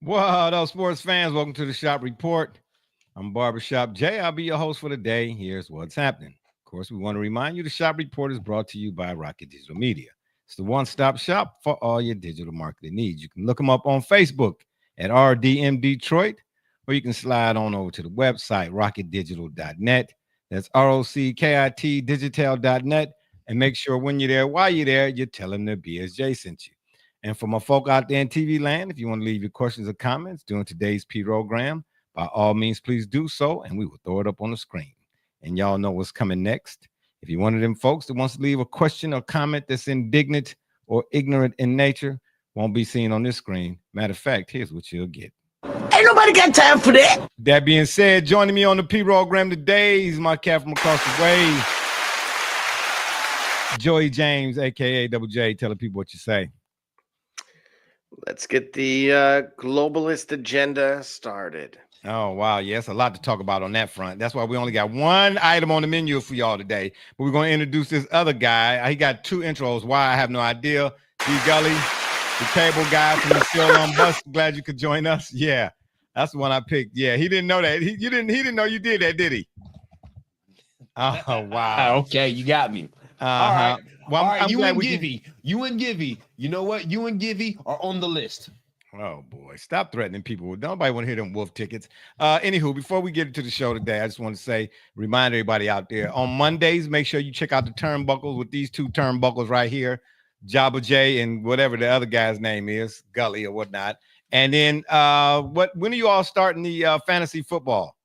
What up, sports fans? Welcome to the Shop Report. I'm Barbershop Jay. I'll be your host for the day. Here's what's happening. Of course, we want to remind you the Shop Report is brought to you by Rocket Digital Media. It's the one-stop shop for all your digital marketing needs. You can look them up on Facebook at RDM Detroit, or you can slide on over to the website, rocketdigital.net. That's ROCKIT digital.net. And make sure when you're there, while you're there, you tell them that BSJ sent you. And for my folk out there in TV land, if you want to leave your questions or comments during today's program, by all means, please do so, and we will throw it up on the screen. And y'all know what's coming next. If you're one of them folks that wants to leave a question or comment that's indignant or ignorant in nature, won't be seen on this screen. Matter of fact, here's what you'll get. Ain't nobody got time for that. That being said, joining me on the program today is my cat from across the way, Joey James, a.k.a. Double J. Tell the people what you say. Let's get the globalist agenda started. Oh, wow. Yes, a lot to talk about on that front. That's why we only got one item on the menu for y'all today. But we're going to introduce this other guy. He got two intros. Why? I have no idea. D. Gully, the cable guy from the Still on Bus. Glad you could join us. Yeah, that's the one I picked. Yeah, he didn't know that. He didn't know you did that, did he? Oh, wow. Okay, you got me. All right. Well, I'm you and Givy. You and Givy. You know what? You and Givy are on the list. Oh, boy. Stop threatening people. Nobody want to hear them wolf tickets. Anywho, before we get into the show today, I just want to say, remind everybody out there, on Mondays, make sure you check out the turnbuckles with these two turnbuckles right here, Jabba J and whatever the other guy's name is, Gully or whatnot. And then when are you all starting the fantasy football?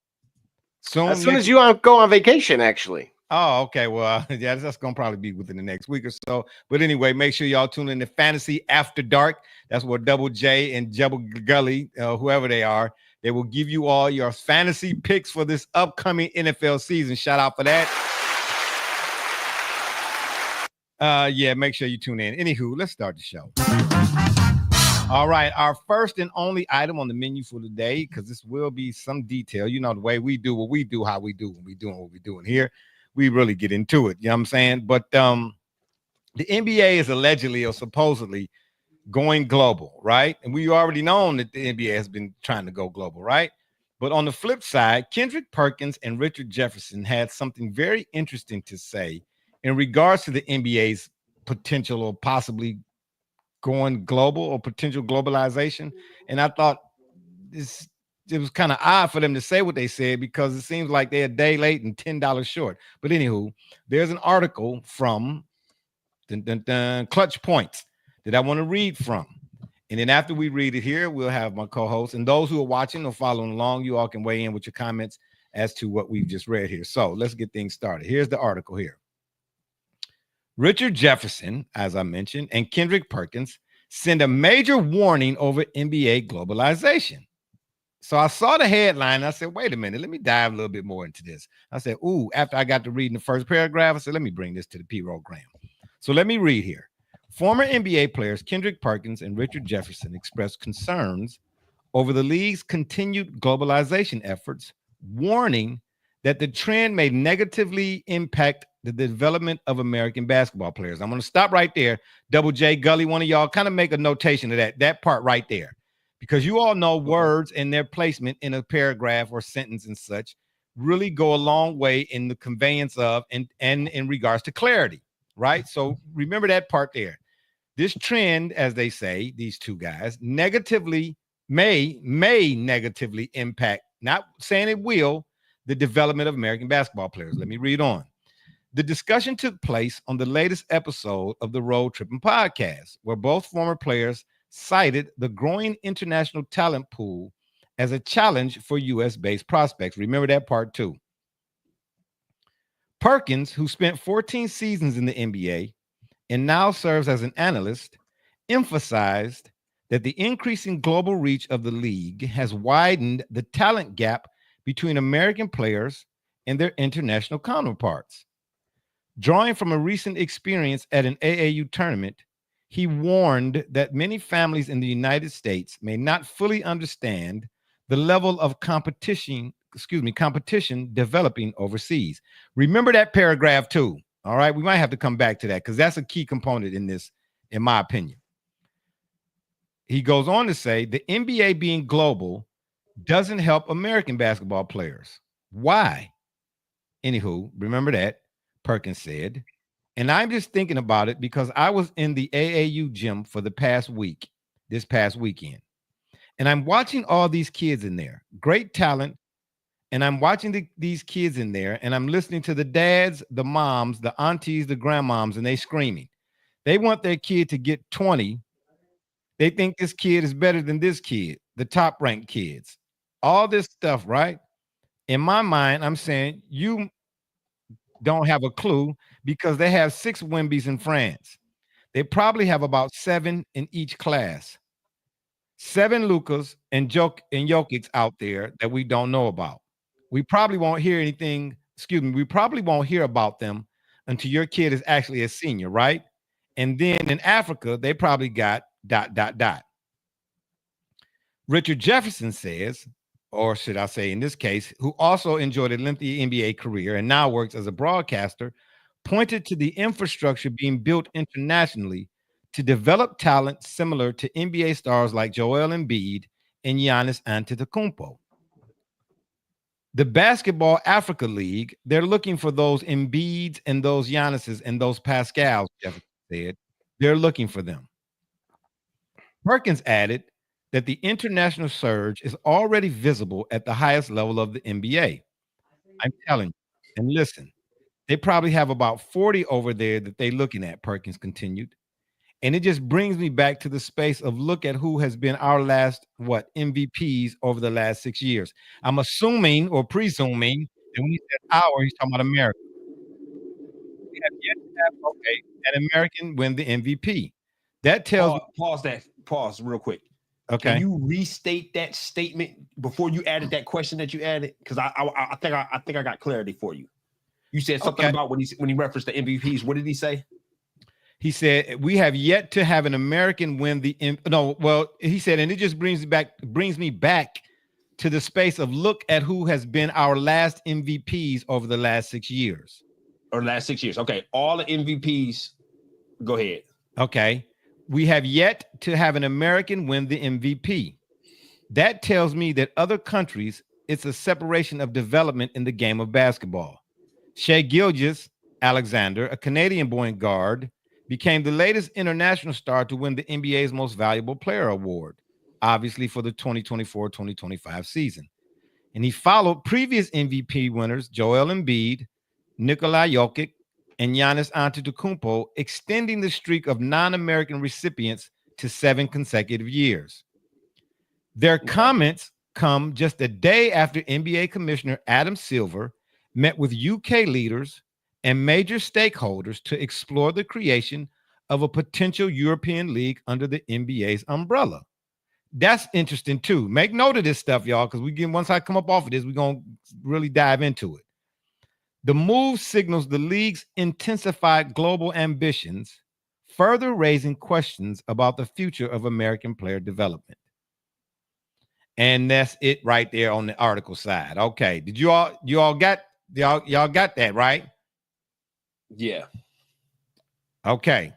Soon as you go on vacation, actually. Oh, okay. Well, yeah, that's going to probably be within the next week or so. But anyway, make sure y'all tune in to Fantasy After Dark. That's where Double J and Jebba Gully, whoever they are, they will give you all your fantasy picks for this upcoming NFL season. Shout out for that. Yeah, make sure you tune in. Anywho, let's start the show. All right, our first and only item on the menu for today, because this will be some detail. You know, the way we do what we do, how we do when we doing what we're doing here. We really get into it, you know what I'm saying? But the NBA is allegedly or supposedly going global, right? And we already known that the NBA has been trying to go global, right? But on the flip side, Kendrick Perkins and Richard Jefferson had something very interesting to say in regards to the NBA's potential or possibly going global or potential globalization. And I thought it was kind of odd for them to say what they said because it seems like they're a day late and $10 short. But anywho, there's an article from Clutch Points that I want to read from. And then after we read it here, we'll have my co-host and those who are watching or following along, you all can weigh in with your comments as to what we've just read here. So let's get things started. Here's the article here. Richard Jefferson, as I mentioned, and Kendrick Perkins send a major warning over NBA globalization. So I saw the headline. And I said, wait a minute, let me dive a little bit more into this. I said, after I got to reading the first paragraph, I said, let me bring this to the program. So let me read here. Former NBA players Kendrick Perkins and Richard Jefferson expressed concerns over the league's continued globalization efforts, warning that the trend may negatively impact the development of American basketball players. I'm going to stop right there. Double J, Gully, one of y'all kind of make a notation of that part right there. Because you all know words and their placement in a paragraph or sentence and such really go a long way in the conveyance of and in regards to clarity, right? So remember that part there. This trend, as they say, these two guys, negatively may negatively impact, not saying it will, the development of American basketball players. Let me read on. The discussion took place on the latest episode of the Road Tripping podcast, where both former players cited the growing international talent pool as a challenge for U.S.-based prospects. Remember that part too. Perkins, who spent 14 seasons in the NBA and now serves as an analyst, emphasized that the increasing global reach of the league has widened the talent gap between American players and their international counterparts. Drawing from a recent experience at an AAU tournament, he warned that many families in the United States may not fully understand the level of competition developing overseas. Remember that paragraph too. All right. We might have to come back to that because that's a key component in this, in my opinion. he goes on to say the NBA being global doesn't help American basketball players. Why? Anywho, remember that, Perkins said. And I'm just thinking about it because I was in the AAU gym for this past weekend. And I'm watching all these kids in there, great talent. And I'm watching these kids in there, and I'm listening to the dads, the moms, the aunties, the grandmoms, and they screaming. They want their kid to get 20. They think this kid is better than this kid, the top ranked kids. All this stuff, right? In my mind, I'm saying you don't have a clue because they have 6 Wembys in France. They probably have about 7 in each class. 7 Lucas and Jokic out there that we don't know about. We probably won't hear anything. We probably won't hear about them until your kid is actually a senior, right? And then in Africa, they probably got ... Richard Jefferson says, or should I say in this case, who also enjoyed a lengthy NBA career and now works as a broadcaster, pointed to the infrastructure being built internationally to develop talent similar to NBA stars like Joel Embiid and Giannis Antetokounmpo. The Basketball Africa League, they're looking for those Embiids and those Giannis's and those Pascals, Jefferson said. They're looking for them. Perkins added that the international surge is already visible at the highest level of the NBA. I'm telling you, and listen, they probably have about 40 over there that they're looking at, Perkins continued. And it just brings me back to the space of look at who has been our last, MVPs over the last 6 years. I'm assuming or presuming that when he said our, he's talking about America. We have yet to have, an American win the MVP. That tells Pause real quick. Okay. Can you restate that statement before you added that question that you added? Because I think I got clarity for you. You said something about when he referenced the MVPs. What did he say? He said, we have yet to have an American win the he said, and it just brings me back to the space of look at who has been our last MVPs over the last 6 years. Or last 6 years. Okay. All the MVPs. Go ahead. Okay. We have yet to have an American win the MVP. That tells me that other countries, it's a separation of development in the game of basketball. Shai Gilgeous-Alexander, a Canadian-born guard, became the latest international star to win the NBA's Most Valuable Player award, obviously for the 2024-2025 season. And he followed previous MVP winners, Joel Embiid, Nikola Jokic, and Giannis Antetokounmpo, extending the streak of non-American recipients to 7 consecutive years. Their comments come just a day after NBA Commissioner Adam Silver met with UK leaders and major stakeholders to explore the creation of a potential European league under the NBA's umbrella. That's interesting too. Make note of this stuff, y'all, because once I come up off of this, we're going to really dive into it. The move signals the league's intensified global ambitions, further raising questions about the future of American player development. And that's it right there on the article side. Okay. Did y'all got that, right? Yeah. Okay.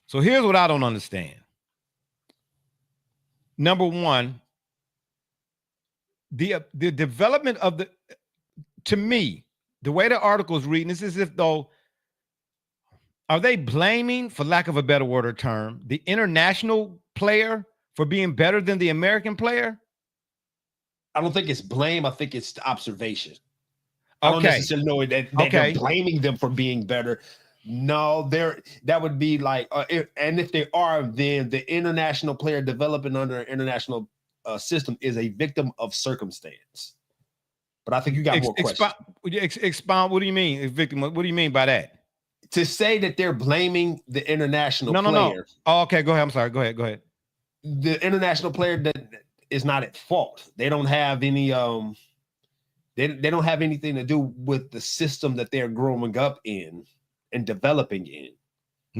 So here's what I don't understand. Number one, the development of to me, the way the article is reading, this is as if though, are they blaming, for lack of a better word or term, the international player for being better than the American player? I don't think it's blame. I think it's the observation. I don't necessarily know that they're blaming them for being better. No, that would be like, and if they are, then the international player developing under an international system is a victim of circumstance. But I think you got more questions. Expound. What do you mean, victim? What do you mean by that? To say that they're blaming the international player. No. Oh, okay, go ahead. I'm sorry. Go ahead. The international player that is not at fault. They don't have any they don't have anything to do with the system that they're growing up in and developing in.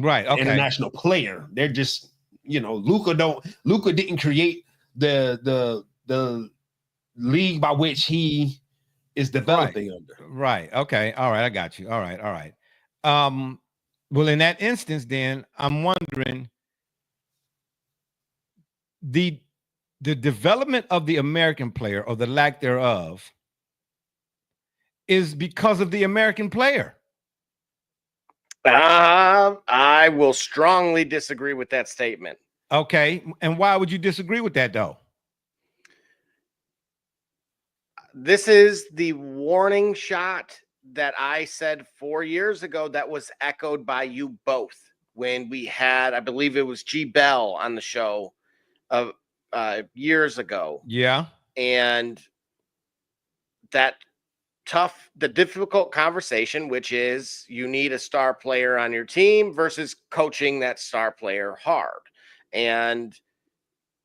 Right. Okay. International player. They're just, Luka didn't create the league by which he is developing under. Right. Okay. All right. I got you. All right. Well, in that instance, then I'm wondering, the development of the American player, or the lack thereof, is because of the American player. I will strongly disagree with that statement. Okay. And why would you disagree with that, though? This is the warning shot that I said 4 years ago that was echoed by you both when we had, I believe it was G Bell on the show of years ago. Yeah. And the difficult conversation, which is you need a star player on your team versus coaching that star player hard. And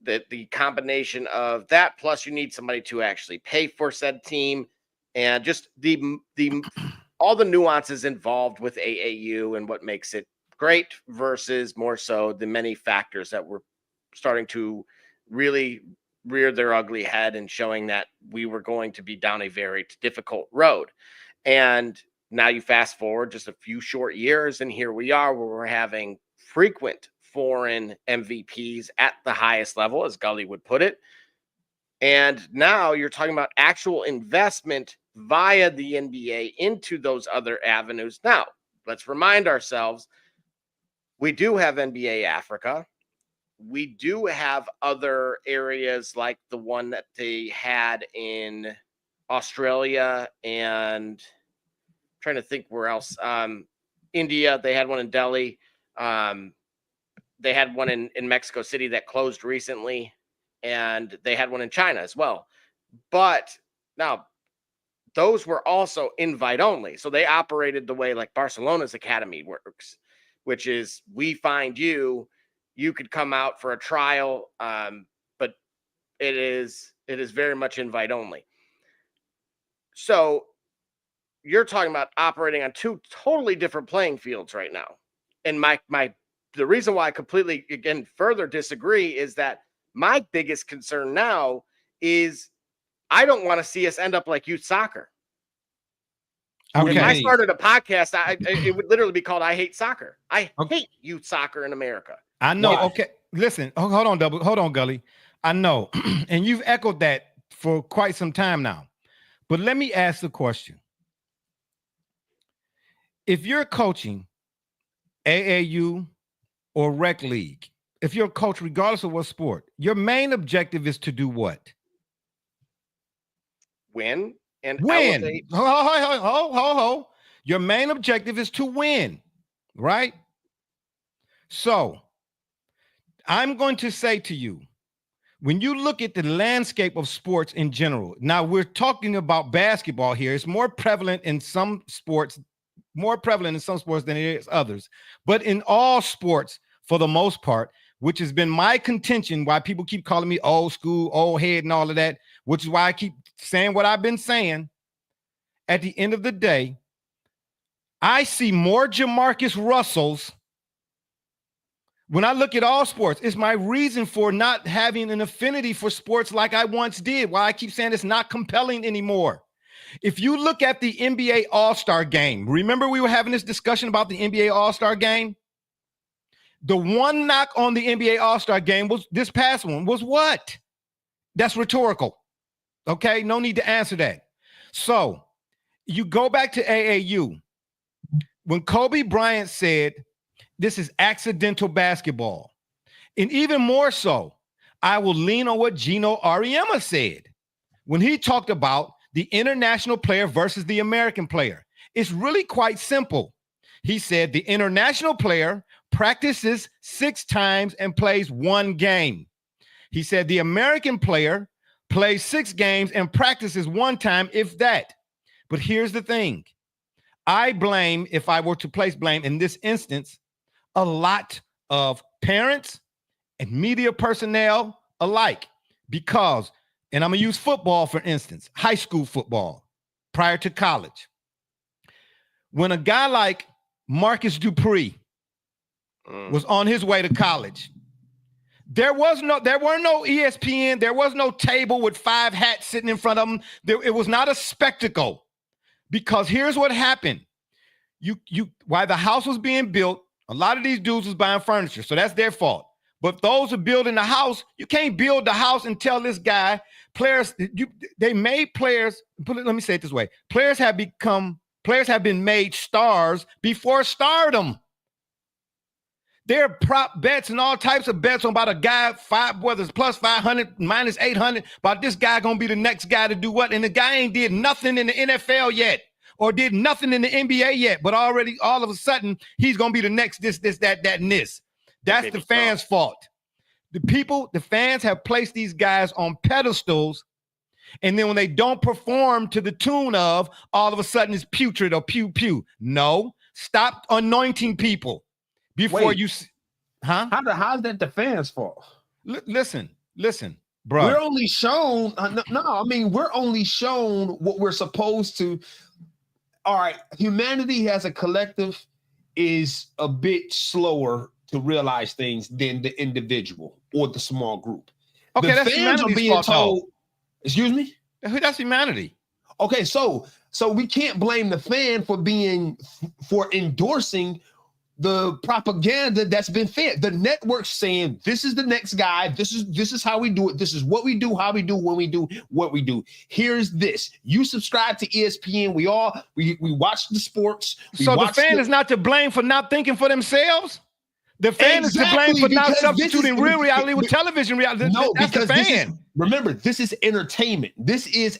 the combination of that, plus you need somebody to actually pay for said team, and just the all the nuances involved with AAU and what makes it great versus more so the many factors that were starting to really rear their ugly head and showing that we were going to be down a very difficult road. And now you fast forward just a few short years, and here we are where we're having frequent foreign MVPs at the highest level, as Gully would put it. And now you're talking about actual investment via the NBA into those other avenues. Now, let's remind ourselves, we do have NBA Africa. We do have other areas like the one that they had in Australia, and I'm trying to think where else. India, they had one in Delhi. They had one in Mexico City that closed recently, and they had one in China as well. But now those were also invite only. So they operated the way like Barcelona's academy works, which is we find you could come out for a trial, but it is very much invite only. So you're talking about operating on two totally different playing fields right now. And the reason why I completely, again, further disagree is that my biggest concern now is I don't want to see us end up like youth soccer. Okay. If I started a podcast, it would literally be called I Hate Soccer. I hate youth soccer in America. I know. Why? Okay. Listen, hold on, Gully. I know. And you've echoed that for quite some time now. But let me ask the question. If you're coaching AAU or rec league, if you're a coach, regardless of what sport, your main objective is to do what? Win and win. Elevate. Ho. Your main objective is to win, right? So I'm going to say to you, when you look at the landscape of sports in general, now we're talking about basketball here. It's more prevalent in some sports, than it is others. But in all sports, for the most part, which has been my contention, why people keep calling me old school, old head, and all of that, which is why I keep saying what I've been saying. At the end of the day, I see more Jamarcus Russells when I look at all sports. It's my reason for not having an affinity for sports like I once did, why I keep saying it's not compelling anymore. If you look at the NBA All-Star game, remember we were having this discussion about the NBA All-Star game? The one knock on the NBA All-Star game was this past one was what? That's rhetorical. Okay, no need to answer that. So you go back to AAU. When Kobe Bryant said, this is accidental basketball. And even more so, I will lean on what Gino Auriemma said when he talked about the international player versus the American player. It's really quite simple. He said the international player practices 6 times and plays 1 game. He said the American player plays 6 games and practices 1 time, if that. But here's the thing. I blame, if I were to place blame in this instance, a lot of parents and media personnel alike, because, and I'm going to use football, for instance, high school football prior to college. When a guy like Marcus Dupree was on his way to college, there were no ESPN. There was no table with 5 hats sitting in front of him. It was not a spectacle, because here's what happened. While the house was being built, a lot of these dudes was buying furniture, so that's their fault. But those who building the house, you can't build the house and tell this guy they made players. Let me say it this way: players have been made stars before stardom. There are prop bets and all types of bets on about a guy, whether it's plus 500, minus 800, about this guy going to be the next guy to do what. And the guy ain't did nothing in the NFL yet or did nothing in the NBA yet. But already, all of a sudden, he's going to be the next this, that, and this. That's the fans' fault. The fans have placed these guys on pedestals. And then when they don't perform to the tune of, all of a sudden it's putrid or pew pew. No, stop anointing people. Before how's that the fans' fault? Listen, bro. We're only shown. We're only shown what we're supposed to. All right, humanity as a collective is a bit slower to realize things than the individual or the small group. Okay, the that's fans are being told. Excuse me. That's humanity. Okay, so we can't blame the fan for endorsing the propaganda that's been fed. The network's saying this is the next guy. This is how we do it. This is what we do, how we do, when we do what we do. Here's this. You subscribe to ESPN. We watch the sports. So the fan is not to blame for not thinking for themselves. The fan is to blame for not substituting real reality with television reality. No, that's because the fan. Remember, this is entertainment. This is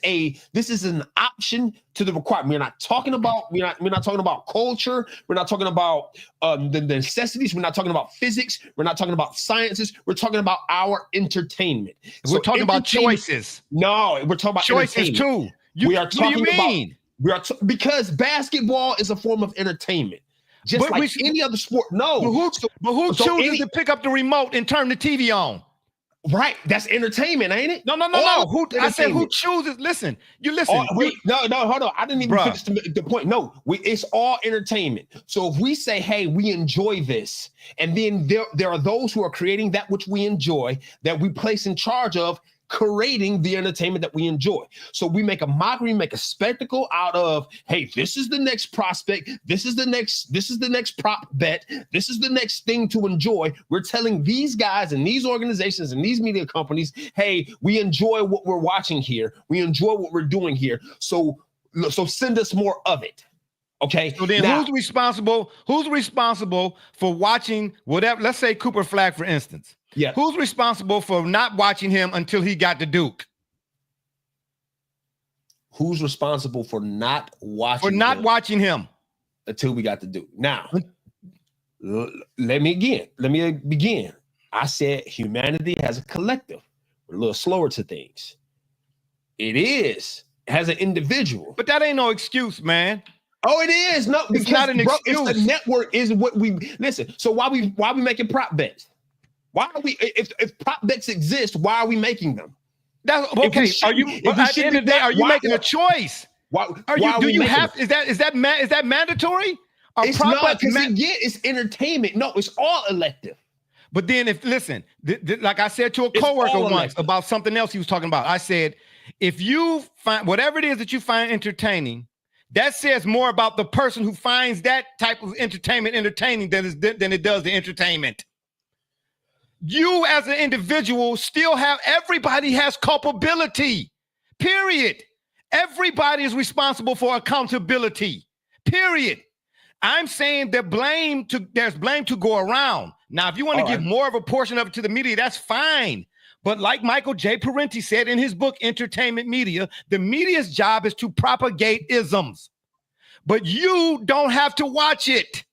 an option to the requirement. We're not talking about culture. We're not talking about the necessities. We're not talking about physics. We're not talking about sciences. We're talking about our entertainment. We're talking about choices. No, we're talking about choices too. What do you mean? Because basketball is a form of entertainment. Just like any other sport. No. But who chooses to pick up the remote and turn the TV on? Right. That's entertainment, ain't it? No. I said who chooses. Listen. You listen. No, hold on. I didn't even finish the point. No, it's all entertainment. So if we say, hey, we enjoy this, and then there are those who are creating that which we enjoy, that we place in charge of creating the entertainment that we enjoy. So we make a mockery, make a spectacle out of, hey, this is the next prospect, this is the next prop bet, this is the next thing to enjoy. We're telling these guys and these organizations and these media companies, hey, we enjoy what we're watching here, we enjoy what we're doing here, so send us more of it. Okay. So then who's responsible for watching whatever? Let's say Cooper Flag, for instance. Yeah. Who's responsible for not watching him until he got to Duke? Who's responsible for not watching him until we got to Duke? Now, let me begin. I said humanity has a collective. We're a little slower to things. It has an individual. But that ain't no excuse, man. Oh, it is. No, it's not an excuse. It's the network is what we listen. So why we making prop bets? Why are we, if prop bets exist, why are we making them? That's okay. At the end of the day, are you making a choice? Is that mandatory? It's not, because it's entertainment. No, it's all elective. But then like I said to a coworker once about something else he was talking about. I said, if you find whatever it is that you find entertaining, that says more about the person who finds that type of entertainment entertaining than it does the entertainment. You as an individual everybody has culpability, period. Everybody is responsible for accountability, period. I'm saying there's blame to go around. Now, if you want to give more of a portion of it to the media, that's fine. But like Michael J. Parenti said in his book, Entertainment Media, the media's job is to propagate isms. But you don't have to watch it.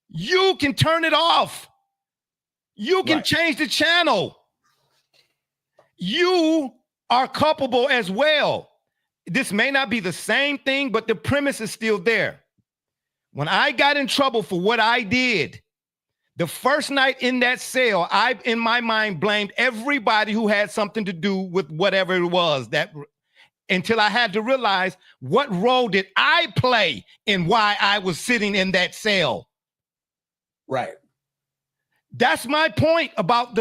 You can turn it off. You can change the channel. You are culpable as well. This may not be the same thing, but the premise is still there. When I got in trouble for what I did, the first night in that cell, I, in my mind, blamed everybody who had something to do with whatever it was, until I had to realize what role did I play in why I was sitting in that cell. Right. That's my point about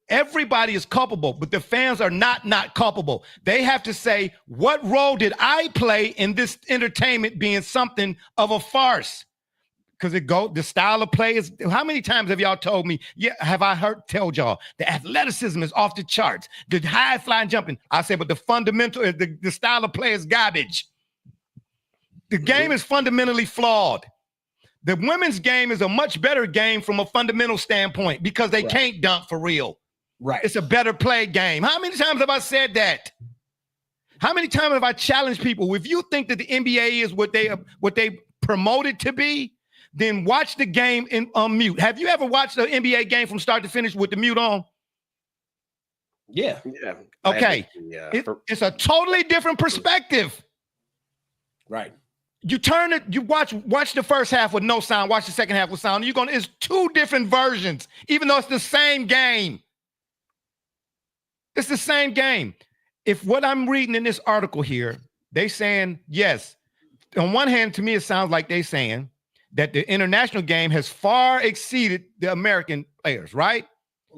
everybody is culpable, but the fans are not culpable. They have to say, what role did I play in this entertainment being something of a farce? because the style of play is. How many times have y'all told me? Yeah, have I told y'all the athleticism is off the charts, the high flying jumping? I say, but the fundamental, the style of play is garbage. The game is fundamentally flawed. The women's game is a much better game from a fundamental standpoint because they can't dunk for real. Right. It's a better play game. How many times have I said that? How many times have I challenged people? If you think that the NBA is what they promote it to be, then watch the game on mute. Have you ever watched an NBA game from start to finish with the mute on? Yeah. Okay. It's a totally different perspective. Right. You turn it, you watch the first half with no sound, watch the second half with sound. It's two different versions, even though it's the same game. It's the same game. If what I'm reading in this article here, they saying, yes, on one hand, to me, it sounds like they saying that the international game has far exceeded the American players, right?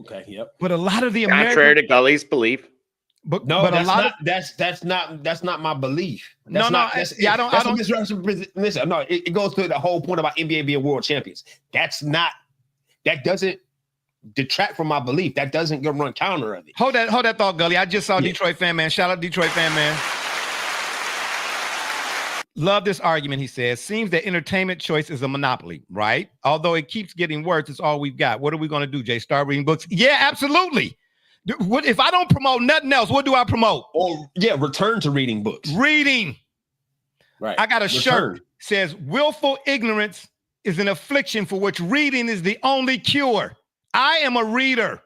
Okay, yep. But a lot of the contrary to Gully's belief. But that's not my belief. I don't. Listen, no, it goes to the whole point about NBA being world champions. That doesn't detract from my belief. That doesn't go run counter of it. Hold that thought, Gully. I just saw Detroit Fan Man. Shout out Detroit Fan Man. Love this argument, he says. Seems that entertainment choice is a monopoly, right? Although it keeps getting worse, it's all we've got. What are we going to do, Jay? Start reading books? Yeah, absolutely. What if I don't promote nothing else? What do I promote? Return to reading books. Reading. Right. I got a shirt says willful ignorance is an affliction for which reading is the only cure. I am a reader.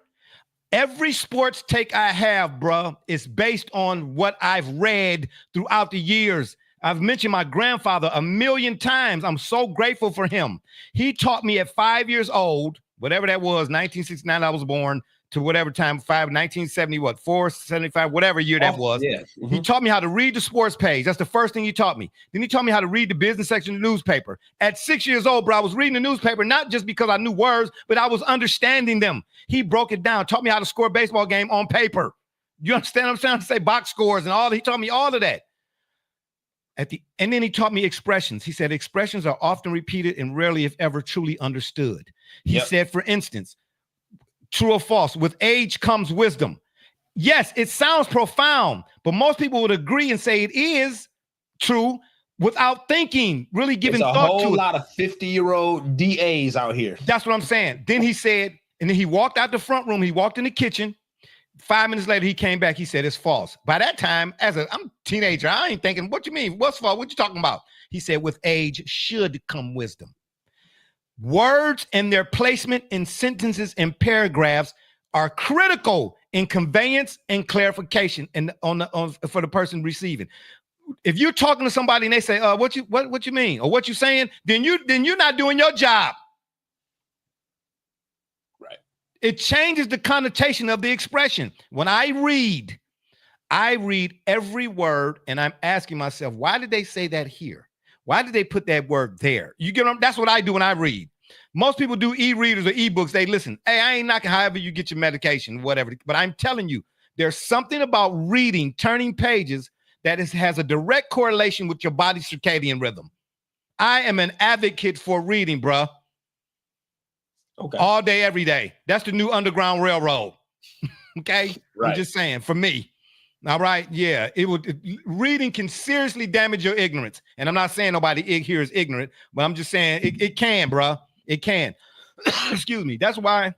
Every sports take I have, bruh, is based on what I've read throughout the years. I've mentioned my grandfather 1,000,000 times. I'm so grateful for him. He taught me at 5 years old, whatever that was, 1969, I was born, to whatever time, 1970, 475, whatever year that was. Yeah. Mm-hmm. He taught me how to read the sports page. That's the first thing he taught me. Then he taught me how to read the business section of the newspaper. At 6 years old, bro, I was reading the newspaper, not just because I knew words, but I was understanding them. He broke it down, taught me how to score a baseball game on paper. You understand what I'm trying to say? Box scores and all. He taught me all of that. And then he taught me expressions. He said expressions are often repeated and rarely, if ever, truly understood. He said, for instance, true or false, with age comes wisdom. Yes, it sounds profound, but most people would agree and say it is true without thinking, really giving thought to it. There's a whole lot of 50-year-old DAs out here. That's what I'm saying. Then he said, and then he walked out the front room. He walked in the kitchen. 5 minutes later, he came back. He said, it's false. By that time, I'm a teenager. I ain't thinking, what you mean? What's false? What you talking about? He said, with age should come wisdom. Words and their placement in sentences and paragraphs are critical in conveyance and clarification and for the person receiving. If you're talking to somebody and they say, what you mean? Or what you saying, then you're not doing your job. Right. It changes the connotation of the expression. When I read every word and I'm asking myself, why did they say that here? Why did they put that word there? You get them? That's what I do when I read. Most people do e-readers or e-books. They listen. Hey, I ain't knocking however you get your medication, whatever. But I'm telling you, there's something about reading, turning pages that has a direct correlation with your body's circadian rhythm. I am an advocate for reading, bruh. Okay. All day, every day. That's the new Underground Railroad. Okay? Right. I'm just saying, for me. All right, yeah, reading can seriously damage your ignorance. And I'm not saying nobody here is ignorant, but I'm just saying it can, bro. It can. Excuse me. That's why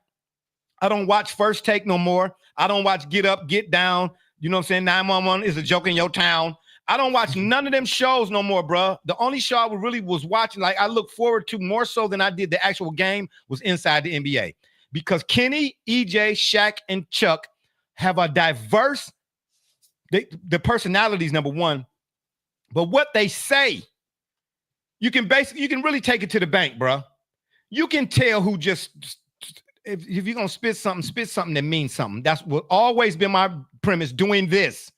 I don't watch First Take no more. I don't watch Get Up, Get Down. You know what I'm saying? 911 is a joke in your town. I don't watch none of them shows no more, bro. The only show I really was watching, like I look forward to more so than I did the actual game, was Inside the NBA. Because Kenny, EJ, Shaq, and Chuck have a diverse the personalities, number one, but what they say, you can really take it to the bank, bro. You can tell who just, if you're going to spit something that means something. That's what always been my premise, doing this.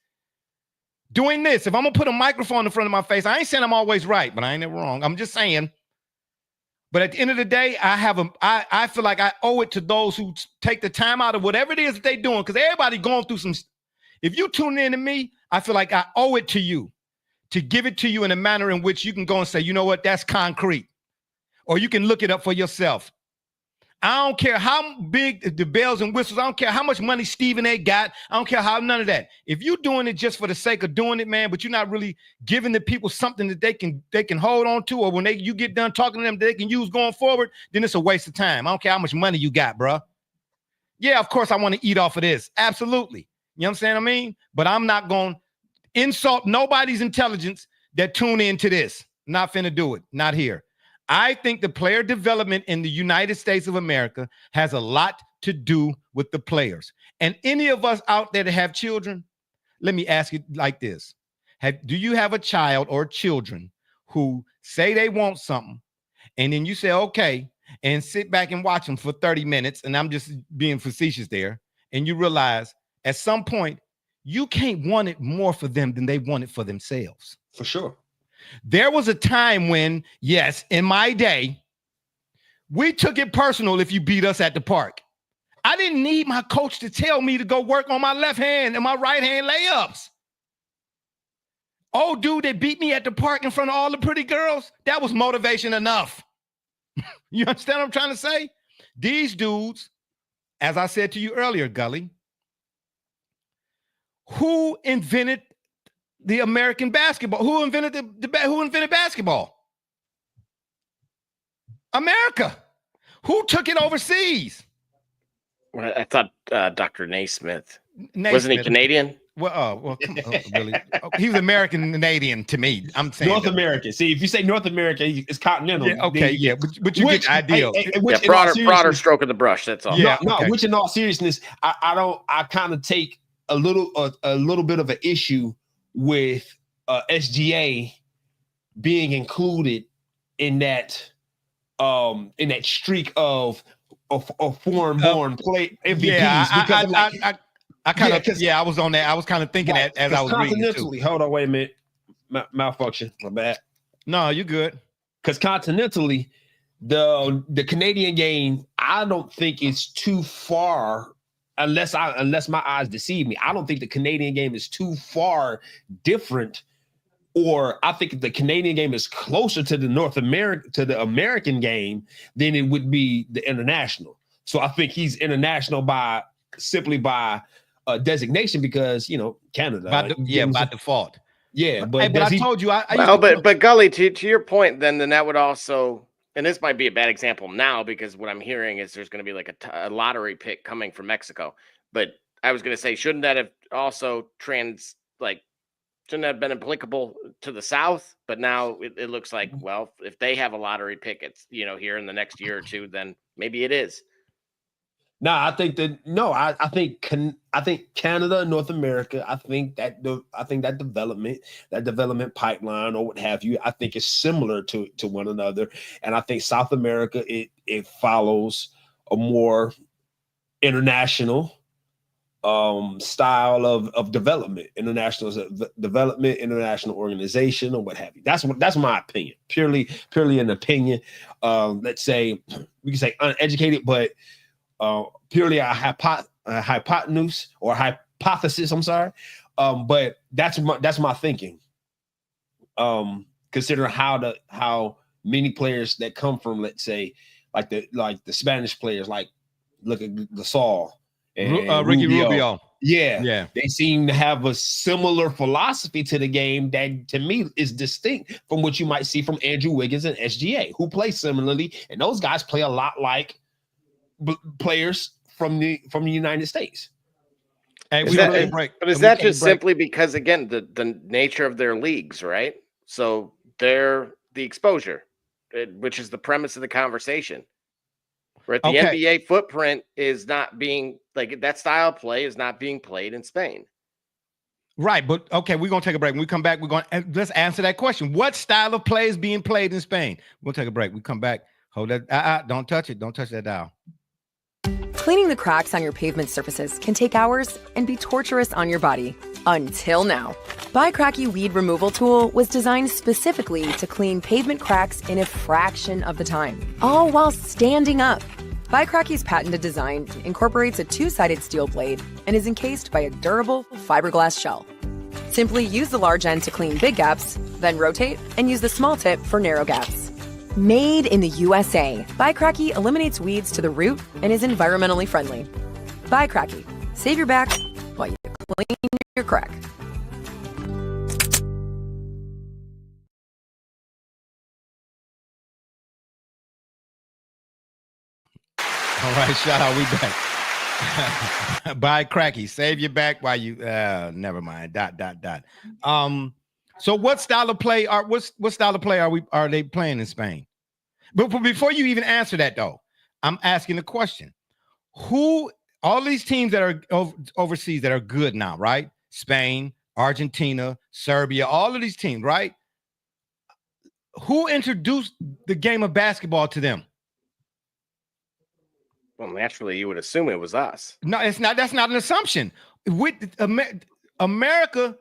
If I'm going to put a microphone in front of my face, I ain't saying I'm always right, but I ain't never wrong. I'm just saying. But at the end of the day, I feel like I owe it to those who take the time out of whatever it is that they're doing, because everybody going through some. If you tune in to me, I feel like I owe it to you to give it to you in a manner in which you can go and say, you know what, that's concrete. or you can look it up for yourself. I don't care how big the bells and whistles. I don't care how much money Stephen A. got. I don't care how none of that. If you're doing it just for the sake of doing it, man, but you're not really giving the people something that they can hold on to, or when you get done talking to them, they can use going forward, then it's a waste of time. I don't care how much money you got, bro. Yeah, of course I want to eat off of this. Absolutely. You know what I'm saying? I mean, but I'm not going to insult nobody's intelligence that tune into this. Not finna do it. Not here. I think the player development in the United States of America has a lot to do with the players. And any of us out there that have children, let me ask you like this. Do you have a child or children who say they want something, and then you say, okay, and sit back and watch them for 30 minutes, and I'm just being facetious there, and you realize at some point you can't want it more for them than they want it for themselves? For sure. There was a time when, yes, in my day, we took it personal if you beat us at the park. I didn't need my coach to tell me to go work on my left hand and my right hand layups. Oh, dude, that beat me at the park in front of all the pretty girls, that was motivation enough. You understand what I'm trying to say? These dudes, as I said to you earlier, Gully, who invented the American basketball? Who invented who invented basketball? America. Who took it overseas? Well, I thought Dr. Naismith. Wasn't Naismith. he Canadian? Well, come on, really? He was American Canadian to me. I'm saying North America. See, if you say North America, it's continental. Yeah, okay, yeah, but you get the idea. Broader stroke of the brush. That's all. Yeah, no, okay. which in all seriousness, I kind of take a little bit of an issue with SGA being included in that streak of foreign-born play MVPs. Yeah, I was on that. I was kind of thinking that as I was reading it too. Hold on, wait a minute. Malfunction. My bad. No, you're good. Because continentally, the Canadian game, I don't think it's too far. Unless my eyes deceive me, I don't think the Canadian game is too far different, or I think the Canadian game is closer to the American game than it would be the international. So I think he's international by designation because Canada. By default. Yeah, but but I told you, but Gully, to your point, then that would also. And this might be a bad example now because what I'm hearing is there's going to be like a lottery pick coming from Mexico. But I was going to say, shouldn't that have also shouldn't that have been applicable to the South? But now it looks like, well, if they have a lottery pick, it's, here in the next year or two, then maybe it is. No, I think Canada, North America. I think that development pipeline or what have you, I think is similar to one another. And I think South America, it follows a more international style of development, international organization or what have you. That's my opinion. Purely an opinion. Let's say we can say uneducated, but purely a hypotenuse or hypothesis. I'm sorry, but that's my thinking. Considering how many players that come from, let's say, like the Spanish players, like look at Gasol and Ricky Rubio. Yeah, they seem to have a similar philosophy to the game that, to me, is distinct from what you might see from Andrew Wiggins and SGA, who play similarly, and those guys play a lot like players from the United States. But is that just simply because, again, the nature of their leagues, right? So they're the exposure, which is the premise of the conversation. Right? The NBA footprint is not being that style of play is not being played in Spain. Right, but okay, we're gonna take a break. When we come back, let's answer that question. What style of play is being played in Spain? We'll take a break. We come back. Hold that. Don't touch it. Don't touch that dial. Cleaning the cracks on your pavement surfaces can take hours and be torturous on your body. Until now. Bicracky Weed Removal Tool was designed specifically to clean pavement cracks in a fraction of the time, all while standing up. Bicracky's patented design incorporates a two-sided steel blade and is encased by a durable fiberglass shell. Simply use the large end to clean big gaps, then rotate and use the small tip for narrow gaps. Made in the USA, Buy Cracky eliminates weeds to the root and is environmentally friendly. Buy Cracky. Save your back while you clean your crack. All right, shout out. We back. Buy Cracky. Save your back while you. Never mind. ... So what style of play are they playing in Spain? But before you even answer that, though, I'm asking the question: who all these teams that are overseas that are good now, right? Spain, Argentina, Serbia, all of these teams, right? Who introduced the game of basketball to them? Well, naturally, you would assume it was us. No, it's not. That's not an assumption. With America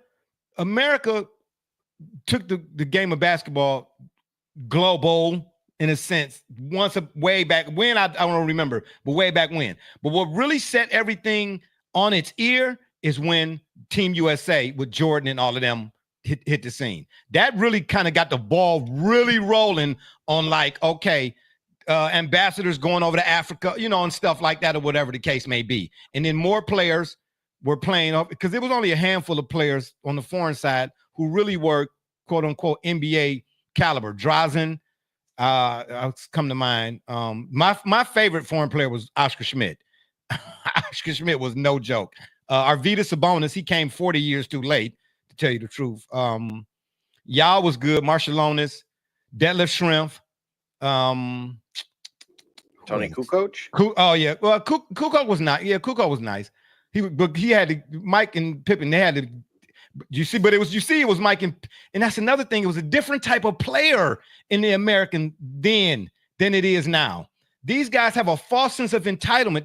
took the game of basketball global in a sense way back when. I don't remember, but way back when. But what really set everything on its ear is when Team USA with Jordan and all of them hit the scene. That really kind of got the ball really rolling on like, okay, ambassadors going over to Africa, and stuff like that, or whatever the case may be. And then more players were playing off because there was only a handful of players on the foreign side who really were quote unquote NBA caliber. Drazen, come to mind. My favorite foreign player was Oscar Schmidt. Oscar Schmidt was no joke. Arvydas Sabonis, he came 40 years too late, to tell you the truth. Yao was good. Marshallonis, Detlef Schrempf. Tony Kukoc? Oh yeah. Well, Kukoc was not. Yeah, Kukoc was nice. But he had Mike and Pippen. They had to. It was Mike and that's another thing. It was a different type of player in the American then than it is now. These guys have a false sense of entitlement.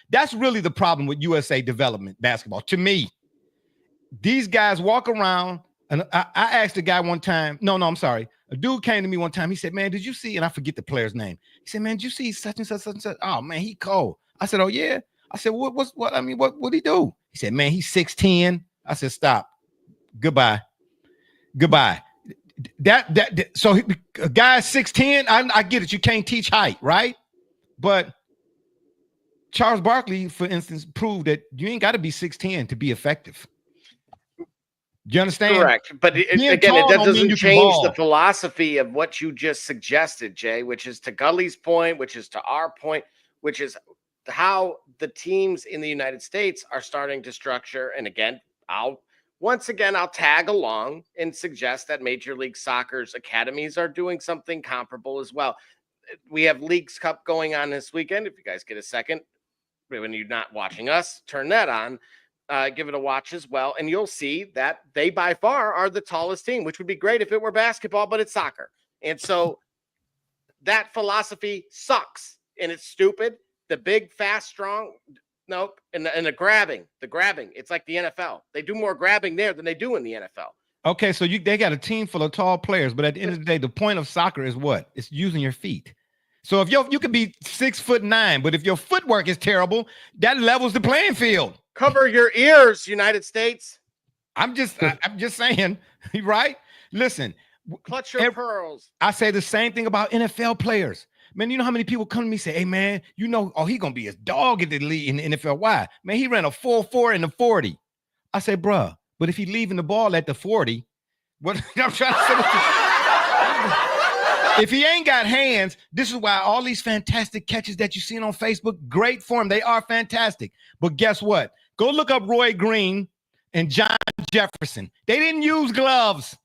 That's really the problem with USA development basketball. To me, these guys walk around, and I asked a guy one time. No, I'm sorry. A dude came to me one time. He said, "Man, did you see?" And I forget the player's name. He said, "Man, did you see such and such, such and such?" Oh man, he cold. I said, "Oh yeah." I said, "What? I mean, what he do?" He said, "Man, he's 6'10". I said, "Stop. Goodbye." So a guy 6'10". I get it. You can't teach height, right? But Charles Barkley, for instance, proved that you ain't got to be 6'10" to be effective. Do you understand? Correct. But it doesn't change the philosophy of what you just suggested, Jay, which is to Gully's point, which is to our point, which is how the teams in the United States are starting to structure. And again, I'll tag along and suggest that Major League Soccer's academies are doing something comparable as well. We have Leagues Cup going on this weekend. If you guys get a second, when you're not watching us, turn that on. Give it a watch as well, and you'll see that they by far are the tallest team, which would be great if it were basketball, but it's soccer. And so that philosophy sucks, and it's stupid. The big, fast, strong, nope. And the grabbing. It's like the NFL. They do more grabbing there than they do in the NFL. Okay, so they got a team full of tall players, but at the end of the day, the point of soccer is what? It's using your feet. So if you could be 6'9", but if your footwork is terrible, that levels the playing field. Cover your ears, United States. I'm just saying, right? Listen, clutch your pearls. I say the same thing about NFL players. Man, you know how many people come to me and say, "Hey, man, he's gonna be a dog in the league in the NFL." Why? Man, he ran a 4.4 in the 40. I say, bruh, but if he's leaving the ball at the 40, what I'm trying to say. If he ain't got hands, this is why all these fantastic catches that you've seen on Facebook, great form. They are fantastic. But guess what? Go look up Roy Green and John Jefferson. They didn't use gloves.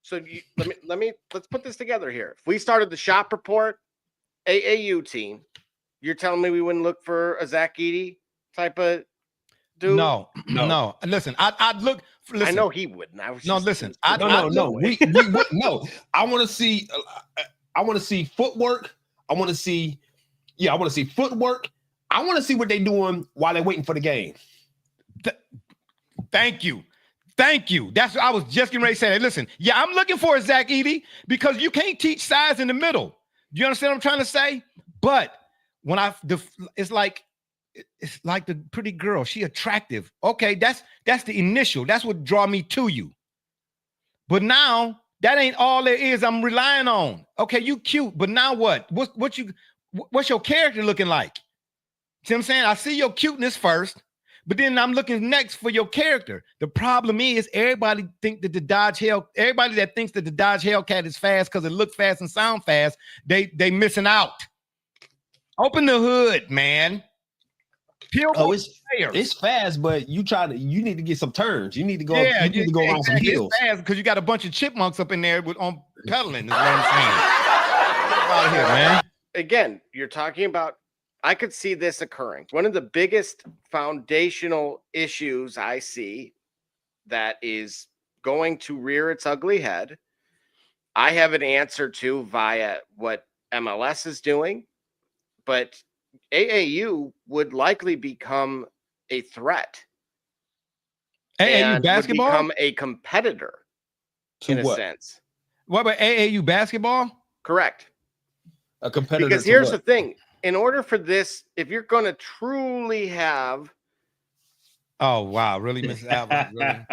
So let's put this together here. If we started the shop report AAU team, you're telling me we wouldn't look for a Zach Edey type of dude? No. Listen, I'd look. Listen. I know he wouldn't. Listen. No. We wouldn't. No. I want to see. I want to see footwork. I want to see footwork. I want to see what they're doing while they're waiting for the game. Thank you. That's what I was just getting ready to say. That. Listen, yeah, I'm looking for a Zach Edey because you can't teach size in the middle. Do you understand what I'm trying to say? But when it's like the pretty girl. She attractive. Okay, that's the initial. That's what draw me to you. But now That ain't all there is. I'm relying on. Okay, you cute, but now what? What's your character looking like? See what I'm saying? I see your cuteness first, but then I'm looking next for your character. The problem is everybody that thinks that the Dodge Hellcat is fast because it looks fast and sound fast, they missing out. Open the hood, man. It's fast, but you need to get some turns. You need to go. You need to go around some hills because you got a bunch of chipmunks up in there on pedaling. Is what I'm saying. Get out of here, man. Again, you're talking about. I could see this occurring. One of the biggest foundational issues I see that is going to rear its ugly head. I have an answer to via what MLS is doing, but AAU would likely become a threat. AAU basketball? Would become a competitor in a sense. What about AAU basketball? Correct. A competitor. Because here's the thing. In order for this, if you're going to truly have. Oh, wow. Really, Mrs. Alvarez? Really?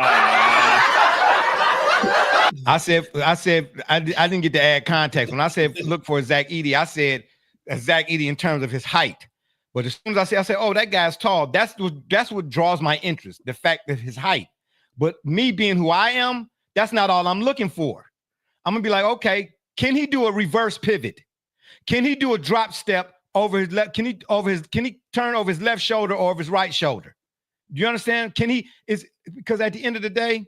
I said, I didn't get to add context. When I said look for Zach Edey, I said Zach Edey in terms of his height. But as soon as I said, oh, that guy's tall. That's what draws my interest, the fact that his height. But me being who I am, that's not all I'm looking for. I'm gonna be like, okay, can he do a reverse pivot? Can he do a drop step over his left? Can he turn over his left shoulder or over his right shoulder? Do you understand? Because at the end of the day,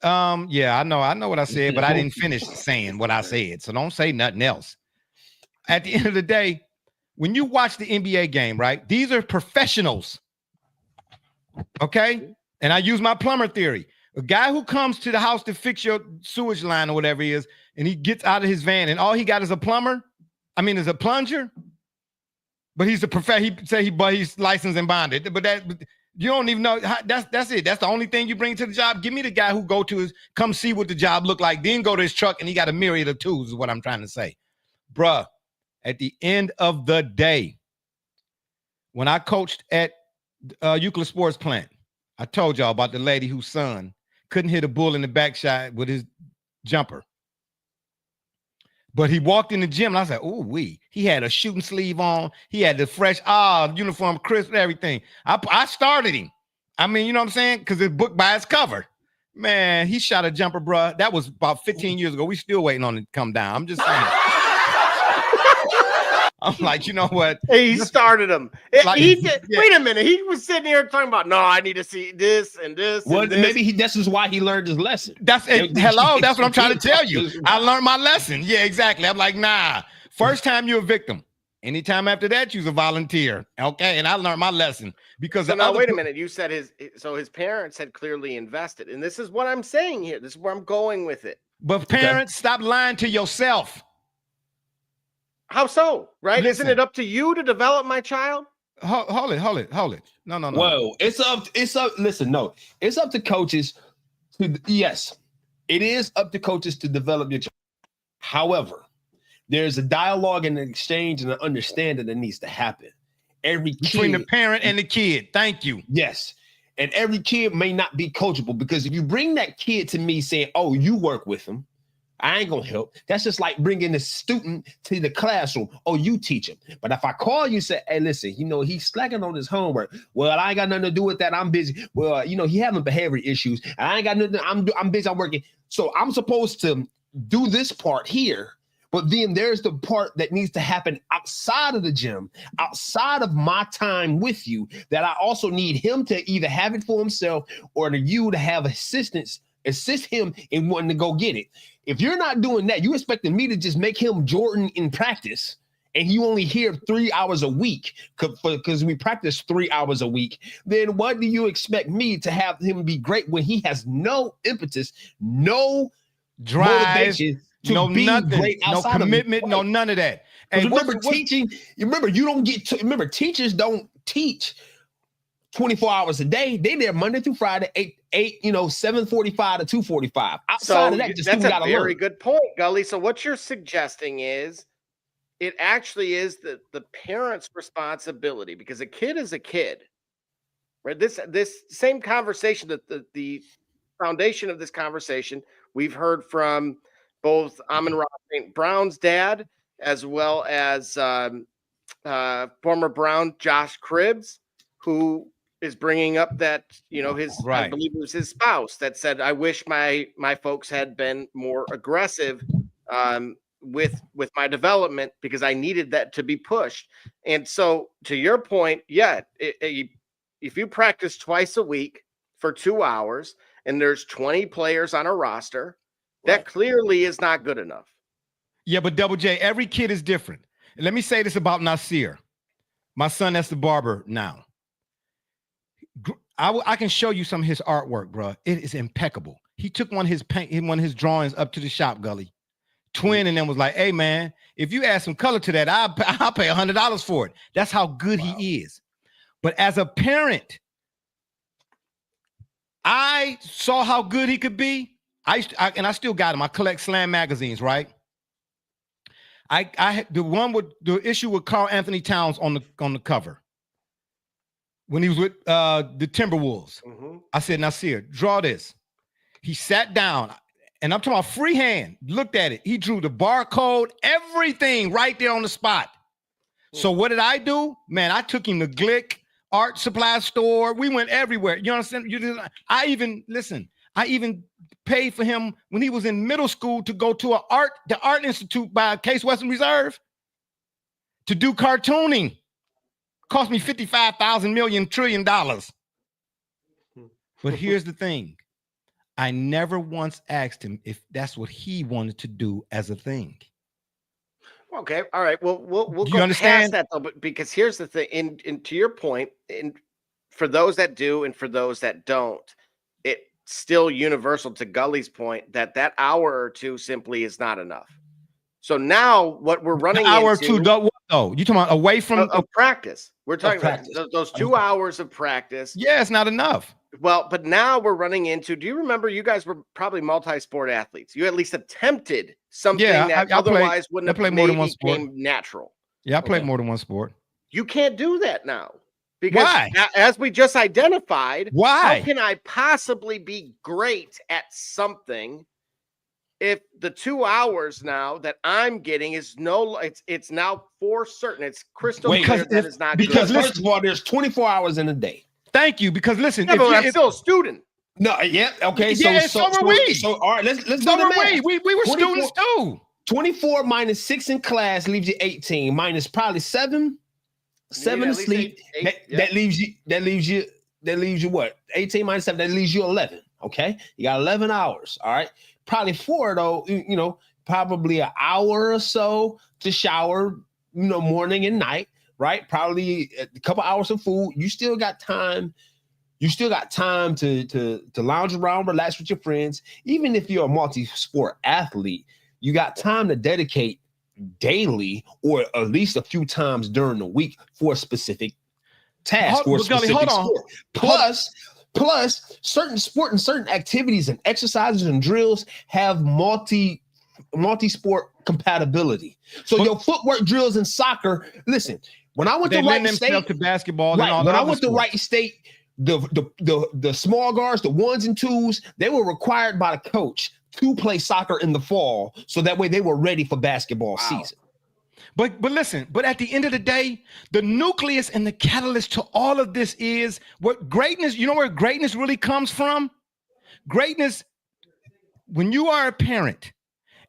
yeah, I know what I said, but I didn't finish saying what I said. So don't say nothing else. At the end of the day, when you watch the NBA game, right? These are professionals. Okay? And I use my plumber theory. A guy who comes to the house to fix your sewage line or whatever he is, and he gets out of his van and all he got is a plunger. But he's a professional. He say he's licensed and bonded. But you don't even know. That's it. That's the only thing you bring to the job. Give me the guy who come see what the job look like, then go to his truck and he got a myriad of tools is what I'm trying to say. Bruh, at the end of the day, when I coached at Euclid Sports Plant, I told y'all about the lady whose son couldn't hit a bull in the backside with his jumper. But he walked in the gym and I was like, oh, he had a shooting sleeve on. He had the fresh uniform, crisp, everything. I started him. I mean, you know what I'm saying? Because it's booked by its cover. Man, he shot a jumper, bruh. That was about 15 years ago. We still waiting on it to come down. I'm just saying. I'm like, you know what? He started him. Like, he did. Yeah. Wait a minute. He was sitting here talking about, no, I need to see this and this. Well, and this. Maybe this is why he learned his lesson. That's it. Hello, that's what I'm trying to tell you. I learned my lesson. Yeah, exactly. I'm like, nah. First time you're a victim. Anytime after that, you're a volunteer. Okay, and I learned my lesson because. So now, wait a minute. You said his parents had clearly invested, and this is what I'm saying here. This is where I'm going with it. But parents, stop lying to yourself. How so? Right? Listen. Isn't it up to you to develop my child? Hold it. No. Whoa, it's up. Listen, no, it's up to coaches. Yes, it is up to coaches to develop your child. However, there's a dialogue and an exchange and an understanding that needs to happen. Between the parent and the kid. Thank you. Yes. And every kid may not be coachable because if you bring that kid to me saying, oh, you work with him, I ain't gonna help. That's just like bringing the student to the classroom. Oh, you teach him. But if I call you and say, hey, listen, he's slacking on his homework. Well, I ain't got nothing to do with that. I'm busy. Well, he having behavior issues. And I ain't got nothing. I'm busy. I'm working. So I'm supposed to do this part here. But then there's the part that needs to happen outside of the gym, outside of my time with you, that I also need him to either have it for himself or to you to have assist him in wanting to go get it. If you're not doing that, you expecting me to just make him Jordan in practice and you only here 3 hours a week because we practice 3 hours a week, then what do you expect me to have him be great when he has no impetus, no drive, motivation to be nothing, great outside no commitment, no none of that. And remember, teaching, teachers don't teach 24 hours a day. They there Monday through Friday, 7:45 to 2:45. Outside of that, just that's a very good point, Gully. So what you're suggesting is it actually is the parent's responsibility because a kid is a kid, right? This same conversation, that the foundation of this conversation We've heard from both Amon-Ra St. Brown's dad as well as former Brown Josh Cribbs, who is bringing up that, his, I believe it was his spouse that said, I wish my folks had been more aggressive with my development because I needed that to be pushed. And so to your point, if you practice twice a week for 2 hours and there's 20 players on a roster, that clearly is not good enough. Yeah, but Double J, every kid is different. And let me say this about Nasir. My son, that's the barber now. I can show you some of his artwork, bro. It is impeccable. He took one of his drawings up to the shop, Gully. Twin and then was like, hey, man, if you add some color to that, I'll pay $100 for it. That's how good he is. But as a parent, I saw how good he could be. And I still got him. I collect Slam magazines, right? I the issue with Karl Anthony Towns on the cover when he was with the Timberwolves. Mm-hmm. I said, Nasir, draw this. He sat down, and I'm talking about freehand. Looked at it. He drew the barcode, everything right there on the spot. Mm-hmm. So what did I do? Man, I took him to Glick Art Supply Store. We went everywhere. You understand? I even paid for him when he was in middle school to go to the Art Institute by Case Western Reserve to do cartooning. Cost me $55,000 million trillion. But here's the thing. I never once asked him if that's what he wanted to do as a thing. Okay. All right. Well, we'll go past that though, but because here's the thing, and to your point, and for those that do and for those that don't, it's still universal to Gully's point that hour or two simply is not enough. So now what we're running an hour into, or two, though, you talking about away from practice. We're talking about those 2 hours of practice. Yeah, it's not enough. Well, but now we're running into, do you remember you guys were probably multi-sport athletes? You at least attempted something that otherwise wouldn't have played more than one sport. Natural. Yeah, I played more than one sport. You can't do that now. Because as we just identified, how can I possibly be great at something if the 2 hours now that I'm getting is it's now for certain. It's crystal clear that is not because good. First of all, there's 24 hours in a day. Thank you. Because listen, but I'm still a student. No, yeah, okay. So were we. So all right, let's do the math. We were students too. 24 minus 6 in class leaves you 18. Minus probably 7 to sleep. That leaves you what? 18 minus 7. That leaves you 11. Okay, you got 11 hours. All right, probably 4 though. Probably an hour or so to shower. Morning and night. Right, probably a couple hours of food. You still got time. You still got time to lounge around, relax with your friends. Even if you're a multi-sport athlete, you got time to dedicate daily or at least a few times during the week for a specific task or a specific sport. Plus, certain sport and certain activities and exercises and drills have multi-sport compatibility. So your footwork drills in soccer, listen, when I went to Wright State to basketball, when I went to Wright State, the small guards, the 1s and 2s, they were required by the coach to play soccer in the fall, so that way they were ready for basketball season. But listen, but at the end of the day, the nucleus and the catalyst to all of this is what greatness. You know where greatness really comes from? Greatness, when you are a parent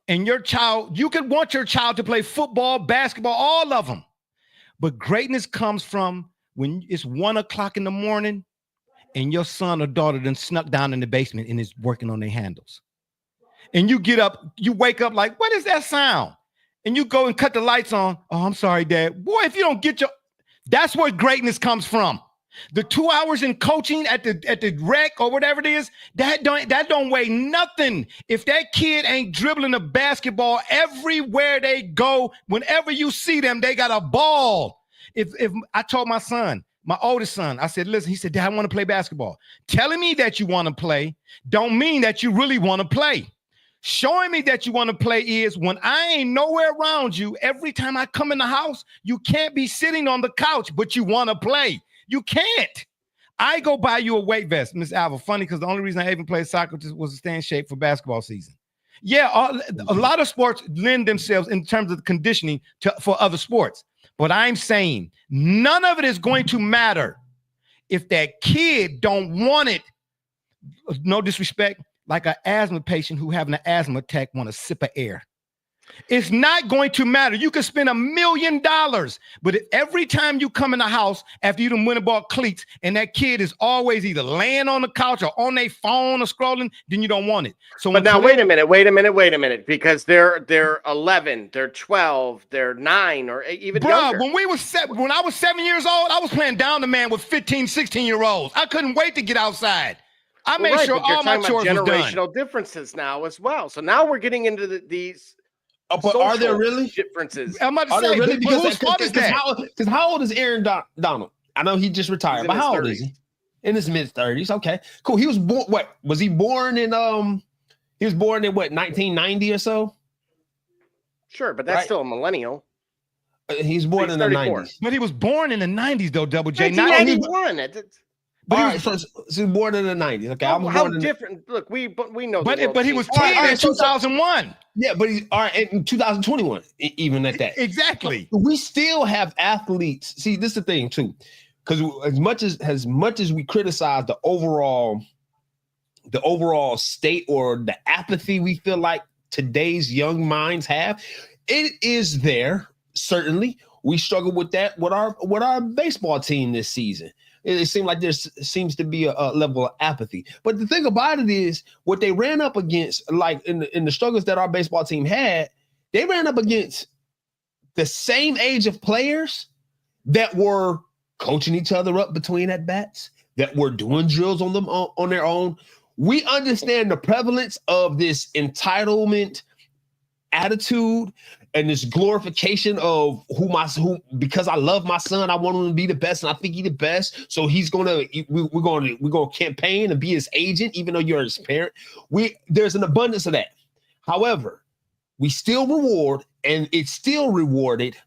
and your child, you could want your child to play football, basketball, all of them. But greatness comes from when it's 1 o'clock in the morning and your son or daughter then snuck down in the basement and is working on their handles. And you get up, you wake up like, what is that sound? And you go and cut the lights on. Oh, I'm sorry, Dad. Boy, if you don't get that's where greatness comes from. The 2 hours in coaching at the rec or whatever it is, that don't weigh nothing. If that kid ain't dribbling the basketball everywhere they go, whenever you see them, they got a ball. If I told my son, my oldest son, I said, listen, he said, Dad, I want to play basketball. Telling me that you want to play don't mean that you really want to play. Showing me that you want to play is when I ain't nowhere around you, every time I come in the house, you can't be sitting on the couch, but you want to play. You can't. I go buy you a weight vest, Miss Alva. Funny, because the only reason I even played soccer was to stay in shape for basketball season. Yeah, a lot of sports lend themselves in terms of conditioning for other sports. But I'm saying none of it is going to matter if that kid don't want it. No disrespect, like an asthma patient who having an asthma attack want a sip of air. It's not going to matter. You can spend $1 million, but if every time you come in the house after you done went and bought cleats and that kid is always either laying on the couch or on their phone or scrolling, then you don't want it. So, but now wait a minute, because they're 11, they're 12, they're 9, or even younger. When I was 7 years old, I was playing down the man with 15, 16-year-olds. I couldn't wait to get outside. I made sure all my chores was done. Generational differences now as well. So now we're getting into these. But are there really differences? I'm about to say, really? Because how old is Aaron Donald? I know he just retired, but how old is he? In his mid-30s. Okay, cool. He was born. What was he born in? He was born in what 1990 or so. Sure, but that's still a millennial. He's born in 34. The 90s. But he was born in the 90s, though. Double J. 1991. All right, so he was born in the 90s. Okay, how different? Look, we know. But he was 10 in 2001. Yeah, but he's all right in 2021. Even at that, exactly. We still have athletes. See, this is the thing too, because as much as we criticize the overall state or the apathy we feel like today's young minds have, it is there. Certainly, we struggle with that with our baseball team this season. It seemed like there seems to be a level of apathy. But the thing about it is what they ran up against, like in the struggles that our baseball team had, they ran up against the same age of players that were coaching each other up between at bats, that were doing drills on them on their own. We understand the prevalence of this entitlement attitude and this glorification of who because I love my son, I want him to be the best, and I think he's the best. So we're gonna campaign and be his agent, even though you're his parent. There's an abundance of that. However, we still reward, and it's still rewarded.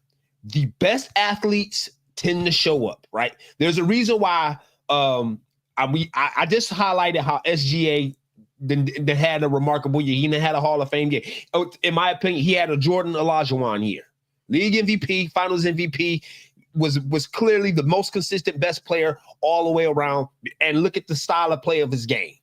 The best athletes tend to show up, right? There's a reason why. I just highlighted how SGA. That had a remarkable year. He had a Hall of Fame year. In my opinion, he had a Jordan Olajuwon year. League MVP, Finals MVP, was clearly the most consistent, best player all the way around. And look at the style of play of his game.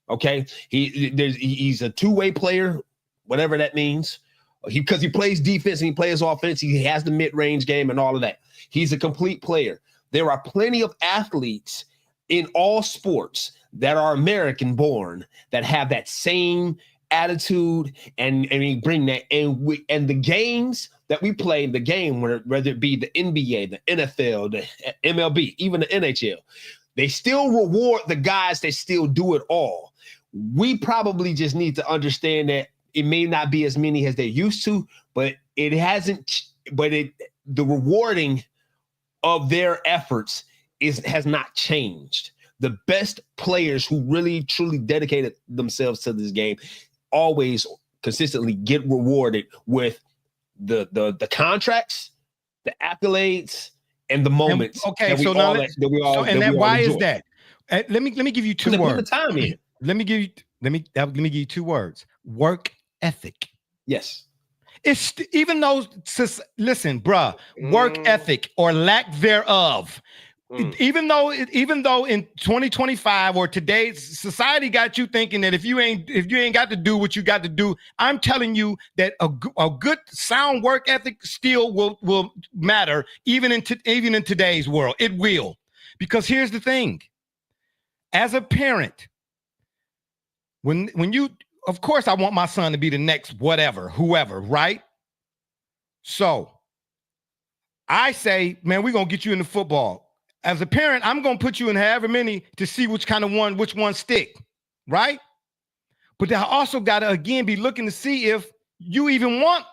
Okay, he's a two-way player, whatever that means. Because he plays defense and he plays offense. He has the mid-range game and all of that. He's a complete player. There are plenty of athletes in all sports that are American born that have that same attitude and we bring that and the games that we play, the game, whether it be the NBA, the NFL, the MLB, even the NHL, they still reward the guys that still do it all. We probably just need to understand that it may not be as many as they used to, but it hasn't. But the rewarding of their efforts has not changed. The best players who really truly dedicated themselves to this game always consistently get rewarded with the contracts, the accolades, and the moments. Why is that? Let me give you two words. Put the time in. Let me give you 2 words. Work ethic. Yes. It's even though, listen, bruh, work ethic or lack thereof. Even though in 2025 or today's society got you thinking that if you ain't got to do what you got to do, I'm telling you that a good sound work ethic still will matter even in today's world. It will, because here's the thing. As a parent, when you, of course, I want my son to be the next whoever, right? So I say, man, we're gonna get you into football. As a parent, I'm going to put you in however many to see which one stick, right? But I also got to, again, be looking to see if you even want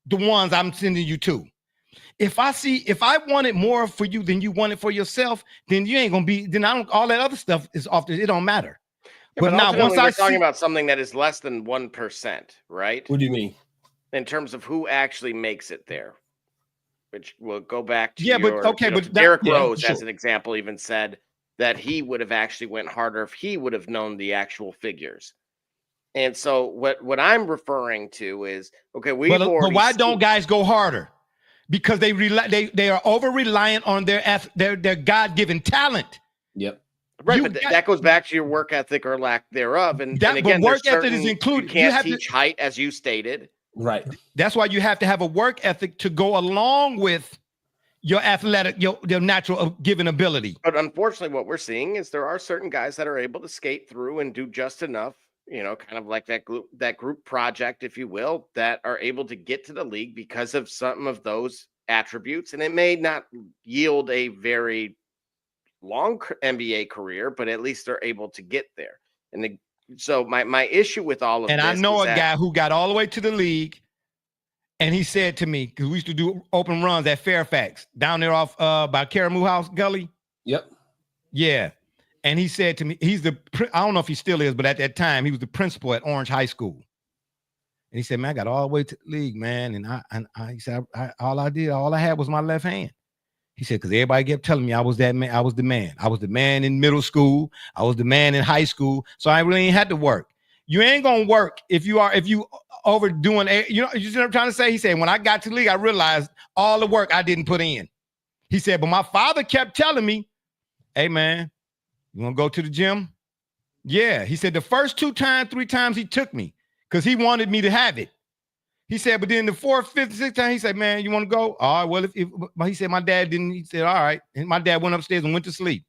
the ones I'm sending you to. If I want it more for you than you want it for yourself, then you ain't going to be, then all that other stuff is off, it don't matter. Yeah, but now, once we're talking about something that is less than 1%, right? What do you mean? In terms of who actually makes it there. Which will go back to but Derrick Rose, as an example, even said that he would have actually went harder if he would have known the actual figures. And so what I'm referring to is, okay, but why don't guys go harder? Because they are over reliant on their God-given talent. Yep. Right, but that goes back to your work ethic or lack thereof. And again, work ethic is included. You can't teach height, as you stated. Right. That's why you have to have a work ethic to go along with your athletic, your natural given ability. But unfortunately, what we're seeing is there are certain guys that are able to skate through and do just enough, kind of like that group project, if you will, that are able to get to the league because of some of those attributes. And it may not yield a very long NBA career, but at least they're able to get there. And so my issue with all of this, and I know a guy who got all the way to the league, and he said to me, because we used to do open runs at Fairfax down there off by Caramoo House Gully. Yep. Yeah. And he said to me, I don't know if he still is, but at that time he was the principal at Orange High School. And he said, man, I got all the way to the league, man. And he said, all I had was my left hand. He said, because everybody kept telling me I was that man. I was the man. I was the man in middle school. I was the man in high school. So I really ain't had to work. You ain't gonna work if you overdoing. You know what I'm trying to say? He said, when I got to the league, I realized all the work I didn't put in. He said, but my father kept telling me, hey man, you want to go to the gym? Yeah. He said the first 3 times he took me because he wanted me to have it. He said, but then the 4th, 5th, 6th time, he said, man, you want to go? All right, well, if he said my dad didn't, he said, all right. And my dad went upstairs and went to sleep.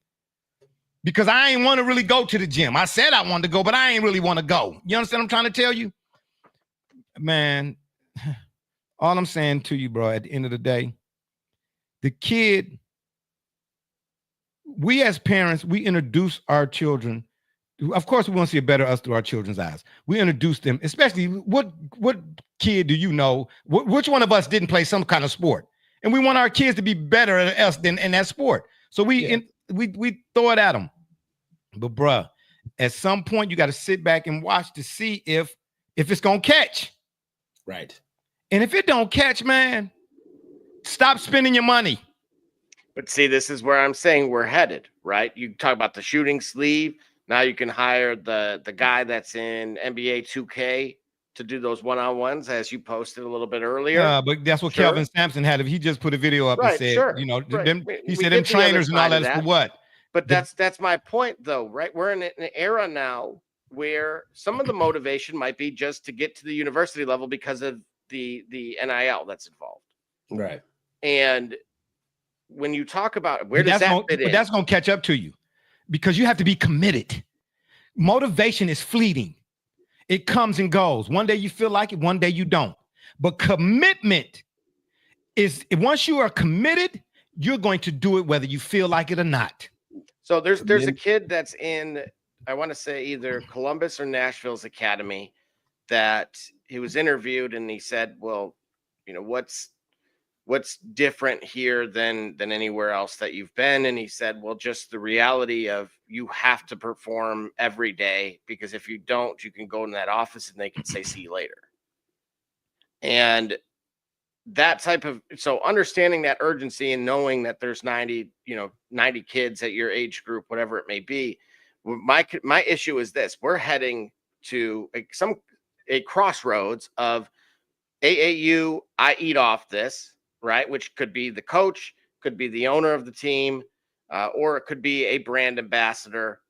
Because I ain't want to really go to the gym. I said I wanted to go, but I ain't really want to go. You understand what I'm trying to tell you? Man, all I'm saying to you, bro, at the end of the day, the kid, we as parents, we introduce our children. Of course, we want to see a better us through our children's eyes. We introduce them, especially what kid do you know? Which one of us didn't play some kind of sport? And we want our kids to be better at us than in that sport. So we throw it at them. But bruh, at some point you got to sit back and watch to see if it's gonna catch. Right. And if it don't catch, man, stop spending your money. But see, this is where I'm saying we're headed, right? You talk about the shooting sleeve. Now you can hire the guy that's in NBA 2K to do those one-on-ones, as you posted a little bit earlier. Yeah, but that's what Kelvin Sampson had. If he just put a video up and said, he said them trainers and all that is for what? But that's my point, though, right? We're in an era now where some of the motivation might be just to get to the university level because of the NIL that's involved. Right. And when you talk about where does that fit in? But that's going to catch up to you. Because you have to be committed. Motivation is fleeting. It comes and goes. One day you feel like it, one day you don't. But commitment is, once you are committed, you're going to do it whether you feel like it or not. So there's a kid that's in, I want to say either Columbus or Nashville's academy, that he was interviewed and he said, well, what's different here than anywhere else that you've been? And he said, well, just the reality of you have to perform every day, because if you don't, you can go in that office and they can say, see you later. And that type of, so understanding that urgency and knowing that there's 90 kids at your age group, whatever it may be. My issue is this: we're heading to a crossroads of AAU. I eat off this. Right, which could be the coach, could be the owner of the team, or it could be a brand ambassador,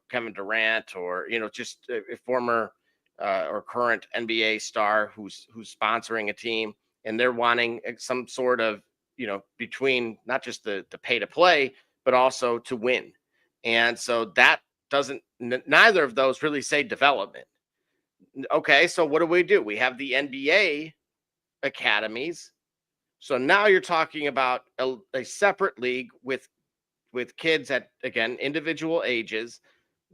Kevin Durant, or just a former or current NBA star who's sponsoring a team, and they're wanting some sort of between not just the pay to play, but also to win. And so that doesn't, neither of those really say development. Okay, so what do? We have the NBA academies. So now you're talking about a separate league with kids at, again, individual ages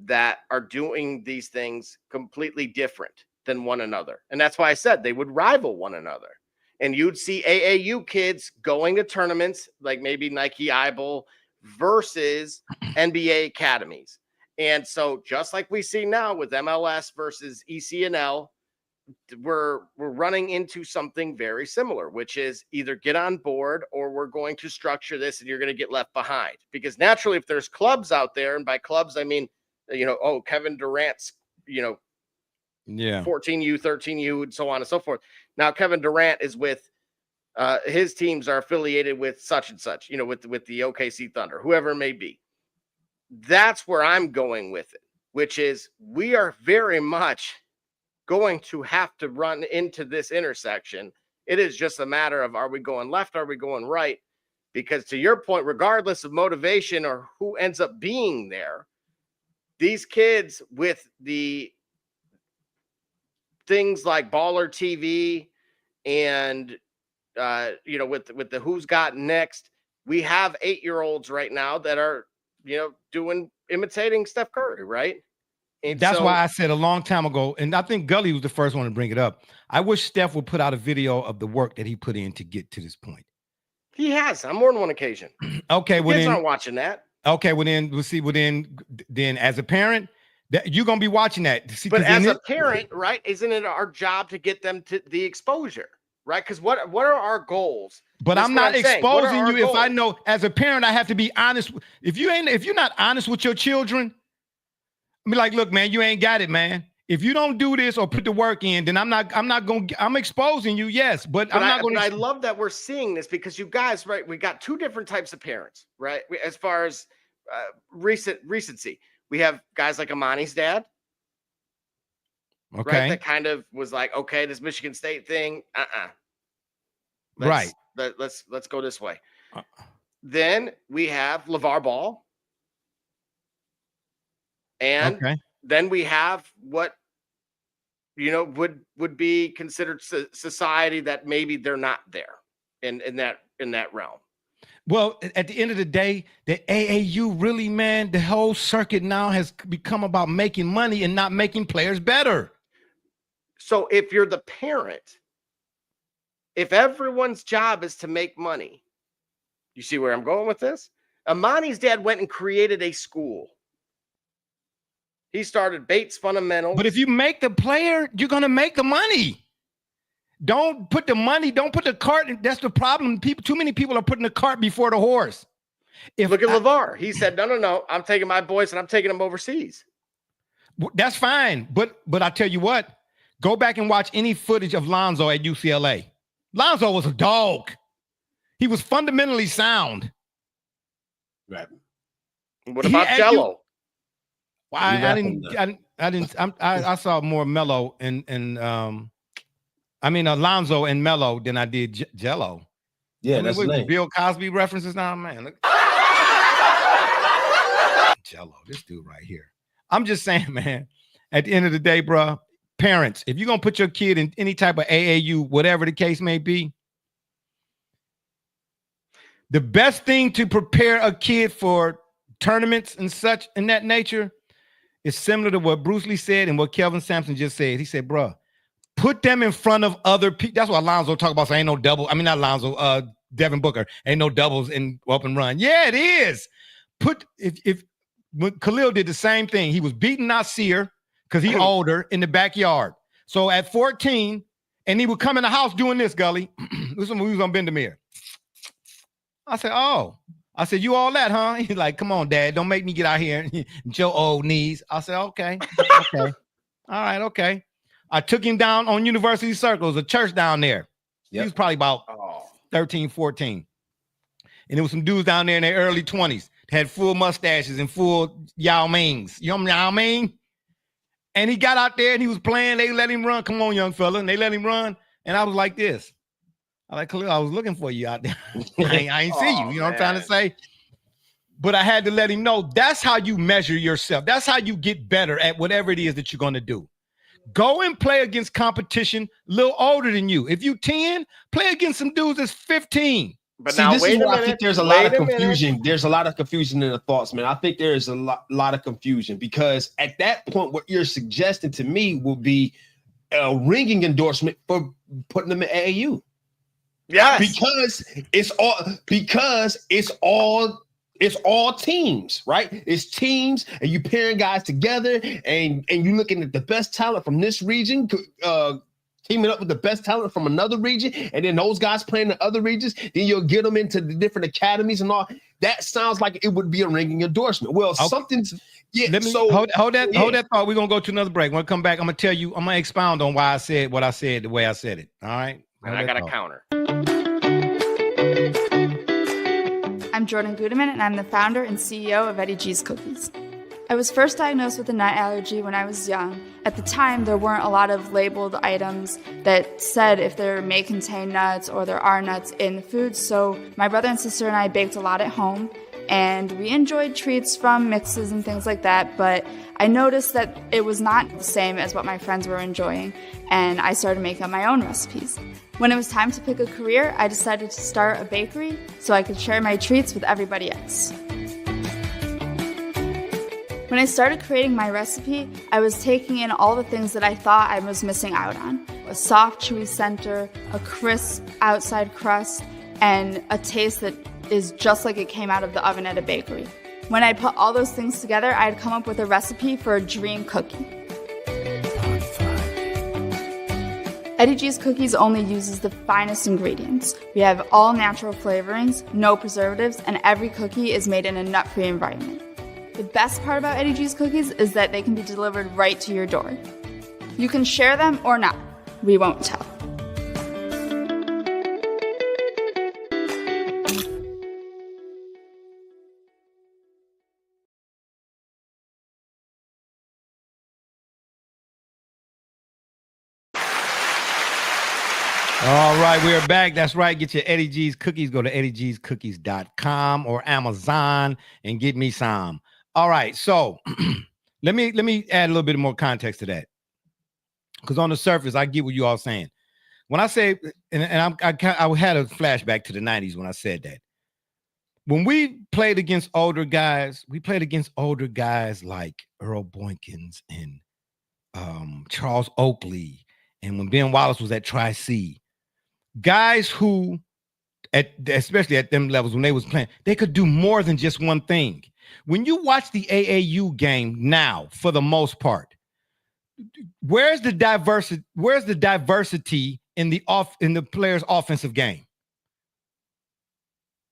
that are doing these things completely different than one another. And that's why I said they would rival one another. And you'd see AAU kids going to tournaments like maybe Nike Eyeball versus NBA academies. And so just like we see now with MLS versus ECNL, we're running into something very similar, which is either get on board or we're going to structure this and you're going to get left behind. Because naturally, if there's clubs out there, and by clubs I mean, Kevin Durant's, 14U, 13U, and so on and so forth. Now Kevin Durant is with his teams are affiliated with such and such, with the OKC Thunder, whoever it may be. That's where I'm going with it, which is we are very much going to have to run into this intersection. It is just a matter of, are we going left? Are we going right? Because to your point, regardless of motivation or who ends up being there, these kids with the things like Baller TV and, with the Who's Got Next, we have 8-year-olds right now that are, imitating Steph Curry, right? And that's why I said a long time ago, and I think Gully was the first one to bring it up. I wish Steph would put out a video of the work that he put in to get to this point. He has on more than one occasion. Okay, well, kids aren't watching that. Okay, well then we'll see. Well then as a parent, that you're gonna be watching that. See, but as a parent, right? Isn't it our job to get them to the exposure, right? Because what are our goals? But I'm not exposing you if I know. As a parent, I have to be honest. If you're not honest with your children, I mean, like, look, man, you ain't got it, man. If you don't do this or put the work in, then I'm exposing you, yes, but I'm not going to. I love that we're seeing this because you guys, right? We got two different types of parents, right? As far as recency, we have guys like Amani's dad, okay, right? That kind of was like, okay, this Michigan State thing, right. Let's go this way. Then we have LeVar Ball. And then we have what, would be considered society that maybe they're not there in that realm. Well, at the end of the day, the AAU really, man, the whole circuit now has become about making money and not making players better. So if you're the parent, if everyone's job is to make money, you see where I'm going with this? Amani's dad went and created a school. He started Bates Fundamentals. But if you make the player, you're going to make the money. Don't put the cart. That's the problem. Too many people are putting the cart before the horse. Look at LeVar. He said, no. I'm taking my boys and I'm taking them overseas. That's fine. But I tell you what, go back and watch any footage of Lonzo at UCLA. Lonzo was a dog. He was fundamentally sound. Right. What about Jello? Well, I saw more Melo and Alonzo and Melo than I did Jello. Yeah, that's lame. Bill Cosby references now, man. Look. Jello, this dude right here. I'm just saying, man, at the end of the day, bro, parents, if you're going to put your kid in any type of AAU, whatever the case may be, the best thing to prepare a kid for tournaments and such in that nature is similar to what Bruce Lee said and what Kelvin Sampson just said. He said, bro, put them in front of other people. That's what Alonzo talked about. So ain't no double. I mean, not Alonzo, Devin Booker. Ain't no doubles in up and run. Yeah, it is. When Khalil did the same thing. He was beating Nasir because he older in the backyard. So at 14, and he would come in the house doing this, Gully. Listen, we was on Bendemeer. I said, oh. I said, you all that, huh? He's like, come on, Dad. Don't make me get out here and your old knees. I said, okay. Okay. All right, okay. I took him down on University Circles, a church down there. Yep. He was probably about 13, 14. And there was some dudes down there in their early 20s. Had full mustaches and full Yao Mings. You know what I mean? And he got out there and he was playing. They let him run. Come on, young fella. And they let him run. And I was like this. I was looking for you out there. I ain't see you. You know what I'm trying to say? But I had to let him know that's how you measure yourself. That's how you get better at whatever it is that you're going to do. Go and play against competition a little older than you. If you 10, play against some dudes that's 15. But see, now, this is where I think there's a lot of confusion. There's a lot of confusion in the thoughts, man. I think there is a lot of confusion because at that point, what you're suggesting to me will be a ringing endorsement for putting them in AAU. Yes, because it's all teams, right? It's teams, and you pairing guys together, and you looking at the best talent from this region, teaming up with the best talent from another region, and then those guys playing in other regions, then you'll get them into the different academies and all. That sounds like it would be a ringing endorsement. Well, something's Let me hold that thought. We're gonna go to another break. When I come back, I'm gonna tell you, I'm gonna expound on why I said what I said the way I said it. All right. I got a counter. I'm Jordan Gudeman, and I'm the founder and CEO of Eddie G's Cookies. I was first diagnosed with a nut allergy when I was young. At the time, there weren't a lot of labeled items that said if there may contain nuts or there are nuts in the food, so my brother and sister and I baked a lot at home, and we enjoyed treats from mixes and things like that, but I noticed that it was not the same as what my friends were enjoying, and I started making up my own recipes. When it was time to pick a career, I decided to start a bakery so I could share my treats with everybody else. When I started creating my recipe, I was taking in all the things that I thought I was missing out on. A soft, chewy center, a crisp outside crust, and a taste that is just like it came out of the oven at a bakery. When I put all those things together, I'd come up with a recipe for a dream cookie. Eddie G's Cookies only uses the finest ingredients. We have all natural flavorings, no preservatives, and every cookie is made in a nut-free environment. The best part about Eddie G's Cookies is that they can be delivered right to your door. You can share them or not. We won't tell. All right, we are back. That's right. Get your Eddie G's Cookies. Go to eddiegscookies.com or Amazon and get me some. All right, so let me add a little bit more context to that, because on the surface, I get what you all saying. When I say, and I had a flashback to the 90s when I said that. When we played against older guys, like Earl Boykins and Charles Oakley, and when Ben Wallace was at Tri-C, guys who, especially at them levels when they was playing, they could do more than just one thing. When you watch the AAU game now, for the most part, where's the diversity? Where's the diversity in the players' offensive game?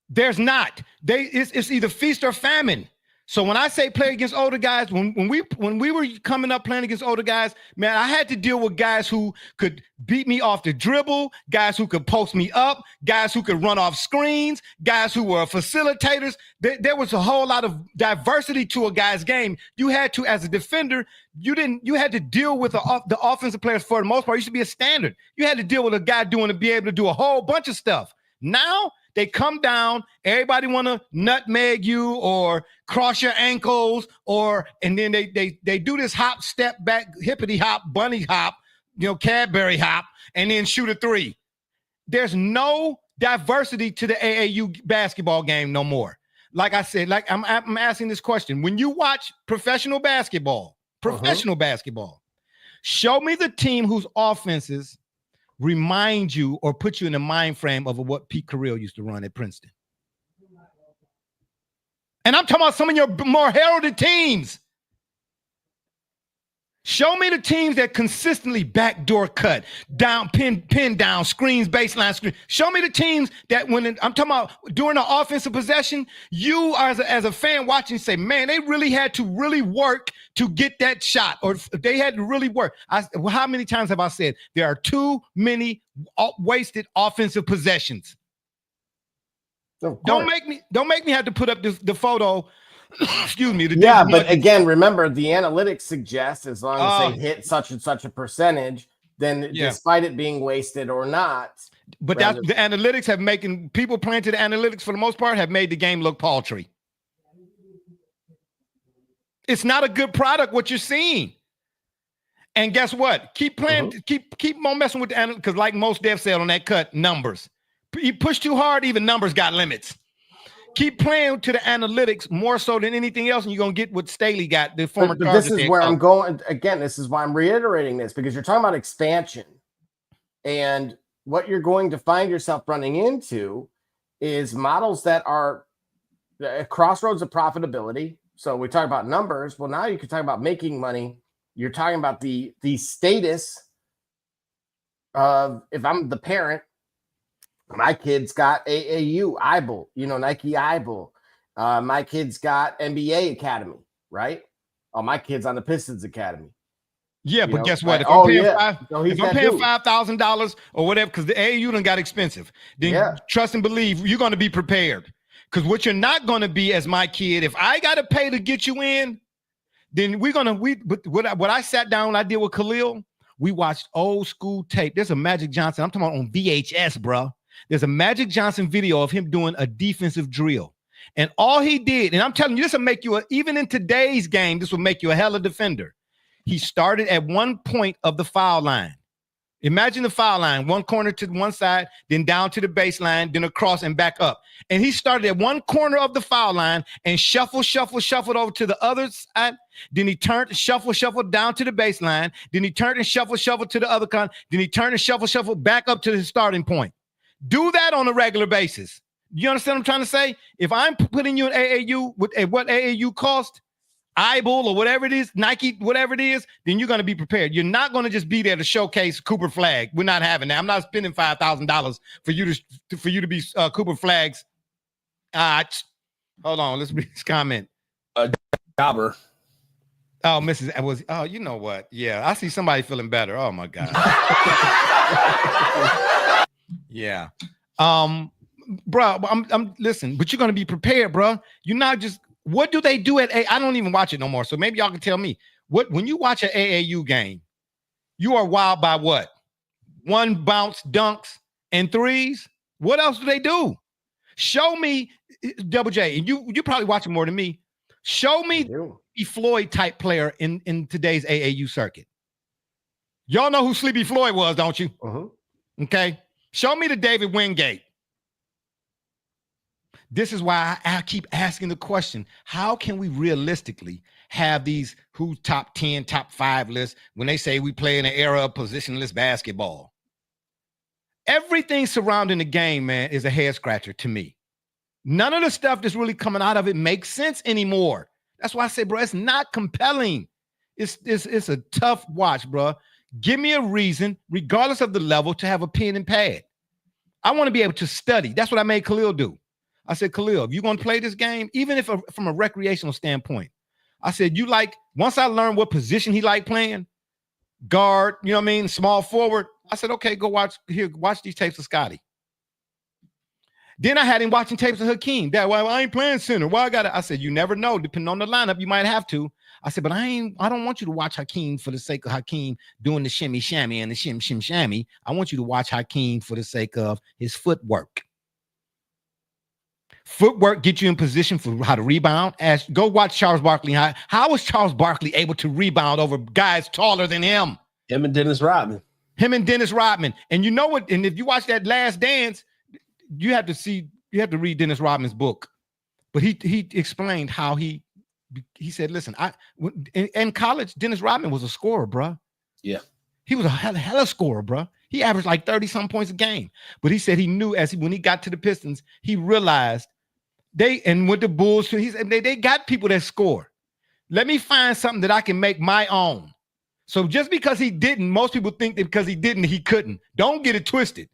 There's not. It's either feast or famine. So when I say play against older guys, when we were coming up playing against older guys, man, I had to deal with guys who could beat me off the dribble, guys who could post me up, guys who could run off screens, guys who were facilitators. There was a whole lot of diversity to a guy's game. You had to, as a defender, you had to deal with the offensive players for the most part. You should be a standard. You had to deal with a guy be able to do a whole bunch of stuff. Now they come down, everybody want to nutmeg you or cross your ankles, and then they do this hop, step back, hippity hop, bunny hop, Cadbury hop, and then shoot a three. There's no diversity to the AAU basketball game no more. Like I said, I'm asking this question. When you watch professional basketball, show me the team whose offenses remind you or put you in the mind frame of what Pete Carril used to run at Princeton. And I'm talking about some of your more heralded teams. Show me the teams that consistently backdoor cut, down, pin down, screens, baseline screen. Show me the teams that I'm talking about during the offensive possession, you as a fan watching say, man, they really had to really work to get that shot, or they had to really work. How many times have I said there are too many wasted offensive possessions? Don't make me have to put up the photo. Excuse me. But again, remember the analytics suggest as long as they hit such and such a percentage, then despite it being wasted or not. But that's the analytics have making people playing to the analytics for the most part have made the game look paltry. It's not a good product what you're seeing. And guess what? Keep playing, keep on messing with the analytics, because like most devs said on that cut, numbers. You push too hard, even numbers got limits. Keep playing to the analytics more so than anything else, and you're going to get what Staley got, the former. But this is where I'm going. Again, this is why I'm reiterating this, because you're talking about expansion. And what you're going to find yourself running into is models that are at crossroads of profitability. So we talk about numbers. Well, now you can talk about making money. You're talking about the status if I'm the parent, my kid's got AAU, IBL, Nike IBL. My kid's got NBA Academy, right? Oh, my kid's on the Pistons Academy. Yeah, but guess what? If I'm paying $5,000 or whatever, because the AAU done got expensive, then trust and believe you're going to be prepared. Because what you're not going to be as my kid, if I got to pay to get you in, then what I sat down, I did with Khalil, we watched old school tape. There's a Magic Johnson. I'm talking about on VHS, bro. There's a Magic Johnson video of him doing a defensive drill. And all he did, and I'm telling you, this will make you, even in today's game, this will make you a hella defender. He started at one point of the foul line. Imagine the foul line, one corner to one side, then down to the baseline, then across and back up. And he started at one corner of the foul line and shuffled over to the other side. Then he turned, shuffled down to the baseline. Then he turned and shuffled to the other corner. Then he turned and shuffled back up to his starting point. Do that on a regular basis. You understand what I'm trying to say? If I'm putting you in AAU with what AAU cost, IBL or whatever it is, Nike, whatever it is, then you're going to be prepared. You're not going to just be there to showcase Cooper Flag. We're not having that. I'm not spending $5,000 for you to be Cooper Flag's. Hold on, let's read this comment. Jobber. Oh, Mrs. was. Oh, you know what? Yeah, I see somebody feeling better. Oh my God. Yeah. Bro, I'm listen, but you're going to be prepared, bro. You're not just. What do they do at I don't even watch it no more. So maybe y'all can tell me when you watch an AAU game, you are wild by what? One bounce dunks and threes. What else do they do? Show me, Double J, and you probably watch it more than me. Show me the Floyd type player in today's AAU circuit. Y'all know who Sleepy Floyd was, don't you? Okay. Show me the David Wingate. This is why I keep asking the question, how can we realistically have these who top 10, top 5 lists when they say we play in an era of positionless basketball? Everything surrounding the game, man, is a head scratcher to me. None of the stuff that's really coming out of it makes sense anymore. That's why I say, bro, it's not compelling. It's a tough watch, bro. Give me a reason, regardless of the level, to have a pen and pad. I want to be able to study. That's what I made Khalil do. I said, Khalil, if you're going to play this game, even if from a recreational standpoint, I said, once I learned what position he liked playing, guard, you know what I mean, small forward, I said, okay, go watch these tapes of Scotty. Then I had him watching tapes of Hakeem. Well, I ain't playing center. Why I said, you never know. Depending on the lineup, you might have to. I said, but I don't want you to watch Hakeem for the sake of Hakeem doing the shimmy shammy and the shim shammy. I want you to watch Hakeem for the sake of his footwork. Footwork gets you in position for how to rebound. Go watch Charles Barkley. How was Charles Barkley able to rebound over guys taller than him? Him and Dennis Rodman. And you know what? And if you watch that Last Dance, you have to read Dennis Rodman's book. But he explained how he said, listen, in college, Dennis Rodman was a scorer, bro. Yeah. He was a hella scorer, bro. He averaged like 30-some points a game. But he said he knew when he got to the Pistons, he realized with the Bulls, he said they got people that score. Let me find something that I can make my own. So just because he didn't, most people think that because he didn't, he couldn't. Don't get it twisted.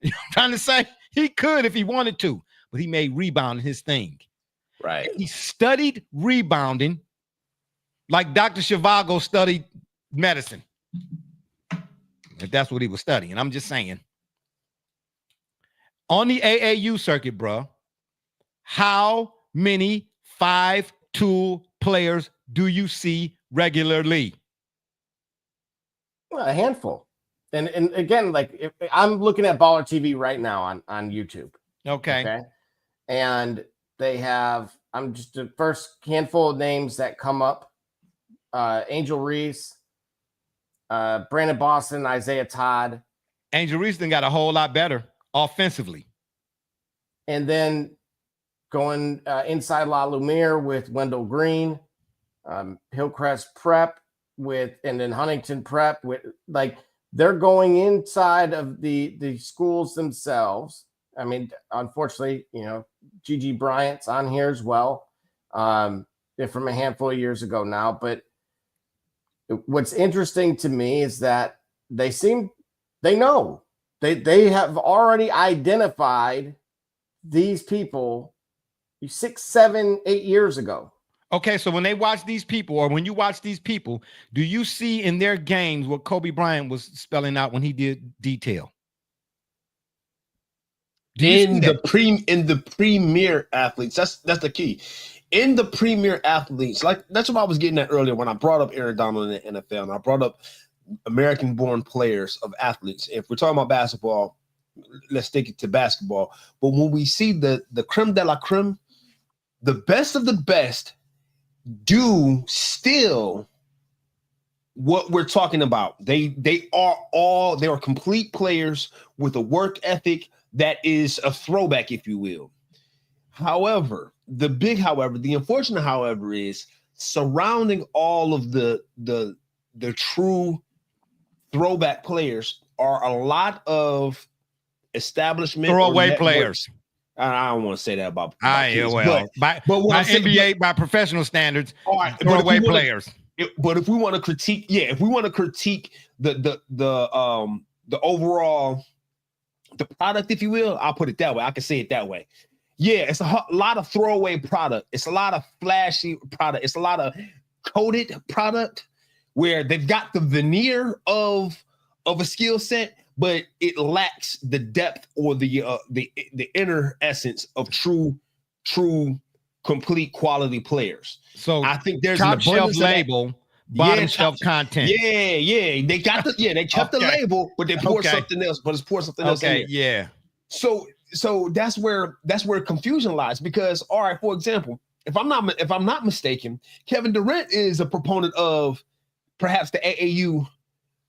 You know what I'm trying to say? He could if he wanted to, but he made rebounding his thing. Right. He studied rebounding like Dr. Zhivago studied medicine. If that's what he was studying. I'm just saying. On the AAU circuit, bro, how many 5-tool players do you see regularly? Well, a handful. And again, like if I'm looking at Baller TV right now on YouTube. Okay. And they have, I'm just the first handful of names that come up. Angel Reese, Brandon Boston, Isaiah Todd. Angel Reese then got a whole lot better offensively. And then going inside La Lumiere with Wendell Green, Hillcrest Prep and then Huntington Prep with they're going inside of the schools themselves. I mean, unfortunately, Gigi Bryant's on here as well. They're from a handful of years ago now. But what's interesting to me is that they seem They know. They have already identified these people 6, 7, 8 years ago. Okay, so when they watch these people, or when you watch these people, do you see in their games what Kobe Bryant was spelling out when he did detail? In the premier athletes, that's the key. In the premier athletes, like that's what I was getting at earlier when I brought up Aaron Donald in the NFL, and I brought up American-born players of athletes. If we're talking about basketball, let's stick it to basketball. But when we see the creme de la creme, the best of the best do still what we're talking about. They are complete players with a work ethic that is a throwback, if you will. However, the unfortunate however is surrounding all of the true throwback players are a lot of establishment throwaway players. I don't want to say that about by NBA, by professional standards, all right, throwaway players. But if we want to critique, the overall the product, if you will, I'll put it that way. I can say it that way. Yeah, it's a lot of throwaway product. It's a lot of flashy product. It's a lot of coded product where they've got the veneer of a skill set, but it lacks the depth or the inner essence of true complete quality players. So I think there's top an shelf label, bottom shelf content. Yeah. They got they kept the label, but they poured something else. But it's poured something else in there. Yeah. So that's where confusion lies. Because all right, for example, if I'm not mistaken, Kevin Durant is a proponent of perhaps the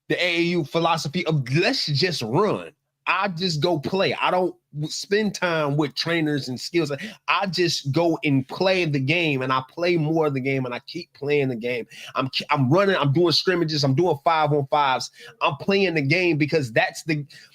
AAU philosophy of let's just run. I just go play. I don't spend time with trainers and skills. I just go and play the game, and I play more of the game, and I keep playing the game. I'm running. I'm doing scrimmages. I'm doing 5-on-5s. I'm playing the game because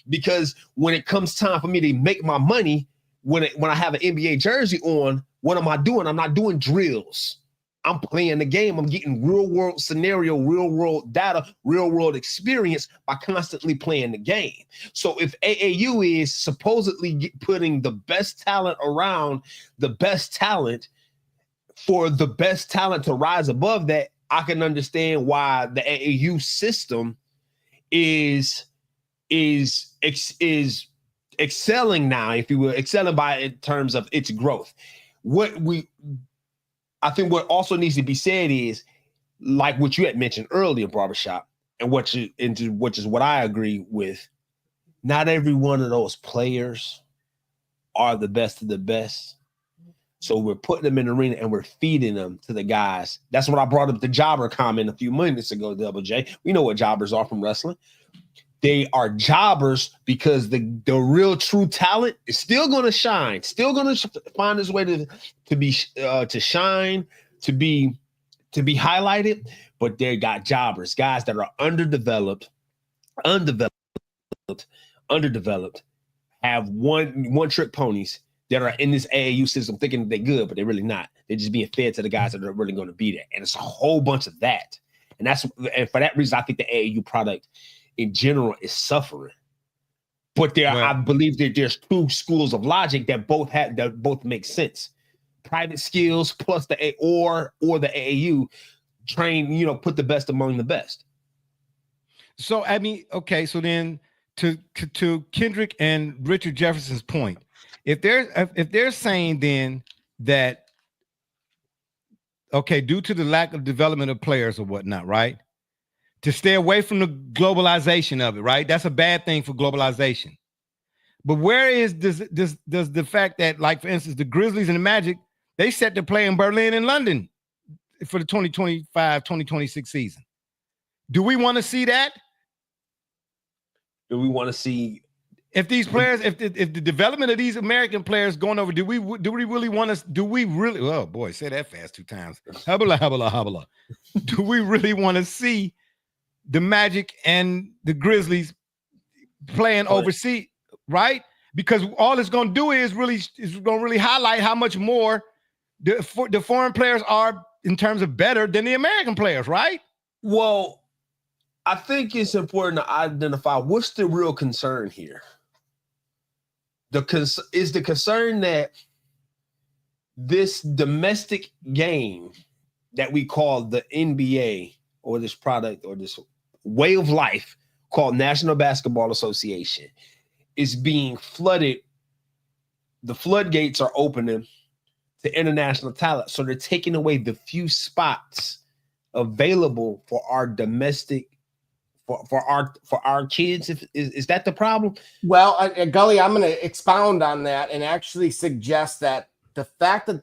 because when it comes time for me to make my money, when I have an NBA jersey on, what am I doing? I'm not doing drills. I'm playing the game. I'm getting real world scenario, real world data, real world experience by constantly playing the game. So if AAU is supposedly putting the best talent around the best talent for the best talent to rise above that, I can understand why the AAU system is excelling now, if you will, excelling in terms of its growth. I think what also needs to be said is, like what you had mentioned earlier, Barbershop, and which is what I agree with. Not every one of those players are the best of the best. So we're putting them in the arena and we're feeding them to the guys. That's what I brought up the jobber comment a few minutes ago, Double J. We know what jobbers are from wrestling. They are jobbers because the real true talent is still going to shine, still going to find its way to shine, to be highlighted. But they got jobbers, guys that are underdeveloped, have one trick ponies that are in this AAU system thinking they're good, but they're really not. They're just being fed to the guys that are really going to be there. And it's a whole bunch of that. And for that reason, I think the AAU product in general is suffering. But I believe that there's two schools of logic that both make sense. Private skills plus the AAU train, put the best among the best. So I mean, okay, so then to Kendrick and Richard Jefferson's point, if they're saying then that due to the lack of development of players or whatnot, right? To stay away from the globalization of it, right? That's a bad thing for globalization. But where does the fact that, like, for instance, the Grizzlies and the Magic, they set to play in Berlin and London for the 2025-2026 season. Do we want to see that? Do we want to see if these players, if the development of these American players going over, do we really want to, oh boy, say that fast 2 times. Hubba. Do we really want to see the Magic and the Grizzlies playing overseas, right? Because all it's going to do is going to really highlight how much more the foreign players are in terms of better than the American players, right? Well, I think it's important to identify what's the real concern here. Is the concern that this domestic game that we call the NBA or this product or this way of life called National Basketball Association is being flooded. The floodgates are opening to international talent. So they're taking away the few spots available for our domestic, for our kids. Is that the problem? Well, Gully, I'm going to expound on that and actually suggest that the fact that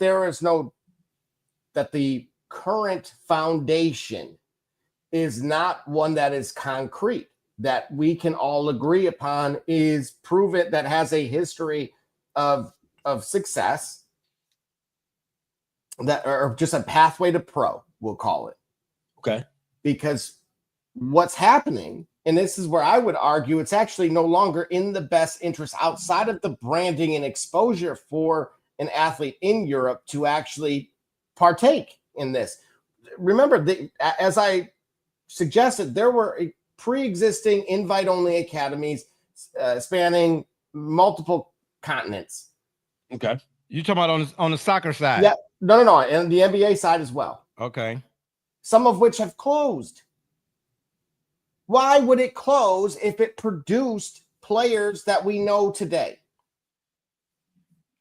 that the current foundation is not one that is concrete, that we can all agree upon is proven, that has a history of success, that or just a pathway to pro, we'll call it. Okay. Because what's happening, and this is where I would argue it's actually no longer in the best interest outside of the branding and exposure for an athlete in Europe to actually partake in this. Remember, as I suggested, there were pre-existing invite-only academies spanning multiple continents. Okay. You talking about on the soccer side? Yeah. No. And the NBA side as well. Okay. Some of which have closed. Why would it close if it produced players that we know today?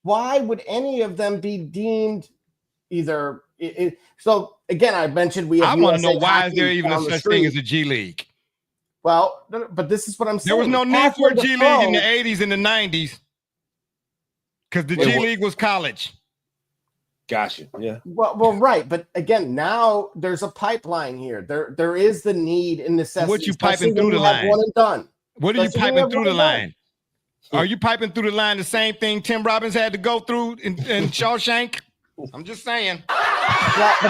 Why would any of them be deemed either? So again, I mentioned we have. I want to know why is there even a such thing as a G League? Well, but this is what I'm saying. There was no need for a G League in the 80s and the 90s because the G League was college. Gotcha. Yeah. Well, right. But again, now there's a pipeline here. There is the need and necessity. What you piping through the line? One and done. What are you piping through the line? Are you piping through the line the same thing Tim Robbins had to go through in Shawshank? I'm just saying. That's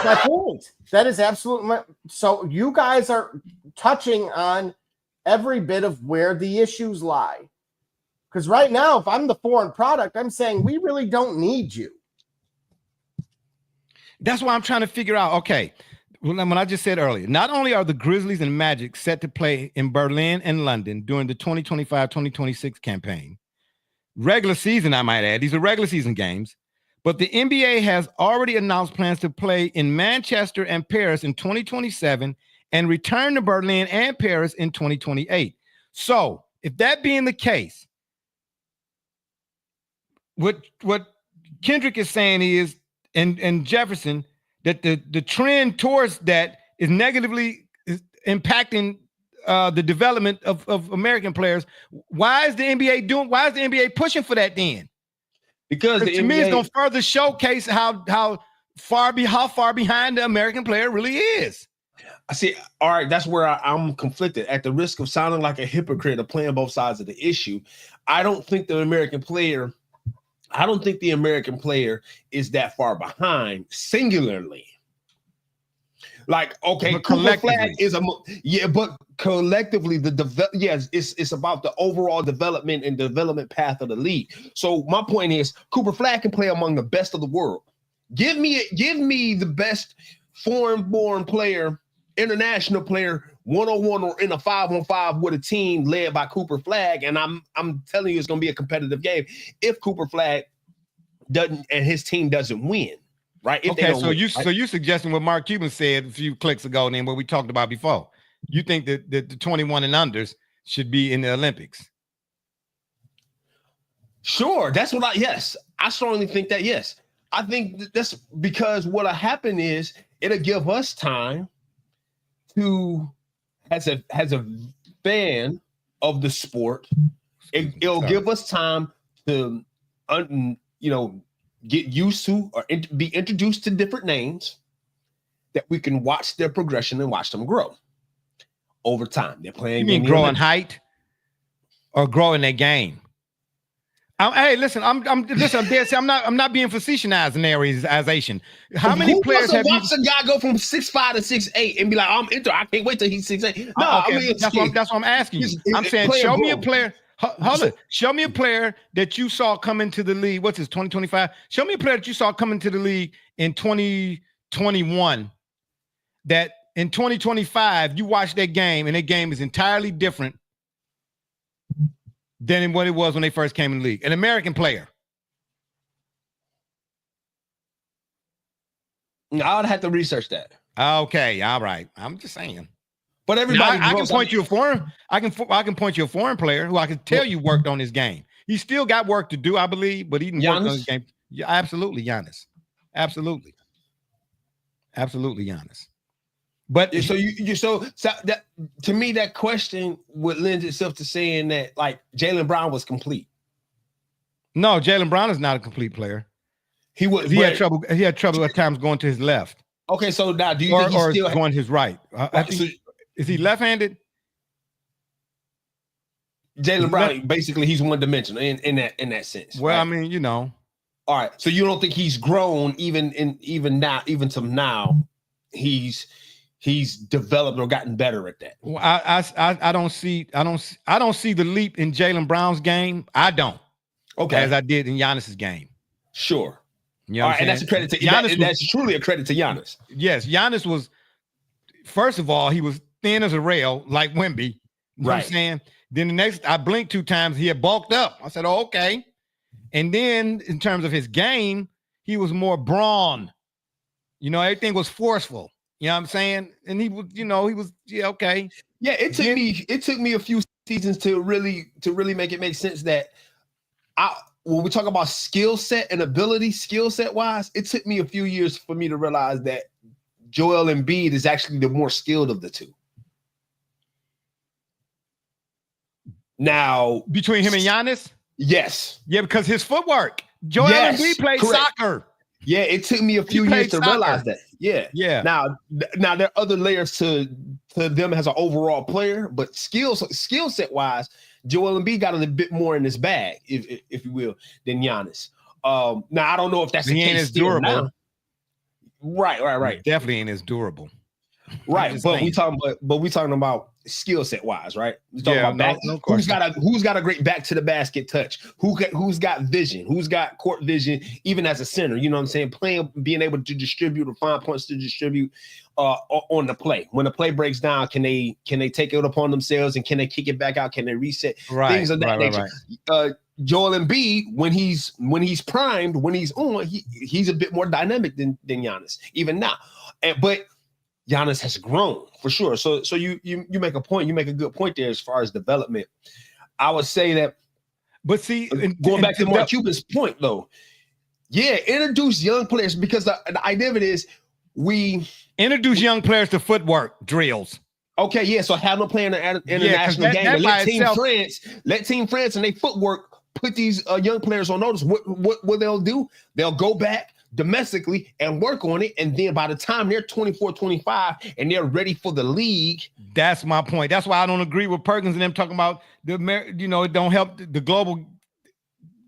my point. That is absolutely so. You guys are touching on every bit of where the issues lie. Because right now, if I'm the foreign product, I'm saying we really don't need you. That's why I'm trying to figure out, okay, when I just said earlier, not only are the Grizzlies and Magic set to play in Berlin and London during the 2025-2026 campaign, regular season, I might add, these are regular season games, but the NBA has already announced plans to play in Manchester and Paris in 2027 and return to Berlin and Paris in 2028. So if that being the case, what Kendrick is saying is, and Jefferson, that the trend towards that is negatively impacting the development of American players. Why is the NBA pushing for that then? Because to me, it's going to further showcase how far behind the American player really is. I see. All right, that's where I'm conflicted. At the risk of sounding like a hypocrite of playing both sides of the issue, I don't think the American player is that far behind singularly. Like, okay, Cooper Flag is but collectively it's about the overall development and development path of the league. So my point is, Cooper Flag can play among the best of the world. Give me the best foreign-born player, international player, 1-on-1 or in a 5-on-5 with a team led by Cooper Flag, and I'm telling you, it's going to be a competitive game if Cooper Flag doesn't and his team doesn't win. Right. So you suggesting what Mark Cuban said a few clicks ago, and then what we talked about before. You think that the 21 and unders should be in the Olympics? Sure, that's what I strongly think that. Yes, I think that's because what'll happen is it'll give us time to, as a fan of the sport, it'll give us time to get used to or be introduced to different names that we can watch their progression and watch them grow over time. They're playing. You mean growing height or growing their game? Hey, listen, I'm dead. I'm not being facetiousizing areaization. How many players have you watched a guy go from 6'5" to 6'8" and be like, I can't wait till he's 6'8"? No, okay. I mean, that's what I'm asking you. I'm saying, show me a player. Hold on. Show me a player that you saw come into the league. What's this, 2025? Show me a player that you saw come into the league in 2021 that in 2025, you watch that game, and that game is entirely different than what it was when they first came in the league. An American player. I would have to research that. Okay, all right. I'm just saying. But everybody, now, I can point you a foreign. I can point you a foreign player who I can tell you worked on his game. He still got work to do, I believe, but he didn't work on his game. Yeah, absolutely, Giannis. Absolutely, Giannis. But so that, to me, that question would lend itself to saying that like Jaylen Brown was complete. No, Jaylen Brown is not a complete player. He was. He had trouble. He had trouble at times going to his left. Okay, so now do you think he's still going his right? Is he left-handed? Jaylen Brown, basically, he's one-dimensional in that sense. Well, right? I mean, you know. All right, so you don't think he's grown even to now? He's developed or gotten better at that. Well, I don't see the leap in Jaylen Brown's game. I don't. Okay, as I did in Giannis's game. Sure. You know all right, and that's a credit to Giannis. That's truly a credit to Giannis. Yes, Giannis was. First of all, he was thin as a rail, like Wemby. You know what I'm saying? Then the next, I blinked 2 times, he had bulked up. I said, oh, okay. And then in terms of his game, he was more brawn. You know, everything was forceful. You know what I'm saying? And he was, okay. Yeah, it took me a few seasons to really make it make sense that when we talk about skill set and ability, skill set wise, it took me a few years for me to realize that Joel Embiid is actually the more skilled of the two. Now, between him and Giannis? Yes. Yeah, because his footwork. Joel Embiid played soccer. Yeah, it took me a few years to realize that. Yeah. Yeah. Now there are other layers to them as an overall player, but skill set wise, Joel Embiid got a bit more in his bag, if you will, than Giannis. Now I don't know if that's the case. He ain't as durable. Now. Right. Definitely ain't as durable. Right, but we talking about skill set wise, right? We talking about back. Who's got a great back to the basket touch? Who's got vision? Who's got court vision? Even as a center, you know what I'm saying? Being able to distribute or find points to distribute on the play. When the play breaks down, can they take it upon themselves and can they kick it back out? Can they reset? Things of that nature. Right. Joel Embiid, when he's primed, when he's on, he's a bit more dynamic than Giannis even now, but Giannis has grown for sure. So you make a point. You make a good point there as far as development. I would say that. But see, going back to Mark Cuban's point though, yeah, introduce young players because the idea of it is we introduce young players to footwork drills. Okay, yeah. So have them play in an international game. And let Team France and their footwork put these young players on notice. What they'll do? They'll go back domestically and work on it, and then by the time they're 24, 25 and they're ready for the league. That's my point. That's why I don't agree with Perkins and them talking about it don't help the global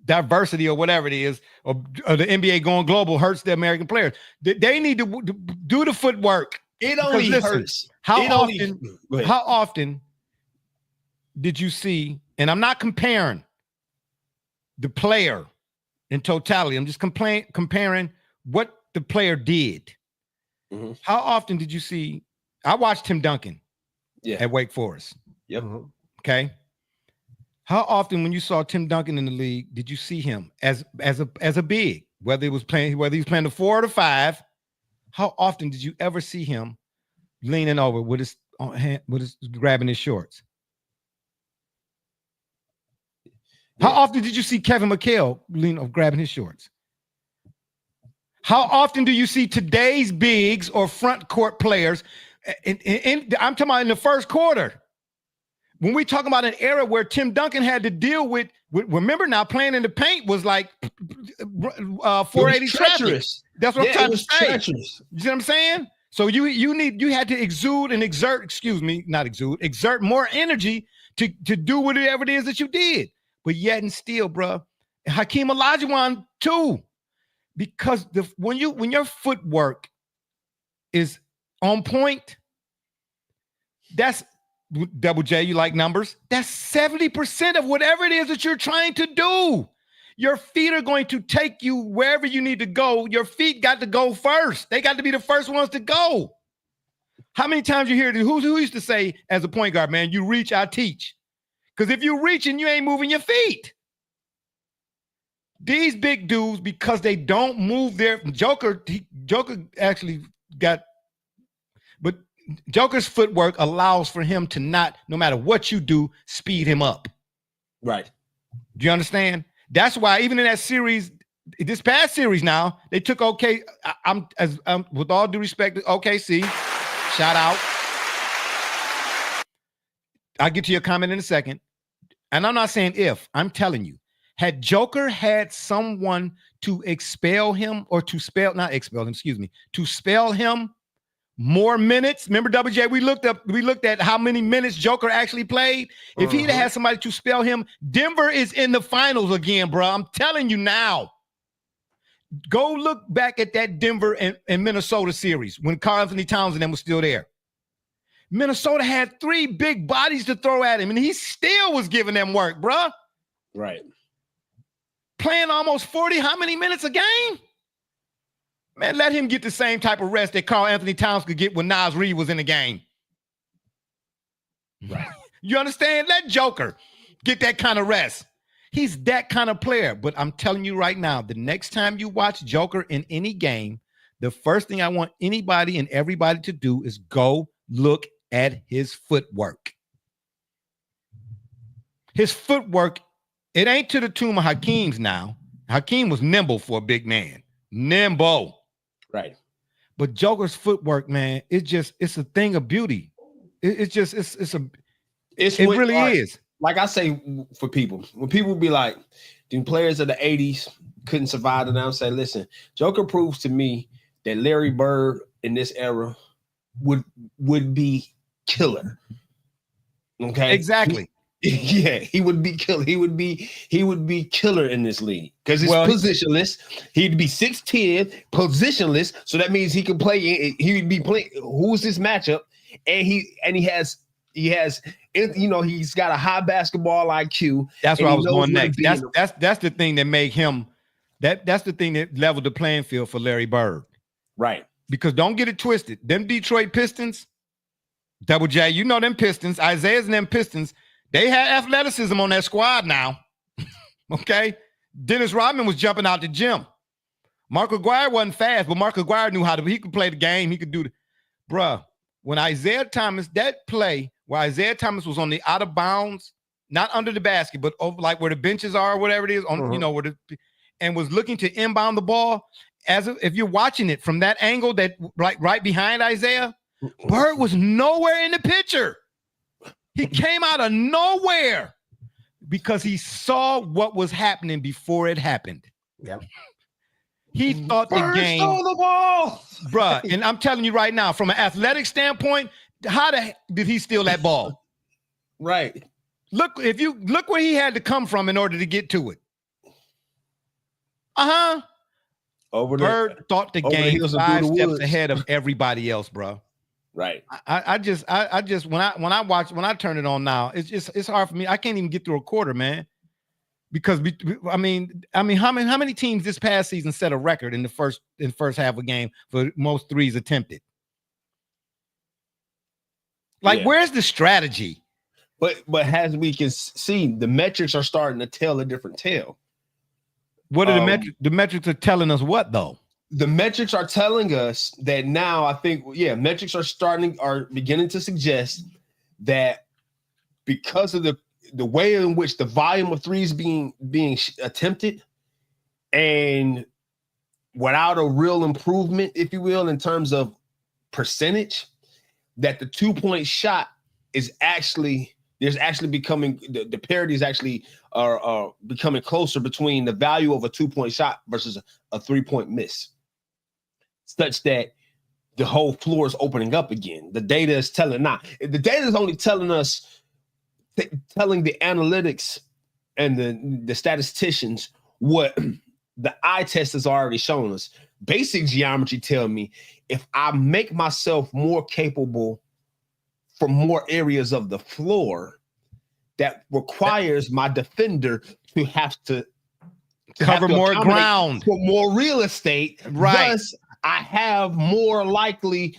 diversity or whatever it is, or the NBA going global hurts the American players. They need to do the footwork. It only hurts. How often did you see, and I'm not comparing the player in totality, I'm just comparing what the player did. Mm-hmm. How often did you see? I watched Tim Duncan at Wake Forest. Yep. Okay. How often, when you saw Tim Duncan in the league, did you see him as a big, whether he was playing the 4 or the 5? How often did you ever see him leaning over with his hand, grabbing his shorts? How often did you see Kevin McHale grabbing his shorts? How often do you see today's bigs or front court players? I'm talking about in the first quarter. When we talk about an era where Tim Duncan had to deal with remember now, playing in the paint was like 480 traffic. That's what I'm trying to say. Treacherous. You see what I'm saying? So you had to exert more energy to do whatever it is that you did. But yet and still, bro, Hakeem Olajuwon too, because when your footwork is on point, that's Double J. You like numbers? That's 70% of whatever it is that you're trying to do. Your feet are going to take you wherever you need to go. Your feet got to go first. They got to be the first ones to go. How many times you hear who used to say as a point guard, man, you reach, I teach. Because if you reaching, you ain't moving your feet. These big dudes, because they don't move their Joker actually got, but Joker's footwork allows for him to not, no matter what you do, speed him up. Right. Do you understand? That's why even in that series, this past series now, they took I'm with all due respect to OKC, shout out. I'll get to your comment in a second. And I'm not saying if, I'm telling you, had Joker had someone to expel him or to spell him more minutes. Remember, WJ, we looked at how many minutes Joker actually played. If he'd had somebody to spell him, Denver is in the finals again, bro. I'm telling you now. Go look back at that Denver and Minnesota series when Karl-Anthony Towns and them was still there. Minnesota had 3 big bodies to throw at him, and he still was giving them work, bro. Right. Playing almost 40, how many minutes a game? Man, let him get the same type of rest that Karl-Anthony Towns could get when Naz Reid was in the game. Right. You understand? Let Joker get that kind of rest. He's that kind of player. But I'm telling you right now, the next time you watch Joker in any game, the first thing I want anybody and everybody to do is go look at his footwork. His footwork, it ain't to the tune of Hakeem's now. Hakeem was nimble for a big man. Nimble. Right. But Joker's footwork, man, it's a thing of beauty. It really is. Like I say for people, when people be like, the players of the 80s couldn't survive, and I'm saying, listen, Joker proves to me that Larry Bird in this era would be killer. Okay. Exactly. Yeah, he would be killer. He would be killer in this league because it's positionless. He'd be 6'10", positionless. So that means he can play. He would be playing. Who's this matchup? And he has. He's got a high basketball IQ. That's where I was going next. That's the thing that made him. That's the thing that leveled the playing field for Larry Bird. Right. Because don't get it twisted. Them Detroit Pistons, Double J, you know them Pistons, Isaiah's and them Pistons, they had athleticism on that squad now. Okay? Dennis Rodman was jumping out the gym. Mark Aguirre wasn't fast, but Mark Aguirre knew he could play the game. He could do bruh. When Isaiah Thomas, that play where Isaiah Thomas was on the out of bounds, not under the basket, but over like where the benches are or whatever it is, and was looking to inbound the ball. If you're watching it from that angle, that right behind Isaiah, Bird was nowhere in the picture. He came out of nowhere because he saw what was happening before it happened. Yep. He thought the game stole the ball, bruh. And I'm telling you right now, from an athletic standpoint, how did he steal that ball? Right. Look where he had to come from in order to get to it. Bird thought the game 5 steps ahead of everybody else, bro. Right. I just when I turn it on now, it's hard for me. I can't even get through a quarter, man. Because I mean, how many teams this past season set a record in the first half of a game for most threes attempted? Like, where's the strategy? But as we can see, the metrics are starting to tell a different tale. What are the metrics? The metrics are telling us what, though? The metrics are telling us that now, I think, metrics are beginning to suggest that because of the way in which the volume of threes being attempted, and without a real improvement, if you will, in terms of percentage, that the 2-point shot is actually becoming the parity is actually becoming closer between the value of a 2-point shot versus a 3-point miss, such that the whole floor is opening up again. The data is telling the data is only telling us, telling the analytics and the statisticians what the eye test has already shown us. Basic geometry tell me if I make myself more capable for more areas of the floor, that requires my defender to have to cover more ground for more real estate. Right. Thus, I have more likely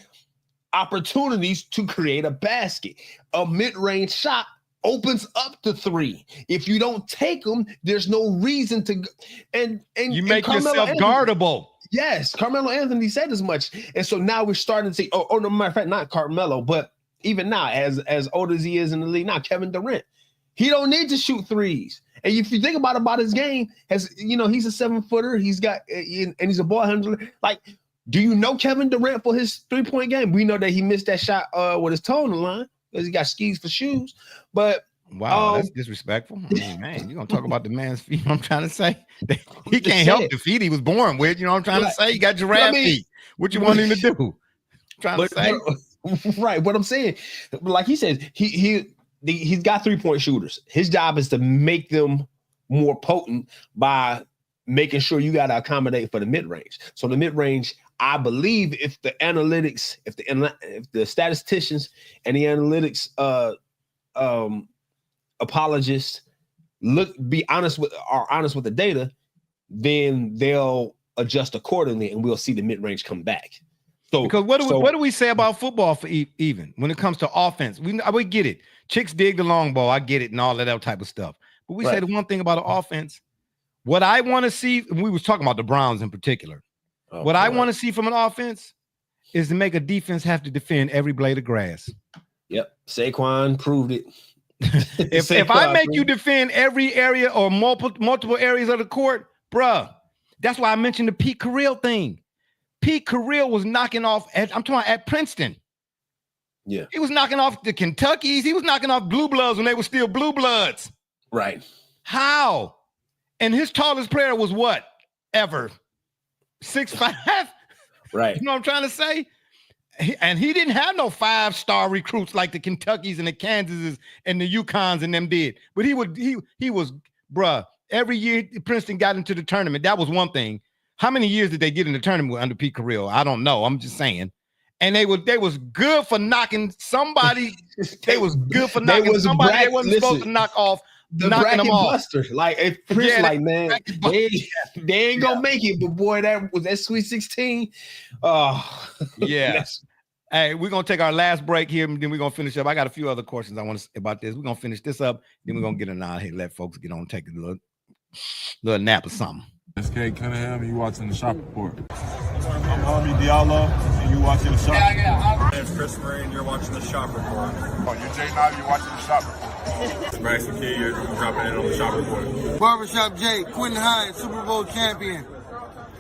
opportunities to create a basket. A mid-range shot opens up to 3. If you don't take them, there's no reason to. And you make Carmelo yourself Anthony, guardable. Yes, Carmelo Anthony said as much, and so now we're starting to see. Oh, no matter of fact, not Carmelo, but even now, as old as he is in the league now, Kevin Durant, he don't need to shoot threes. And if you think about his game, he's a 7-footer. He's got and he's a ball handler. Like, do you know Kevin Durant for his 3-point game? We know that he missed that shot with his toe on the line because he got skis for shoes. But wow, that's disrespectful. I mean, man, you're gonna talk about the man's feet. I'm trying to say he can't help the feet he was born with. You know what I'm trying to say? He got giraffe feet. What you want him to do? I'm trying to say. Right. What I'm saying, like he says, he's got 3-point shooters. His job is to make them more potent by making sure you got to accommodate for the mid-range. So the mid-range, I believe, if the analytics, if the statisticians and the analytics apologists are honest with the data, then they'll adjust accordingly, and we'll see the mid-range come back. So because what do we say about football for even when it comes to offense? We get it. Chicks dig the long ball. I get it and all of that type of stuff. But we say the one thing about the offense, what I want to see, and we was talking about the Browns in particular. I want to see from an offense is to make a defense have to defend every blade of grass. Yep. Saquon proved it. if I make you defend every area or multiple areas of the court, bruh, that's why I mentioned the Pete Carril thing. Pete Carril was knocking off at Princeton. Yeah. He was knocking off the Kentuckys. He was knocking off Blue Bloods when they were still Blue Bloods. Right. How? And his tallest player was what? Ever. 6'5". Right. You know what I'm trying to say? And he didn't have no 5-star recruits like the Kentuckys and the Kansases and the UConns and them did. But he was, bruh, every year Princeton got into the tournament. That was one thing. How many years did they get in the tournament under Pete Carril? I don't know. I'm just saying. And they was good for knocking somebody. They was good for knocking somebody they wasn't supposed to knock off. The knocking them off. Buster. Like if Prince, man, they ain't gonna make it. But boy, that Sweet 16. Oh, yeah. Hey, we're gonna take our last break here, and then we're gonna finish up. I got a few other questions I want to say about this. We're gonna finish this up, then we're gonna get it out here, let folks get on, take a little nap or something. It's Cade Cunningham, and you watching the Shop Report. I'm Harvey Diallo, and you watching the Shop Report. My name's Chris Murray, and you're watching the Shop Report. Oh, you're Jay Knight, you're watching the Shop Report. It's Braxton Key, you're dropping in on the Shop Report. Barbershop Jay, Quentin Hines, Super Bowl champion.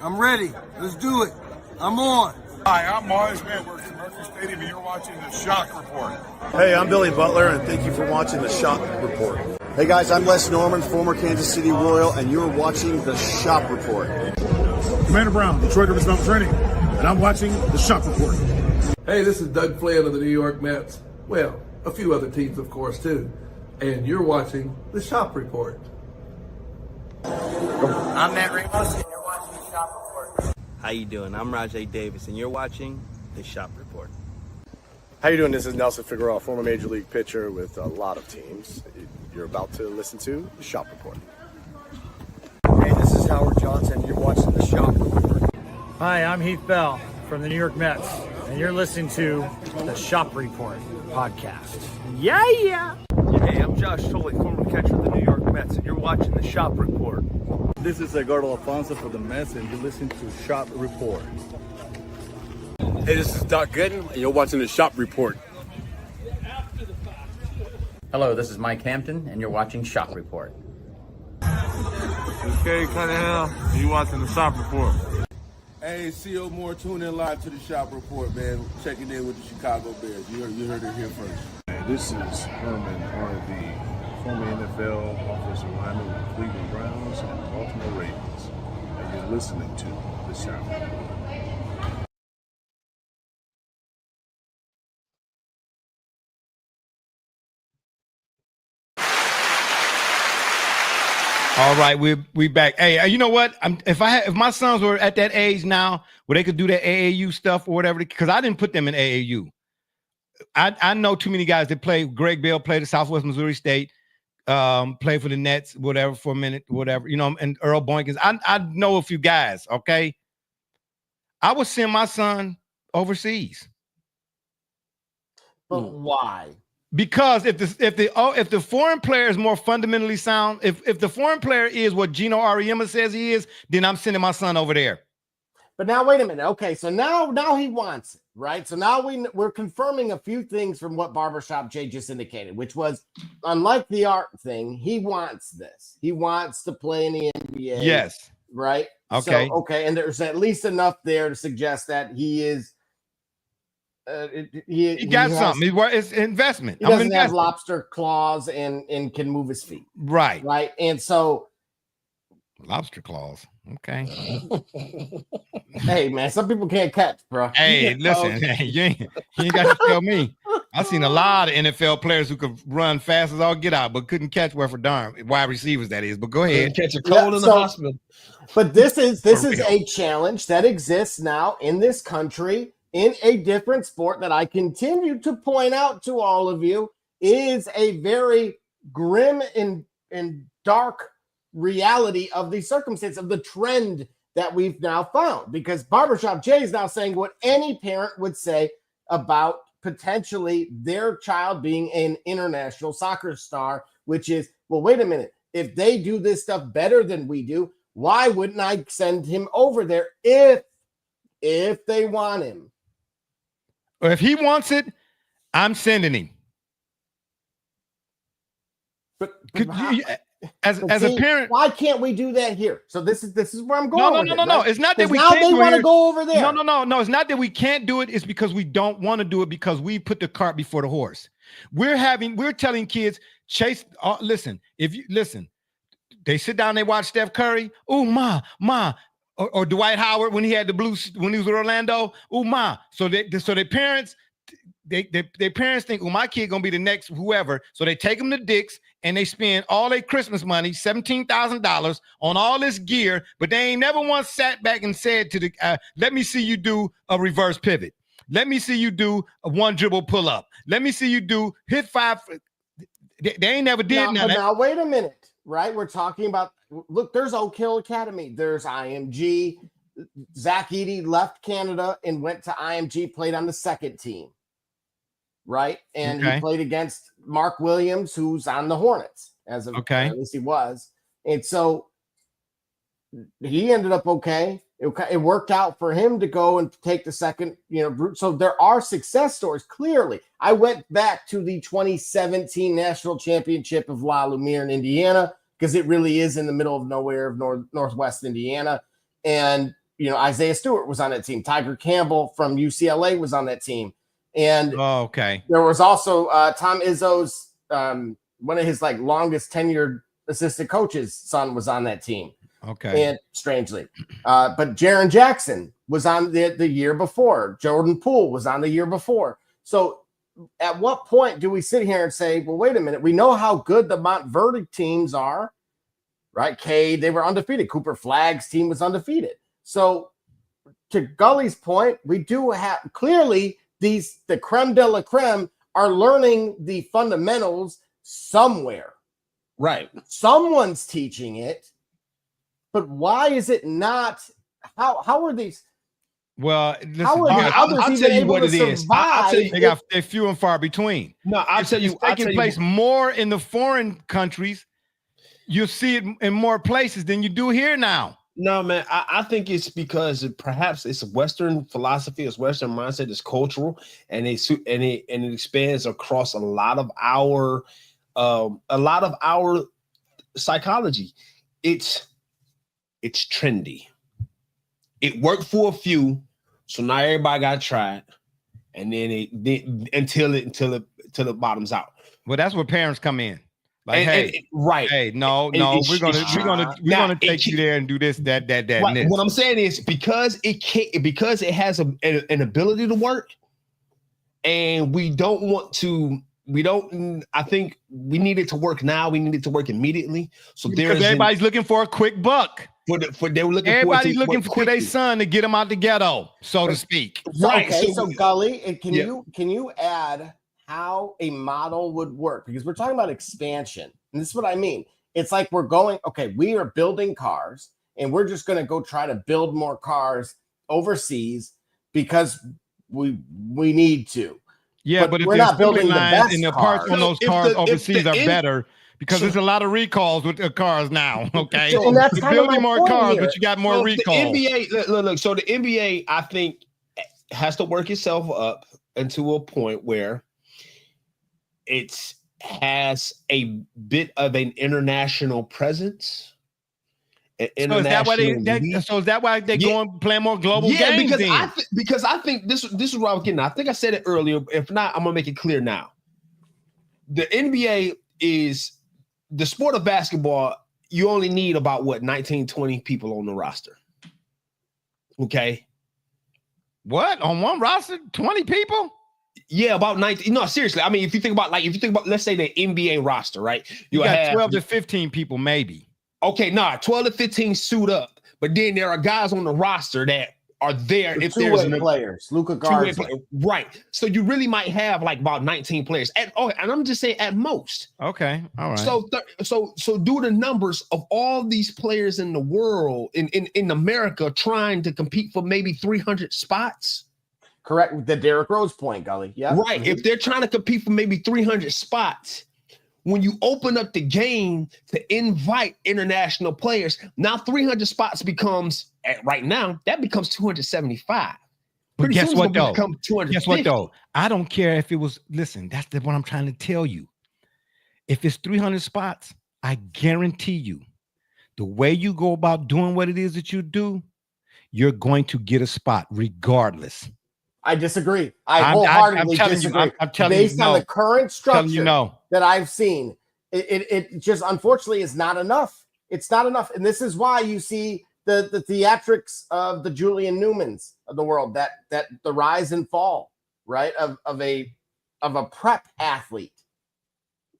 I'm ready. Let's do it. I'm on. Hi, I'm Morris Edwards from Murphy Stadium, and you're watching the Shop Report. Hey, I'm Billy Butler, and thank you for watching the Shop Report. Hey guys, I'm Les Norman, former Kansas City Royal, and you're watching the Shop Report. Commander Brown, Detroit Rivers Mountain Training, and I'm watching the Shop Report. Hey, this is Doug Flynn of the New York Mets. Well, a few other teams, of course, too. And you're watching the Shop Report. I'm Matt Ramos, and you're watching the Shop Report. How you doing? I'm Rajay Davis, and you're watching the Shop Report. How you doing? This is Nelson Figueroa, former Major League pitcher with a lot of teams. You're about to listen to the Shop Report. Hey, this is Howard Johnson. You're watching the Shop Report. Hi, I'm Heath Bell from the New York Mets, and you're listening to the Shop Report podcast. Yeah. Hey, I'm Josh Tolley, former catcher of the New York Mets, and you're watching the Shop Report. This is Edgardo Alfonso for the Mets, and you're listening to Shop Report. Hey, this is Doc Gooden, and you're watching the Shop Report. Hello, this is Mike Hampton, and you're watching Shop Report. This is Cade Cunningham, and you're watching the Shop Report. Hey, C.O. Moore, tune in live to the Shop Report, man. Checking in with the Chicago Bears. You heard it here first. Hey, this is Herman Harvey, former NFL offensive lineman with the Cleveland Browns and Baltimore Ravens. And you're listening to the Shop Report. All right, we back. Hey, you know what? If my sons were at that age now where they could do that AAU stuff or whatever, because I didn't put them in AAU. I know too many guys that play. Greg Bell played at Southwest Missouri State, played for the Nets, whatever, for a minute, whatever, and Earl Boykins. I know a few guys, okay? I would send my son overseas. But why? Because if the foreign player is more fundamentally sound, if the foreign player is what Gino Auriemma says he is, then I'm sending my son over there. But now wait a minute. Okay, so now he wants it, right? So now we're confirming a few things from what Barbershop Jay just indicated, which was, unlike the art thing, he wants this. He wants to play in the NBA. Yes. Right. Okay. So, okay, and there's at least enough there to suggest that he is. He got something. It's investment. He doesn't have lobster claws and can move his feet. Right. Right. And so lobster claws. Okay. Hey man, some people can't catch, bro. Hey, listen, hey, you ain't got to tell me. I've seen a lot of NFL players who could run fast as all get out, but couldn't catch where for darn wide receivers, that is. But go ahead. Catch a cold in the hospital. But this is a challenge that exists now in this country in a different sport that I continue to point out to all of you is a very grim and dark reality of the circumstance of the trend that we've now found, because Barbershop Jay is now saying what any parent would say about potentially their child being an international soccer star, which is, well, wait a minute, if they do this stuff better than we do, why wouldn't I send him over there if they want him? Or if he wants it, I'm sending him. But as a parent, why can't we do that here? So this is where I'm going. No. It's not that we now can't they want to go over there. No. It's not that we can't do it. It's because we don't want to do it because we put the cart before the horse. We're telling kids, Chase. Listen, they sit down, they watch Steph Curry. Oh, ma. Or Dwight Howard when he had the Blues when he was with Orlando. Oh, ma. So their parents. Their parents think, oh, my kid gonna be the next whoever. So they take them to Dick's and they spend all their Christmas money, $17,000 on all this gear, but they ain't never once sat back and said to the, let me see you do a reverse pivot. Let me see you do a one dribble pull up. Let me see you do hit five. They ain't never did none. Now wait a minute, right? We're talking about, look, there's Oak Hill Academy. There's IMG. Zach Edey left Canada and went to IMG, played on the second team. Right. And he played against Mark Williams, who's on the Hornets at least he was. And so he ended up okay. It worked out for him to go and take the second, route. So there are success stories. Clearly, I went back to the 2017 National Championship of La Lumiere in Indiana, because it really is in the middle of nowhere of Northwest Indiana. And, Isaiah Stewart was on that team. Tiger Campbell from UCLA was on that team. And there was also Tom Izzo's one of his longest tenured assistant coaches' son was on that team. Okay. And strangely, but Jaren Jackson was on the year before. Jordan Poole was on the year before. So at what point do we sit here and say, well, wait a minute, we know how good the Montverde teams are, right? Cade, they were undefeated. Cooper Flagg's team was undefeated. So to Gully's point, we do have clearly the creme de la creme are learning the fundamentals somewhere. Right. Someone's teaching it, but why is it not? How are these? Well, listen, I'll tell you what it is. They're few and far between. No, it's taking place more in the foreign countries. You'll see it in more places than you do here now. No, man, I think it's because perhaps it's a Western philosophy, it's Western mindset, it's cultural, and it expands across a lot of our psychology. It's trendy. It worked for a few, so now everybody got to try it, and then until it bottoms out. Well, that's where parents come in. Right. Hey, no, we're gonna take you there and do this, that, right. and this. What I'm saying is because it has an ability to work, and I think we need it to work now. We need it to work immediately. So everybody's looking for a quick buck. Everybody's looking for their son to get them out the ghetto, so to speak. Right. Okay, so Gully, can you add how a model would work? Because we're talking about expansion, and this is what I mean. It's like we are building cars, and we're just going to go try to build more cars overseas because we need to. Yeah, but if we're the not building the best and the parts on those cars overseas are better, because there's a lot of recalls with the cars now. Okay, and that's you're building more cars, but you got more recalls. The NBA, look. So the NBA, I think, has to work itself up into a point where it has a bit of an international presence. So is that why they're going playing more global games? Because I think this is what I was getting at. I think I said it earlier. If not, I'm gonna make it clear now. The NBA is the sport of basketball. You only need about 19, 20 people on the roster. Okay. What, on one roster? 20 people? Yeah, about 19. No, seriously. I mean, if you think about, let's say the NBA roster, right? You got 12 to 15 people, maybe. Okay, 12 to 15 suit up, but then there are guys on the roster that are there if there's players, Luka Garza, right? So you really might have like about 19 players, and I'm just saying at most. Okay, all right. So do the numbers of all these players in the world in America trying to compete for maybe 300 spots. Correct, the Derrick Rose point, Gully. Yeah, right. If they're trying to compete for maybe 300 spots. When you open up the game to invite international players, now 300 spots becomes, right now, that becomes 275. But guess what, though? Guess what, though? I don't care if it was, listen, that's what I'm trying to tell you. If it's 300 spots, I guarantee you, the way you go about doing what it is that you do, you're going to get a spot regardless. I disagree. I wholeheartedly disagree. I'm telling Based you, on the current structure no. that I've seen, it just unfortunately is not enough. It's not enough, and this is why you see the theatrics of the Julian Newmans of the world, that the rise and fall, right, of a prep athlete,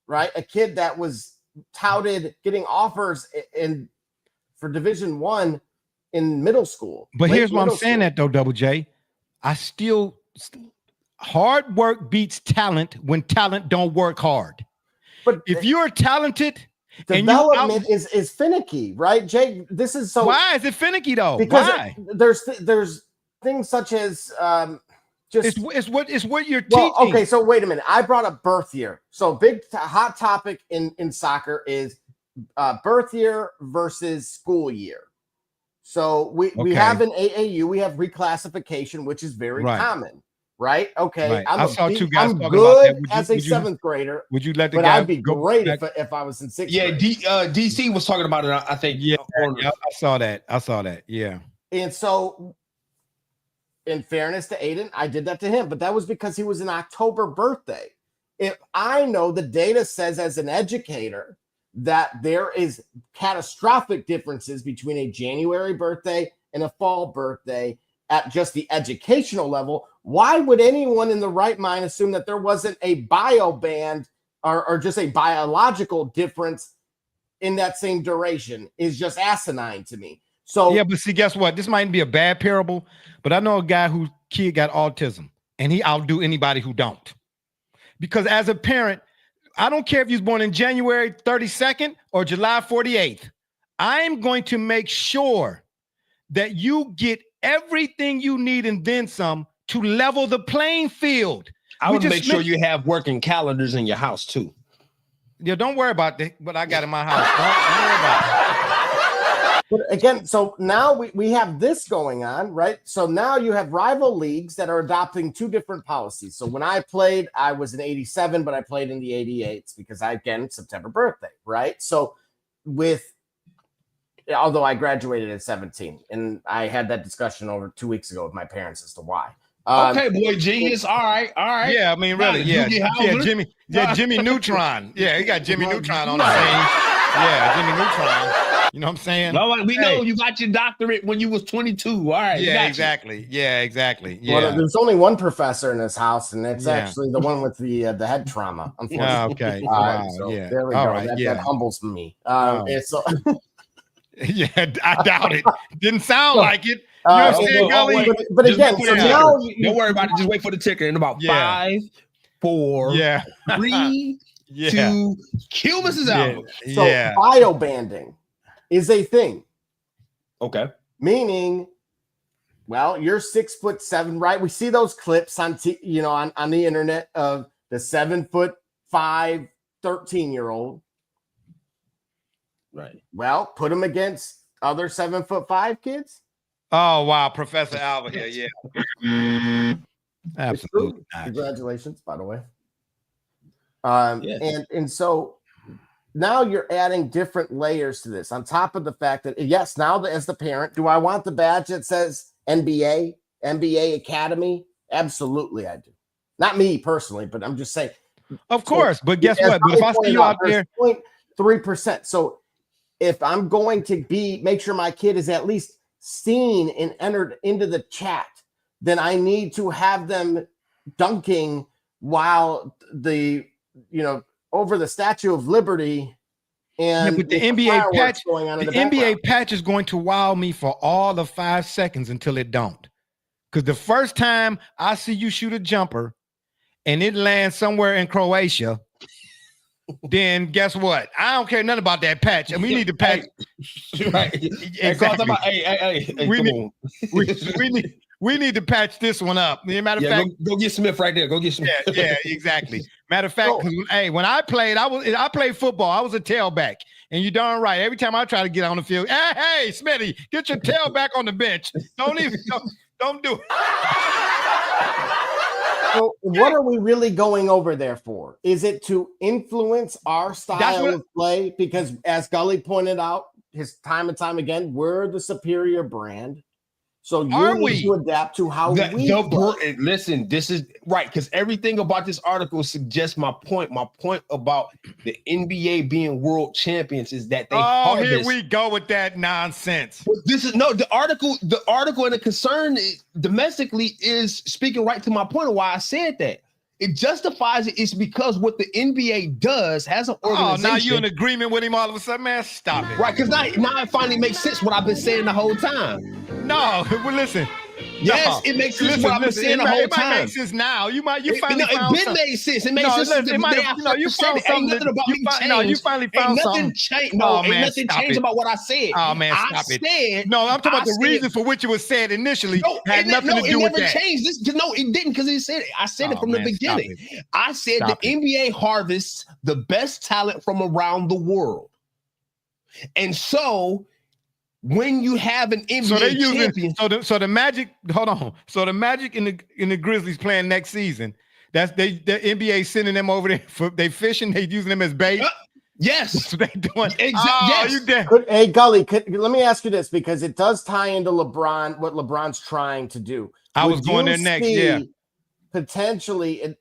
right, a kid that was touted getting offers for Division I in middle school. But here's why I'm saying that though, Double J. I still hard work beats talent when talent don't work hard. But if you're talented, development is finicky, right, Jay? This is so. Why is it finicky though? Because why? There's things such as it's what you're teaching. Okay, so wait a minute. I brought up birth year. So big hot topic in soccer is birth year versus school year. So we have an AAU, we have reclassification, which is very common, right? Okay, right. I'm two guys I'm talking good about that. as a seventh grader. Would you let the but guy? I'd be great if I was in sixth grade. DC was talking about it. I think. Yeah, I saw that. Yeah. And so, in fairness to Aiden, I did that to him, but that was because he was an October birthday. If I know the data says as an educator that there is catastrophic differences between a January birthday and a fall birthday at just the educational level, why would anyone in the right mind assume that there wasn't a bio band or just a biological difference in that same duration? Is just asinine to me. So yeah, but see, guess what? This might be a bad parable, but I know a guy whose kid got autism and he outdo anybody who don't. Because as a parent, I don't care if you was born in January 32nd or July 48th. I'm going to make sure that you get everything you need and then some to level the playing field. I would make sure you have working calendars in your house too. Yeah, don't worry about that. What I got in my house. Don't worry about it. But again, so now we have this going on, right? So now you have rival leagues that are adopting two different policies. So when I played, I was in 87, but I played in the 88s because September birthday, right? So although I graduated at 17, and I had that discussion over 2 weeks ago with my parents as to why. Okay, boy, genius. All right. Yeah, I mean, really, Jimmy Neutron. Yeah, he got Jimmy Neutron on the same. Yeah, Jimmy Neutron. You know what I'm saying? No, we know you got your doctorate when you was 22. All right. Yeah, exactly. Yeah, exactly. Yeah. Well, there's only one professor in this house, and it's actually the one with the head trauma. Unfortunately. Okay. Wow. So there we go. Right, that humbles me. So yeah, I doubt it. Didn't sound like it. You know what I'm saying, Gully? But again, so now don't worry about it. Just wait for the ticker in about 5, 4, 3, 2. Kill Mrs. Albert. So bio banding is a thing. Okay. Meaning Well, you're 6'7", right? We see those clips on on the internet of the 7'5", 13-year-old. Right. Well, put them against other 7'5" kids. Oh wow, Professor Alva here. Yeah. Absolutely. Congratulations, by the way. And so now you're adding different layers to this on top of the fact that, yes, now as the parent, do I want the badge that says NBA Academy? Absolutely, I do. Not me personally, but I'm just saying. Of course, but guess what? But if I see you out there, 0.3%. So if I'm going to make sure my kid is at least seen and entered into the chat, then I need to have them dunking while over the Statue of Liberty. And but the NBA patch going on in the NBA patch is going to wow me for all the 5 seconds until it don't. Because the first time I see you shoot a jumper and it lands somewhere in Croatia, then guess what? I don't care nothing about that patch. And we need to patch. Right. Exactly. Hey, we need to patch this one up. Matter of fact, go get Smith right there. Go get Smith. Yeah, exactly. Matter of fact, when I played, I played football. I was a tailback, and you darn right. Every time I try to get on the field, hey, Smitty, get your tailback on the bench. Don't do it. So what are we really going over there for? Is it to influence our style of play? Because as Gully pointed out, his time and time again, we're the superior brand. So you need to adapt to how we play. Listen, this is right, because everything about this article suggests my point. My point about the NBA being world champions is that they harvest. Here we go with that nonsense. But this is the article and the concern domestically is speaking right to my point of why I said that. It justifies it. It's because what the NBA does has an organization. Oh, now you're in agreement with him all of a sudden, man. Stop it. Right, because now it finally makes sense what I've been saying the whole time. No, well, listen. Yes, it makes sense what I've been saying the whole time. It makes sense now. You finally found something. It been made sense. It makes sense. You finally found something. You finally found something. Nothing changed. No, ain't nothing changed about what I said. Oh man, stop it. No, I'm talking about the reason for which it was said initially. Had nothing to do with that. It never changed. No, it didn't, because it said it. I said it from the beginning. I said the NBA harvests the best talent from around the world, and so. When you have an NBA champion, so the Magic. Hold on. So the Magic in the Grizzlies playing next season. That's the NBA sending them over there for they fishing. They using them as bait. Yes, that's what they doing. Yes. Hey Gully, let me ask you this, because it does tie into LeBron. What LeBron's trying to do. I was going there next. Yeah. Potentially,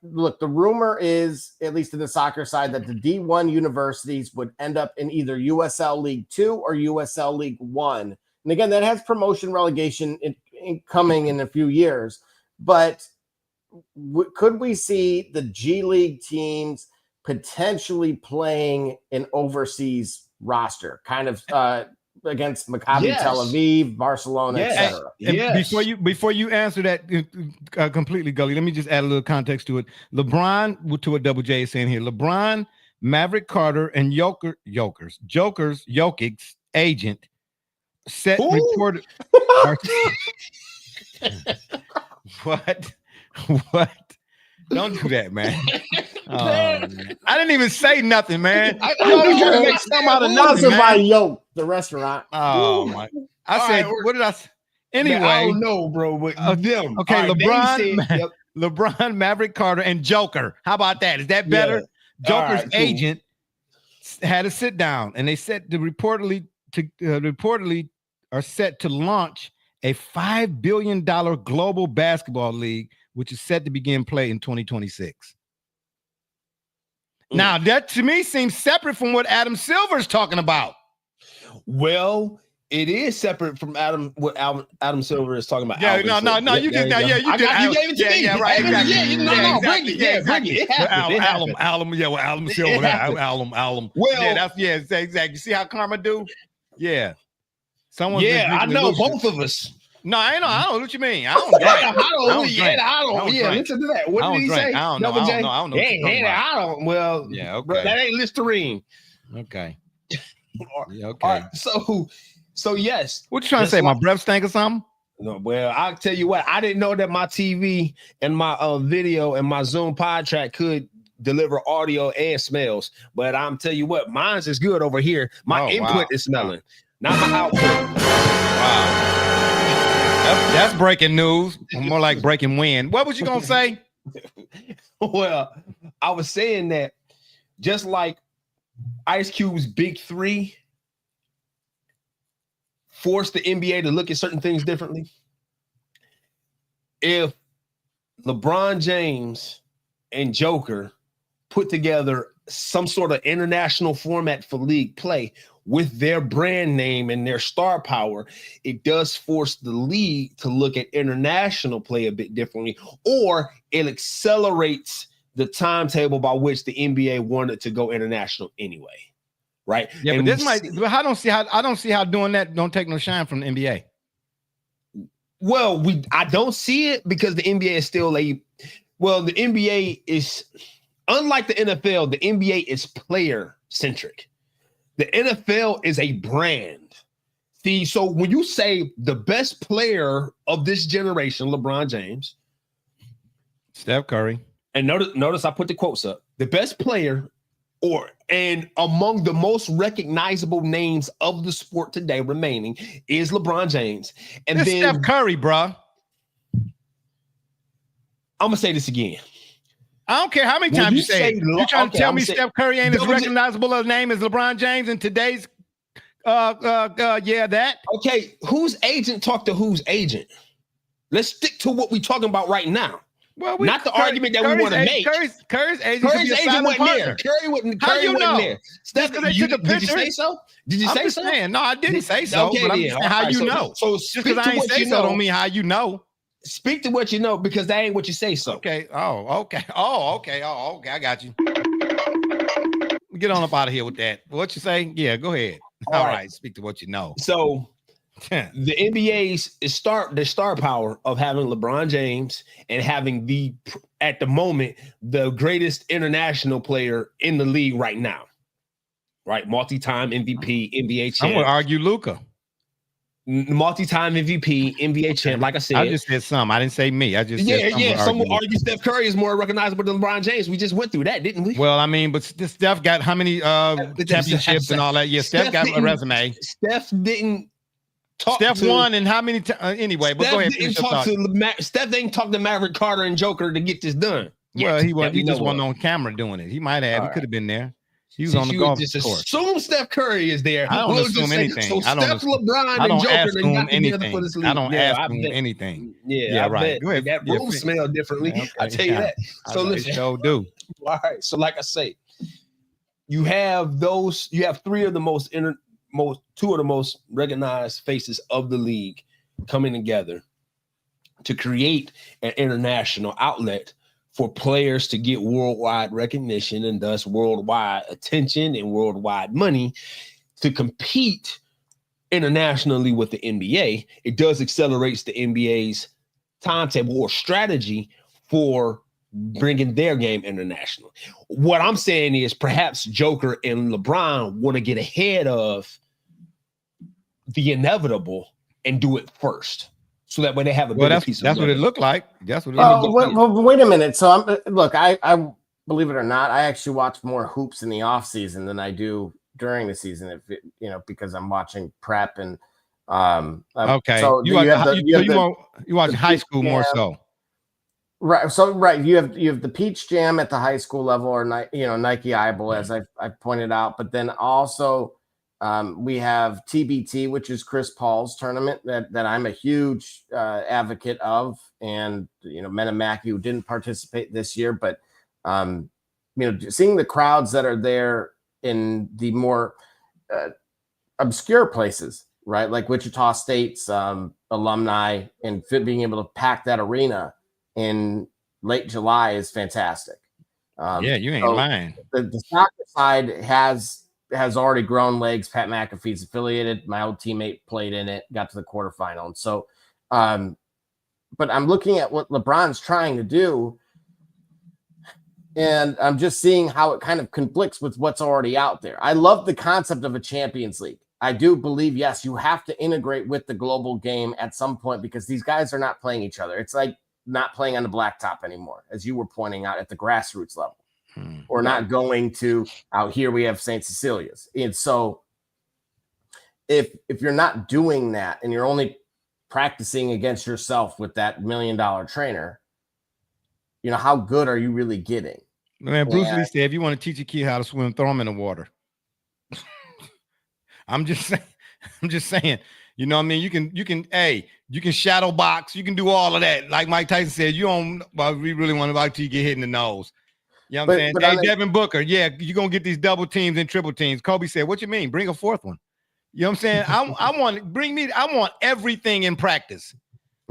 look, the rumor is, at least in the soccer side, that the D1 universities would end up in either USL League 2 or USL League 1. And again, that has promotion relegation coming in a few years. But could we see the G League teams potentially playing an overseas roster, kind of against Maccabi Tel Aviv, Barcelona, etc. Yes. Before you answer that completely, Gully, let me just add a little context to it. LeBron, to what Double J is saying here, LeBron, Maverick Carter, and Jokic's agent set reported. What? Don't do that, man. Oh, man. I didn't even say nothing, man. I was trying to make something out of nothing, man. Yoke, the restaurant. Oh my! I said, what did I say? Anyway, man, I don't know, bro. But them. Okay, right, LeBron, Maverick Carter, and Joker. How about that? Is that better? Yeah. Joker's agent had a sit down, and they said reportedly are set to launch a $5 billion global basketball league, which is set to begin play in 2026. Now, that to me seems separate from what Adam Silver's talking about. Well, it is separate from what Adam Silver is talking about. Yeah, no, you did that. Yeah, you did. You gave it to me. Yeah, right. Exactly. Bring it. Bring it. It happened. Alum Silver. Alum. Well, exactly. You see how karma do? Yeah. Someone. Yeah, I know both of us. No, I don't know what you mean. I don't drink. I don't. Listen to that. What did he say? I don't know. I don't. Well, yeah, okay. Bro, that ain't Listerine. Okay. Yeah, okay. All right, so yes. What you trying to say? My breath stank or something? No, well, I'll tell you what, I didn't know that my TV and my video and my Zoom pod track could deliver audio and smells, but I'm tell you what, mine's is good over here. My input is smelling, not my output. Wow. That's breaking news. More like breaking wind. What was you gonna say? Well, I was saying that just like Ice Cube's Big Three forced the NBA to look at certain things differently. If LeBron James and Joker put together some sort of international format for league play with their brand name and their star power, it does force the league to look at international play a bit differently, or it accelerates the timetable by which the NBA wanted to go international anyway. Right. Yeah, and but this might. I don't see how doing that don't take no shine from the NBA. Well, I don't see it because the NBA is still the NBA is unlike the NFL. The NBA is player centric. The NFL is a brand. See, so when you say the best player of this generation, LeBron James, Steph Curry, and notice I put the quotes up. The best player. And among the most recognizable names of the sport today remaining is LeBron James. And it's then Steph Curry, bro. I'm gonna say this again. I don't care how many times you say it. You're trying to tell me Steph Curry ain't as recognizable a name as LeBron James in today's that. Okay, whose agent talked to whose agent? Let's stick to what we're talking about right now. Well, not the argument that we want to make. Curry's agent wasn't there. Curry wasn't there. Steph, did you say so? Did you say so? No, I didn't say so. Okay, but I'm just saying how you know. So just because I ain't say so don't mean how you know. Speak to what you know because that ain't what you say so. Okay. Okay. I got you. Get on up out of here with that. What you say? Yeah, go ahead. All right. Speak to what you know. So the NBA's the star power of having LeBron James and having at the moment the greatest international player in the league right now, right? Multi-time MVP, NBA champ. I'm gonna argue Luka. Multi-time MVP, NBA champ. Like I said, I just said some. I didn't say me. I just said some will argue Steph Curry is more recognizable than LeBron James. We just went through that, didn't we? Well, I mean, but Steph got how many championships and all that? Yeah, Steph got a resume. Steph didn't. Steph won and how many times? Anyway, but go ahead. Steph didn't talk to Maverick Carter and Joker to get this done. Well, he just wasn't on camera doing it. He might have. He could have been there. He was on the golf course. Assume Steph Curry is there. I don't assume anything. So Steph, LeBron, and Joker they got together for this league. I don't assume anything. Yeah, right. Go ahead. That room smell differently. Okay. I tell you that. So listen. So do. All right. So like I say, you have those. You have two of the most recognized faces of the league coming together to create an international outlet for players to get worldwide recognition and thus worldwide attention and worldwide money to compete internationally with the NBA. It does accelerates the NBA's timetable or strategy for bringing their game international. What I'm saying is perhaps Joker and LeBron want to get ahead of the inevitable and do it first. So that way they have a bigger piece of that's what it looked like. That's what it looked like. Wait a minute. So I believe it or not, I actually watch more hoops in the off season than I do during the season. Because I'm watching prep and okay. So you watch high school more so. Right. So you have the Peach Jam at the high school level, or Nike Eyeball, as I pointed out, but then also. We have TBT, which is Chris Paul's tournament that I'm a huge advocate of, and Mena Mackey, who didn't participate this year, but seeing the crowds that are there in the more obscure places, right, like Wichita State's alumni, and being able to pack that arena in late July is fantastic. Yeah, you ain't lying. The soccer side has already grown legs. Pat McAfee's affiliated. My old teammate played in it, got to the quarterfinal. And so, but I'm looking at what LeBron's trying to do, and I'm just seeing how it kind of conflicts with what's already out there. I love the concept of a Champions League. I do believe, yes, you have to integrate with the global game at some point because these guys are not playing each other. It's like not playing on the blacktop anymore, as you were pointing out at the grassroots level, or not going to out here. We have St. Cecilia's. And so if you're not doing that and you're only practicing against yourself with that $1 million trainer, how good are you really getting? Man, Bruce Lee said, if you want to teach a kid how to swim, throw him in the water. I'm just saying, you know what I mean? You can shadow box, you can do all of that. Like Mike Tyson said, we really want to about to get hit in the nose. You know what I'm saying? Hey, Devin Booker, you're going to get these double teams and triple teams. Kobe said, what you mean? Bring a fourth one. You know what I'm saying? I want everything in practice.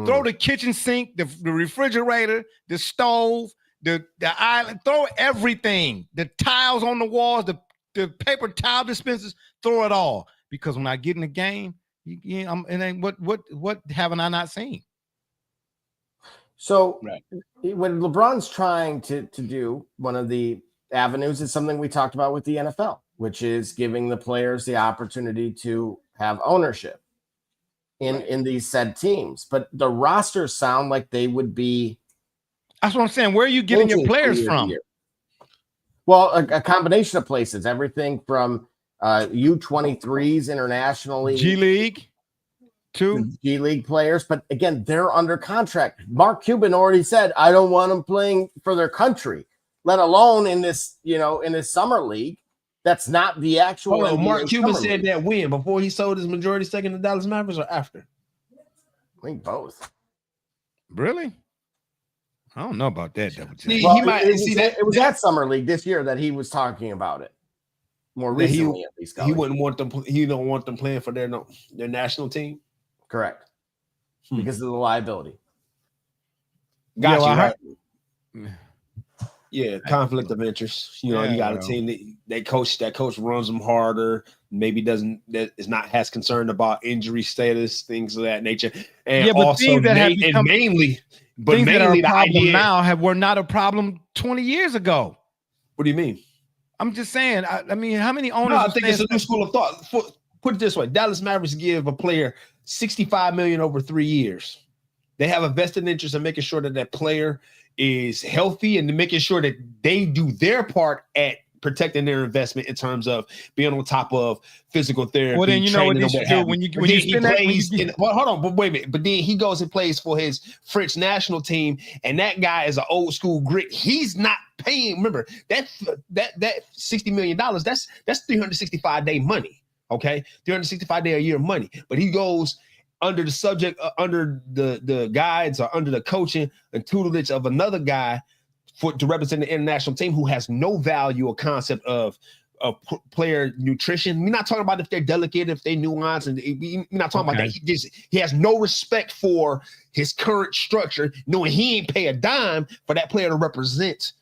Throw the kitchen sink, the refrigerator, the stove, the island, throw everything, the tiles on the walls, the paper towel dispensers, throw it all. Because when I get in the game, and then what haven't I not seen? So when LeBron's trying to do, one of the avenues is something we talked about with the NFL, which is giving the players the opportunity to have ownership in these said teams. But the rosters sound like they would be. That's what I'm saying. Where are you getting your players from? Well, a combination of places, everything from U23s internationally, G League, G League players. But again, they're under contract. Mark Cuban already said, I don't want them playing for their country, let alone in this, in this summer league. That's not the actual. Oh, Mark Cuban said that when? Before he sold his majority stake in the Dallas Mavericks, or after? I think both. Really? I don't know about that. It was that summer league this year that he was talking about it. More recently, at least. He wouldn't want them. He don't want them playing for their national team. Correct. Because of the liability. Gotcha. Yeah, conflict of interest. You got a team that coach runs them harder. Maybe is not as concerned about injury status, things of that nature. And but also things that have become, mainly that are a problem now were not a problem 20 years ago. What do you mean? I'm just saying. I mean, how many owners? No, I think it's a new school of thought. Put it this way: Dallas Mavericks give a player $65 million over 3 years. They have a vested interest in making sure that player is healthy and making sure that they do their part at protecting their investment in terms of being on top of physical therapy. Well, then you know what they should do hold on, but wait a minute. But then he goes and plays for his French national team, and that guy is an old school grit. He's not paying. Remember that $60 million. That's 365-day money. Okay, 365-day a year money. But he goes under the subject, under the guides or under the coaching and tutelage of another guy to represent the international team who has no value or concept of player nutrition. We're not talking about if they're delicate, if they nuance, and we're not talking about that. He has no respect for his current structure, knowing he ain't pay a dime for that player to represent,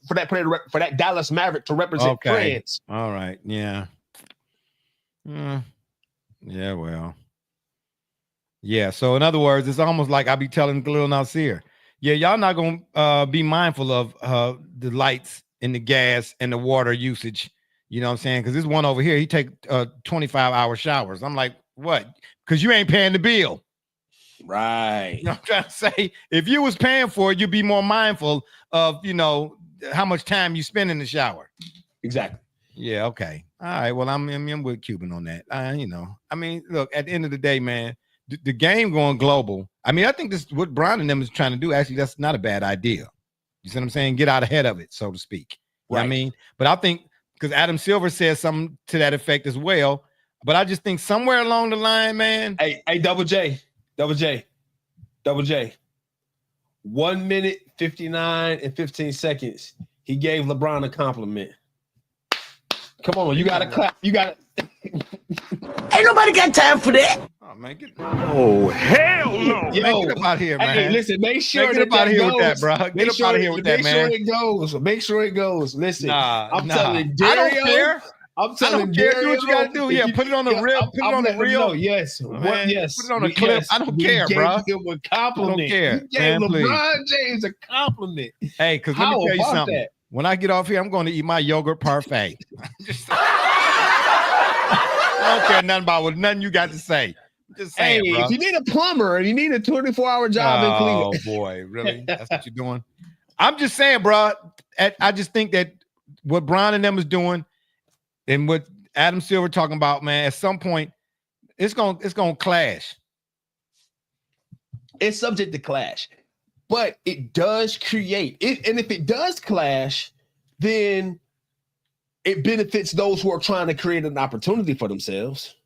for that Dallas Maverick to represent France. All right. Yeah. Yeah. Well. Yeah. So in other words, it's almost like I be telling Lil Nasir, yeah, y'all not gonna be mindful of the lights and the gas and the water usage. You know what I'm saying? Because this one over here, he take 25-hour showers. I'm like, what? Because you ain't paying the bill. Right. You know what I'm trying to say? If you was paying for it, you'd be more mindful of, how much time you spend in the shower. Exactly. Yeah. Okay. All right. Well, I'm with Cuban on that. I mean, look, at the end of the day, man, the game going global. I mean, I think this what Brian and them is trying to do. Actually, that's not a bad idea. You see what I'm saying? Get out ahead of it, so to speak. Right. You know what I mean? But I think because Adam Silver says something to that effect as well. But I just think somewhere along the line, man. Hey, Double J. 1 minute, 59 and 15 seconds. He gave LeBron a compliment. Come on, you gotta clap. You gotta. Ain't nobody got time for that. Oh man, hell no! Yo, get up out here, man. Hey, listen, make sure get up out here with that, bro. Get up out of here with that, man. Make sure it goes. Listen, I'm telling Dario, I don't care. I'm telling Dario, do what you gotta do. Yeah, put it on the reel. Put it on the reel. Yes, yes. Put it on a clip. I don't care, bro. Give him a compliment. I don't care. You gave LeBron James a compliment. Hey, because let me tell you something. That? When I get off here, I'm going to eat my yogurt parfait. I don't care nothing about what nothing you got to say. Just saying, hey, bro. if you need a plumber and you need a 24-hour job in Cleveland. Oh boy, really? That's what you're doing? I'm just saying, bro. I just think that what Bron and them is doing, and what Adam Silver talking about, man, at some point, it's gonna clash. It's subject to clash, but it does create it, and if it does clash, then it benefits those who are trying to create an opportunity for themselves,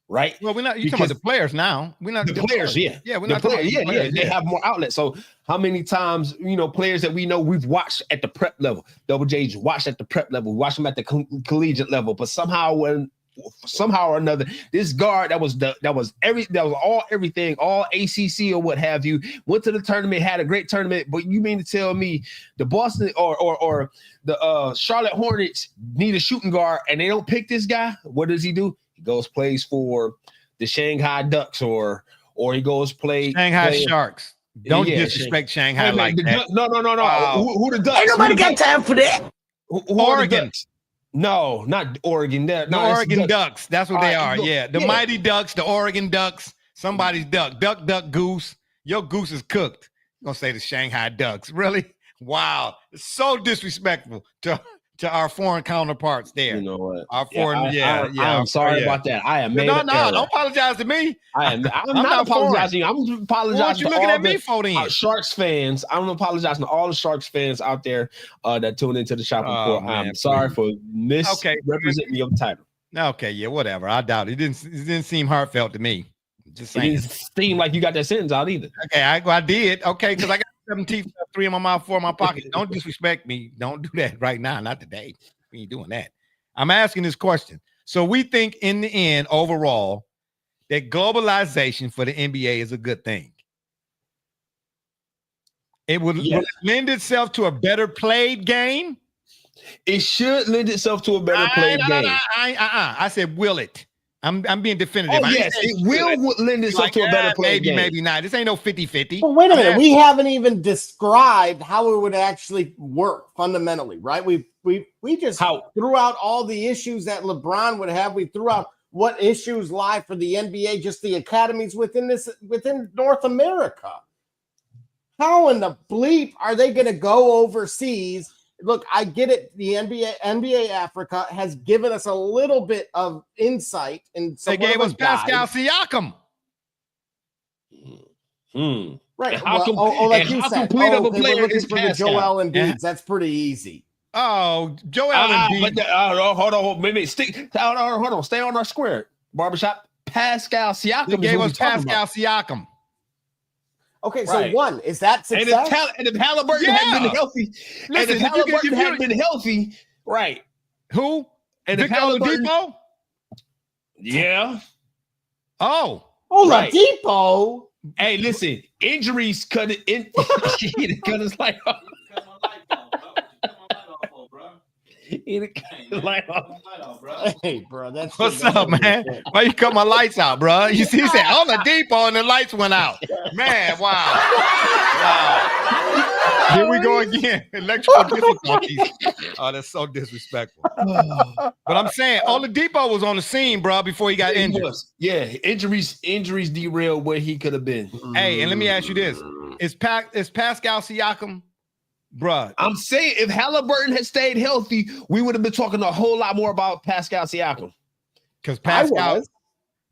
right? Well, we're not. You talking about the players now? We're not the players, yeah, yeah. We're the not talking players, about the players, They have more outlets. So, how many times players that we know we've watched at the prep level, Double J's watched at the prep level, we watched them at the collegiate level, but somehow or another, this guard that was everything, all ACC or what have you, went to the tournament, had a great tournament. But you mean to tell me the Boston or the Charlotte Hornets need a shooting guard and they don't pick this guy? What does he do? He goes plays for the Shanghai Ducks or he goes play Shanghai Sharks. Don't disrespect Shanghai like that. No. Who the Ducks? Ain't nobody got time for that. Who Oregon. No, not Oregon. The Oregon Ducks. That's what they are. Yeah, the Mighty Ducks, the Oregon Ducks. Somebody's duck. Duck, goose. Your goose is cooked. I'm gonna say the Shanghai Ducks. Really? Wow. It's so disrespectful to our foreign counterparts there. You know what? Our foreign, I'm sorry about that. I am no, don't apologize to me. I'm not apologizing. I'm apologizing to all the Sharks fans. I'm apologizing to all the Sharks fans out there that tune into the Shop Report. I'm sorry for misrepresenting your title. Okay, yeah, whatever. I doubt it. It didn't seem heartfelt to me. Just saying. It didn't seem like you got that sentence out either. Okay, I did. Okay, because I got 7 teeth, 3 in my mouth, 4 in my pocket. Don't disrespect me. Don't do that right now. Not today. We ain't doing that. I'm asking this question. So we think in the end, overall, that globalization for the NBA is a good thing. It would lend itself to a better played game. It should lend itself to a better played game. I said, will it? I'm being definitive. Oh, yes, it will lend itself to a better played game. Maybe not. This ain't no 50-50. But wait a minute. We haven't even described how it would actually work fundamentally, right? We just threw out all the issues that LeBron would have. We threw out what issues lie for the NBA, just the academies within North America. How in the bleep are they going to go overseas? Look, I get it. The NBA Africa has given us a little bit of insight. They gave us Pascal Siakam. Right. Like you said, they were looking for the Joel Embiid. That's pretty easy. Oh, Joel Embiid. Hold on. Maybe hold on. Stay on our square. Barbershop. Pascal Siakam. They gave us Pascal Siakam. Okay, so one, is that success? And if Halliburton had been healthy, had been healthy, right? Who? And Victor Oladipo? Yeah. Oladipo. Hey, listen, injuries cut it in. Cut his light off. Hey, bro, that's what's up, man? Why you cut my lights out, bro? You see, he said Oladipo and the lights went out. Man, wow. Here we go again. Electrical difficulties. Oh, that's so disrespectful. But I'm saying Oladipo was on the scene, bro, before he got injured. Yeah, injuries derailed where he could have been. Hey, and let me ask you this: Is Pascal Siakam? Bruh, I'm saying if Halliburton had stayed healthy, we would have been talking a whole lot more about Pascal Siakam. Because Pascal,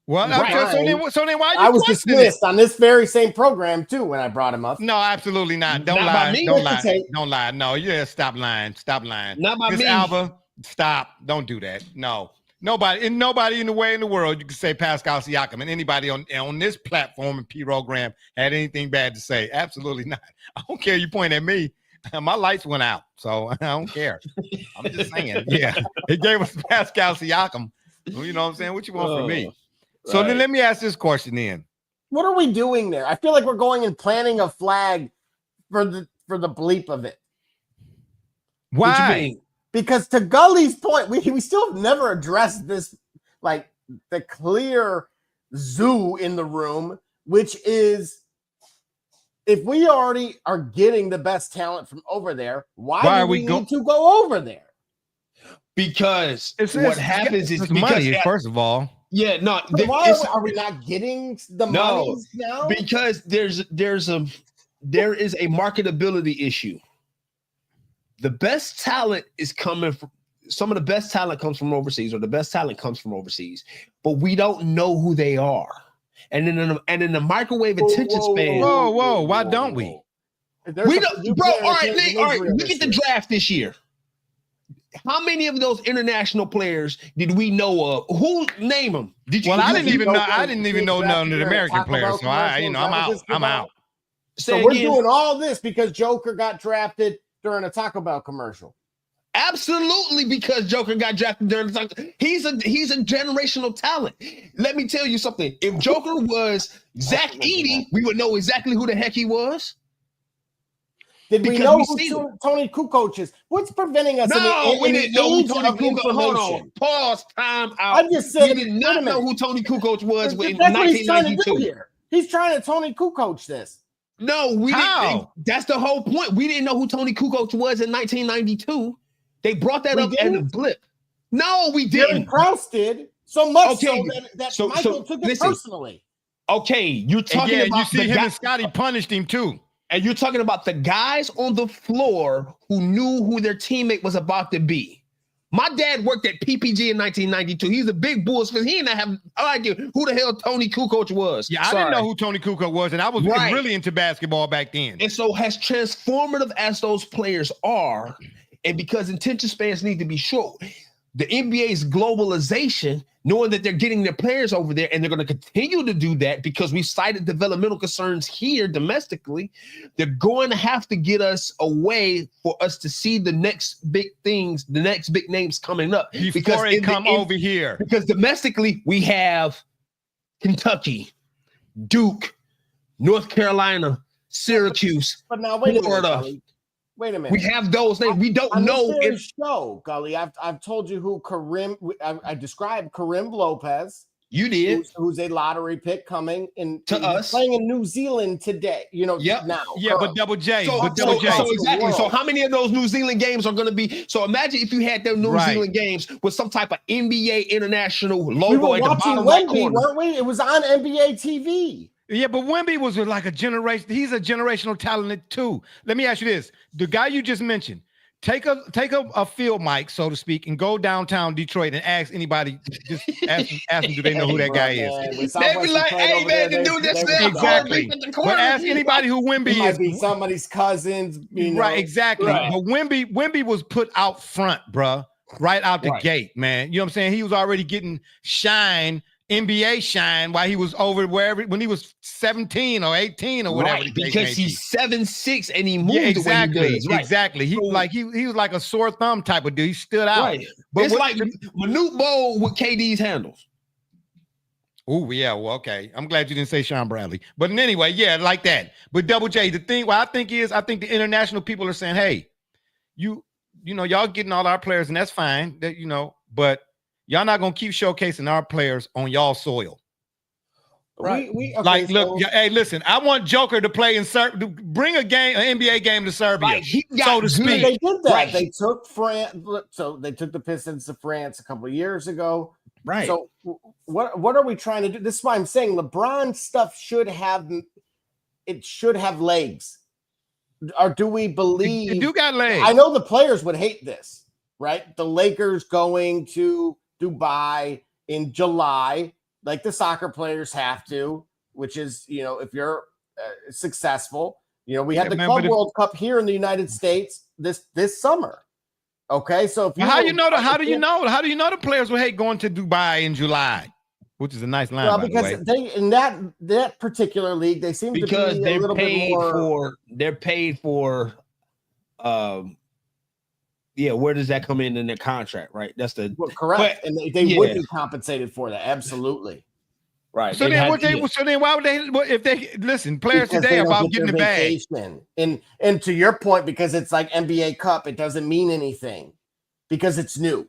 well, right. So then why you? I was dismissed on this very same program too when I brought him up. No, absolutely not. Don't lie. No, stop lying. Stop lying. Not by me. Alva, stop. Don't do that. No. Nobody in the way in the world you can say Pascal Siakam, and anybody on this platform and program had anything bad to say. Absolutely not. I don't care. You point at me. My lights went out, so I don't care. I'm just saying. Yeah, he gave us Pascal Siakam. You know what I'm saying? What you want from me? So then let me ask this question then. What are we doing there? I feel like we're going and planting a flag for the bleep of it. Why? Because to Gully's point, we still have never addressed this, like the clear zoo in the room, which is if we already are getting the best talent from over there, why do we need to go over there? Because what happens is because money, first of all. Yeah, no. Why are we not getting the money now? Because there is a marketability issue. The best talent is coming from some of the best talent comes from overseas, or the best talent comes from overseas, but we don't know who they are. And in the microwave attention span. Whoa, why don't we? We don't, bro. All right. Look at the draft this year. How many of those international players did we know of? Who name them? I didn't even know none of the American players. So I'm out. So we're doing all this because Joker got drafted during a Taco Bell commercial. Absolutely, because Joker got drafted during the Taco. He's a generational talent. Let me tell you something. If Joker was Zach Edey, we would know exactly who the heck he was. Did we know who Tony Kukoc is? What's preventing us? We didn't know who Tony Kukoc. Hold on. Pause. Time out. I'm just saying. We did not know who Tony Kukoc was in 1992. He's trying to Tony Kukoc this. No, we didn't. That's the whole point. We didn't know who Tony Kukoc was in 1992. They brought that up as a blip. No, we didn't. Jerry Krause did. So much that Michael took it personally. Okay, you're talking about you see him and Scotty punished him too. And you're talking about the guys on the floor who knew who their teammate was about to be. My dad worked at PPG in 1992. He's a big Bulls fan. He didn't have no idea who the hell Tony Kukoc was. Yeah, I didn't know who Tony Kukoc was, and I was really into basketball back then. And so as transformative as those players are, and because attention spans need to be short, the NBA's globalization, knowing that they're getting their players over there and they're going to continue to do that because we cited developmental concerns here domestically, they're going to have to get us a way for us to see the next big things, the next big names coming up. Before it come over here. Because domestically, we have Kentucky, Duke, North Carolina, Syracuse, but now wait Florida. Wait a minute. We have those names. We don't know. Gully, I've told you who Karim. I described Karim Lopez. You did. Who's a lottery pick coming in to us, playing in New Zealand today. Now. Yeah, but Double J. So exactly. So how many of those New Zealand games are going to be? So imagine if you had them New Zealand games with some type of NBA international logo we were at the watching bottom right corner, weren't we? It was on NBA TV. Yeah, but Wemby was like a generation. He's a generational talent too. Let me ask you this: the guy you just mentioned, take a field mic, so to speak, and go downtown Detroit and ask anybody. Just ask them, do they know who that guy is? They be like, "Hey man, the dude that's there." Exactly. But ask anybody who Wemby is. Might be somebody's cousins. Right. Exactly. Right. But Wemby was put out front, bruh. Right out the gate, man. You know what I'm saying? He was already getting shine. NBA shine while he was over when he was 17 or 18 or whatever. Because he's 7'6" and he moves exactly. The way he does. Exactly. He was like a sore thumb type of dude. He stood out. Right. But it's like Manute Bol with KD's handles. Oh, yeah. Well, okay. I'm glad you didn't say Sean Bradley. But anyway, yeah, like that. But Double J, the thing what I think the international people are saying, hey, you know, y'all getting all our players, and that's fine. That but y'all not gonna keep showcasing our players on y'all soil, right? Hey, listen, I want Joker to play bring an NBA game to Serbia, so to speak. They did that. Right. They took France. So they took the Pistons to France a couple of years ago. Right. So what are we trying to do? This is why I'm saying LeBron stuff should have legs. Or do we believe it do got legs? I know the players would hate this, right? The Lakers going to Dubai in July, like the soccer players have to, which is, if you're successful, we had the Club World Cup here in the United States this summer. Okay, so how do you know the players would hate going to Dubai in July, which is a nice line. Well, because they in that particular league, they seem to be a little bit more. They're paid for. Yeah, where does that come in their contract, right? That's correct, and they would be compensated for that, absolutely. Right. So then, why would they? If they listen, players today are about getting the bag. And to your point, because it's like NBA Cup, it doesn't mean anything because it's new.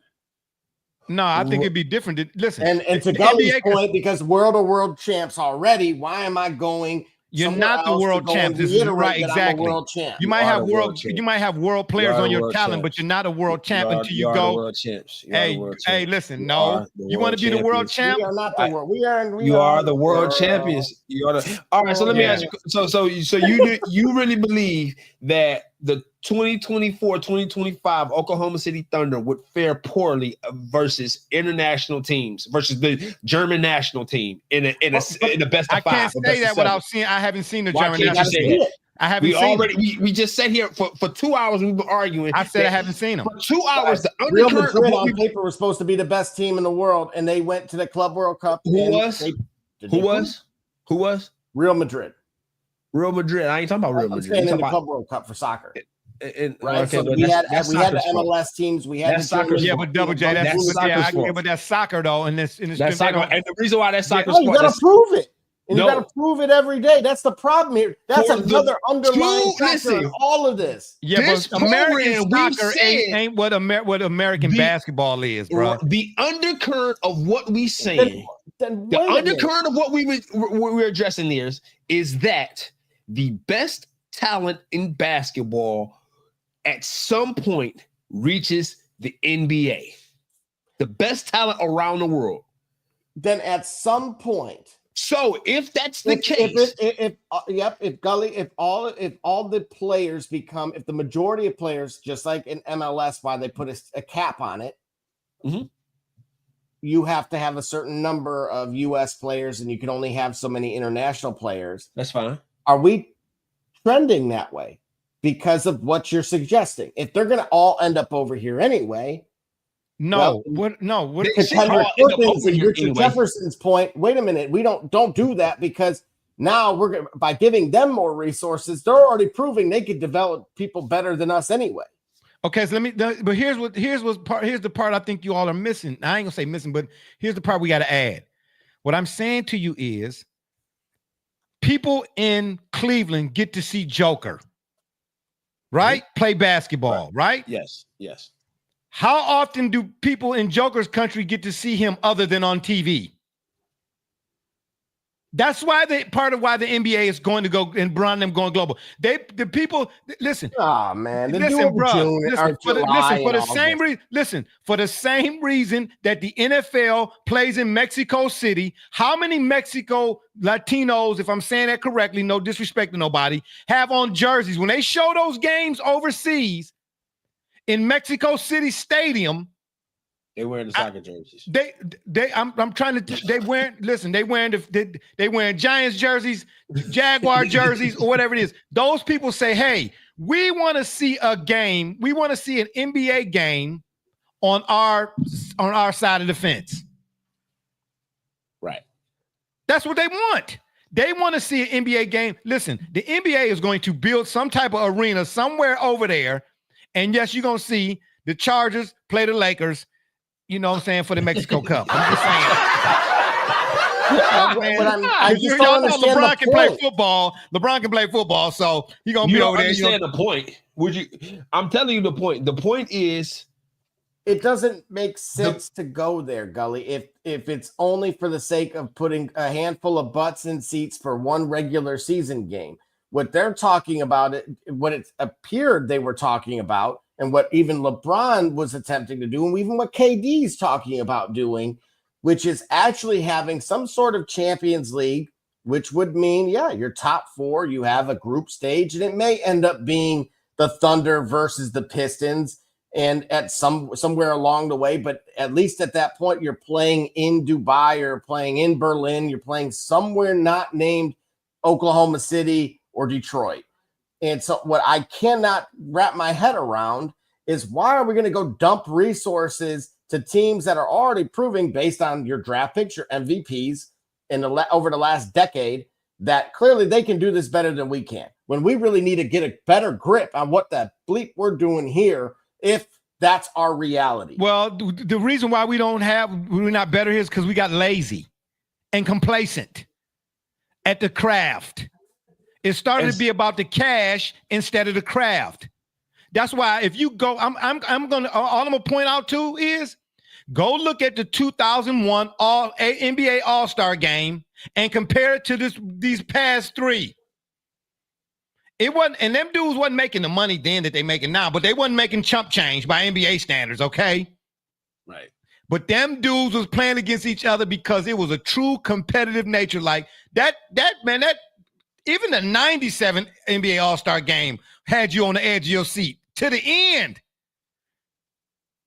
No, I think it'd be different. Listen, and to Gully's point, because world champs already, why am I going You're somewhere not the else to world go and champ. This is reiterate right, that I'm a exactly. world champ. You might are have the world champ. you might have world players are on the your world talent, but champs. you're not a world champ until you you are go. the world champs. You are the world Hey, champs. listen, You no, are the you want to world be the world champions. champ? We are not the world. We are. You are the world champions. You are the. All right. So let me ask you. So you really believe that the 2024-2025 Oklahoma City Thunder would fare poorly versus international teams versus the German national team in the best of I five? can't say that without seeing. I haven't seen the German national team. I haven't seen it. We just sat here for 2 hours. We've been arguing. I said I haven't seen them. For 2 hours, the Real undercurrent Madrid of on paper was supposed to be the best team in the world, and they went to the Club World Cup. Who was? Real Madrid. Real Madrid. I ain't talking about Real I'm Madrid. saying in the Club World Cup for soccer. Right, okay, so but we had that's the soccer's fault. MLS teams. We had That's the German- soccer's Yeah, but Double J, that's soccer's fault. but that's soccer though, and this That's soccer. And the reason why that's soccer's No, you fault. got to prove it. And No. you got to prove it every day. That's the problem here. That's For the another underlying two- factor in listen, all of this. Yeah, This but American program, we've soccer said ain't what American basketball is, bro. The undercurrent of what we saying, Then the wait a minute. undercurrent of what we're addressing is that the best talent in basketball at some point reaches the NBA. The best talent around the world. Then at some point. So if that's the case, if all the players become, if the majority of players, just like in MLS, why they put a cap on it, you have to have a certain number of U.S. players, and you can only have so many international players. That's fine. Are we trending that way because of what you're suggesting? If they're going to all end up over here anyway. No, Richard Jefferson's point. Wait a minute, we don't do that because now by giving them more resources, they're already proving they could develop people better than us anyway. Okay, so but here's the part I think you all are missing. I ain't gonna say missing, but here's the part we got to add. What I'm saying to you is, people in Cleveland get to see Joker, right? Play basketball, right? Yes. How often do people in Joker's country get to see him other than on TV? That's why part of why the NBA is going to go and Brown them going global. The people listen. Oh man, listen, bro. For the same reason that the NFL plays in Mexico City. How many Mexico Latinos, if I'm saying that correctly, no disrespect to nobody, have on jerseys when they show those games overseas in Mexico City Stadium? They wearing the soccer jerseys. I'm trying to. They wearing Giants jerseys, Jaguar jerseys, or whatever it is. Those people say, "Hey, we want to see a game. We want to see an NBA game on our side of the fence." Right. That's what they want. They want to see an NBA game. Listen, the NBA is going to build some type of arena somewhere over there, and yes, you're gonna see the Chargers play the Lakers. You know what I'm saying, for the Mexico Cup. I'm just saying. I just don't understand LeBron can play football. LeBron can play football, so he's gonna be over there. You don't understand the point. I'm telling you the point. The point is, it doesn't make sense to go there, Gully. If it's only for the sake of putting a handful of butts in seats for one regular season game. What they're talking about, what it appeared they were talking about, and what even LeBron was attempting to do, and even what KD's talking about doing, which is actually having some sort of Champions League, which would mean, your top four, you have a group stage, and it may end up being the Thunder versus the Pistons, and at somewhere along the way, but at least at that point, you're playing in Dubai, or playing in Berlin, you're playing somewhere not named Oklahoma City or Detroit. And so what I cannot wrap my head around is, why are we going to go dump resources to teams that are already proving, based on your draft picks, your MVPs over the last decade, that clearly they can do this better than we can, when we really need to get a better grip on what the bleep we're doing here, if that's our reality. Well, the reason why we're not better here is because we got lazy and complacent at the craft. It started to be about the cash instead of the craft. That's why if you go, all I'm gonna point out too is, go look at the 2001 NBA All-Star game and compare it to these past three. It wasn't, and them dudes wasn't making the money then that they making now, but they wasn't making chump change by NBA standards, okay? Right. But them dudes was playing against each other because it was a true competitive nature. Like that even the 97 NBA All-Star game had you on the edge of your seat to the end.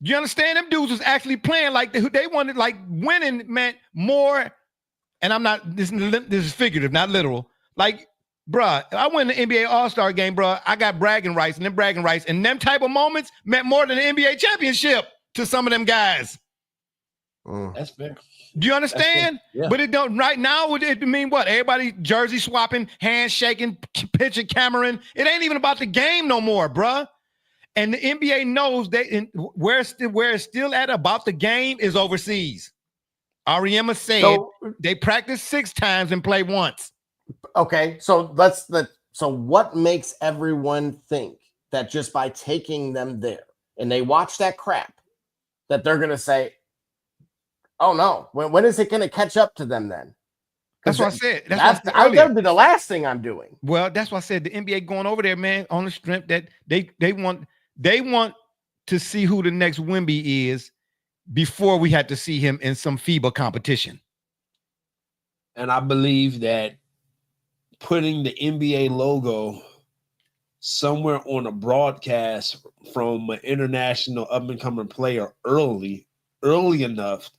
You understand? Them dudes was actually playing like they wanted, like winning meant more. And I'm not, this is figurative, not literal. Like, bruh, I win the NBA All-Star game, bruh. I got bragging rights, and them type of moments meant more than the NBA championship to some of them guys. That's fair. Do you understand? Yeah. But it don't right now. It mean what? Everybody jersey swapping, handshaking, picture Cameron. It ain't even about the game no more, bruh. And the NBA knows that where it's still at about the game is overseas. Ariema said they practice 6 times and play once. Okay, so what makes everyone think that just by taking them there and they watch that crap, that they're going to say, oh no, when is it going to catch up to them then? That's what I said. That would be the last thing I'm doing. Well, that's why I said the NBA going over there, man, on the strength that they want to see who the next Wemby is before we had to see him in some FIBA competition. And I believe that putting the NBA logo somewhere on a broadcast from an international up-and-coming player early enough,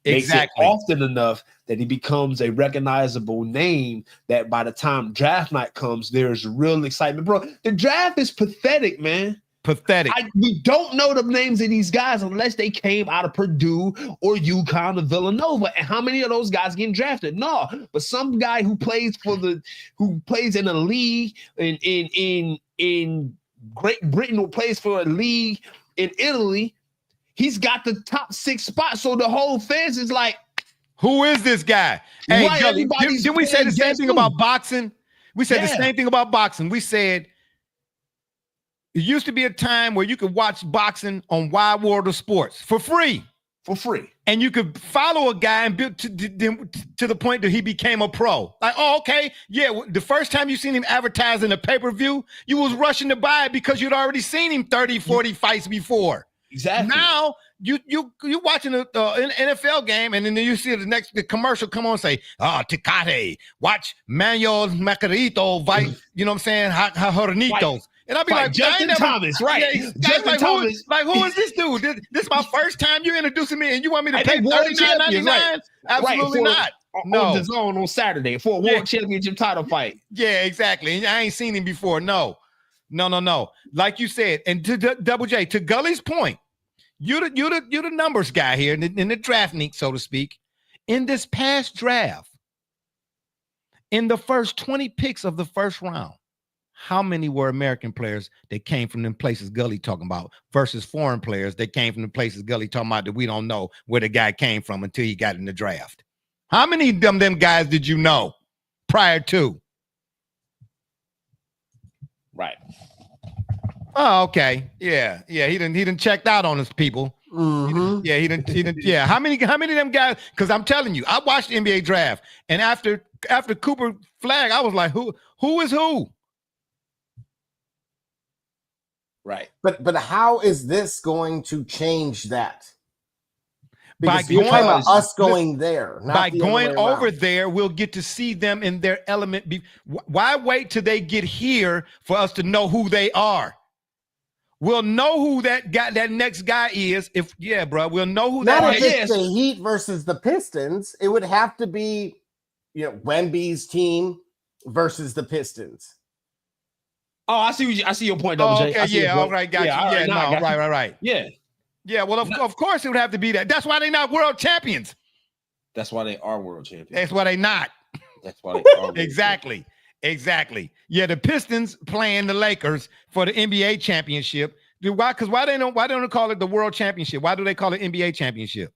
makes it often enough that he becomes a recognizable name that by the time draft night comes, there's real excitement. Bro, the draft is pathetic, man. Pathetic. We don't know the names of these guys unless they came out of Purdue or UConn or Villanova. And how many of those guys getting drafted? No, but some guy who plays in a league in Great Britain, who plays for a league in Italy, he's got the top 6 spots. So the whole fence is like, who is this guy? Hey, right, didn't we say the same thing about boxing? We said the same thing about boxing. We said it used to be a time where you could watch boxing on Wide World of Sports for free. And you could follow a guy and build to the point that he became a pro. Like, oh, okay. Yeah, the first time you seen him advertised in a pay-per-view, you was rushing to buy it because you'd already seen him 30, 40 fights before. Exactly. Now you watching an NFL game, and then you see the commercial come on and say, Tecate, watch Manuel Macarito fight, you know what I'm saying, Hornitos. And I'll be like, Justin Thomas, right? Yeah, Justin Thomas. Who is this dude? This is my first time you're introducing me, and you want me to pay $39.99? Right. Absolutely not. No. On the zone on Saturday for a world championship title fight. Yeah, exactly. And I ain't seen him before. No. Like you said, and to Double J, to Gully's point, you're the numbers guy here in the draft league, so to speak. In this past draft, in the first 20 picks of the first round, how many were American players that came from them places Gully talking about versus foreign players that came from the places Gully talking about that we don't know where the guy came from until he got in the draft? How many of them guys did you know prior to? Right. Oh, okay. Yeah. He didn't checked out on his people. Mm-hmm. He didn't. Yeah. How many of them guys? Because I'm telling you, I watched the NBA draft, and after Cooper Flag, I was like, who is who? Right. But how is this going to change that? Because you're talking about us going there. By going over there, we'll get to see them in their element. Why wait till they get here for us to know who they are? We'll know who that next guy is. We'll know who that is. Not just the Heat versus the Pistons. It would have to be, Wemby's team versus the Pistons. Oh, I see your point, Double J. Okay, yeah, all right, got you. Yeah, right. Yeah. Yeah, well, of course it would have to be that. That's why they're not world champions. That's why they are world champions. That's why they're not. That's why they are. Exactly. Yeah, the Pistons playing the Lakers for the NBA championship. Why? Because why don't they call it the world championship? Why do they call it NBA championship?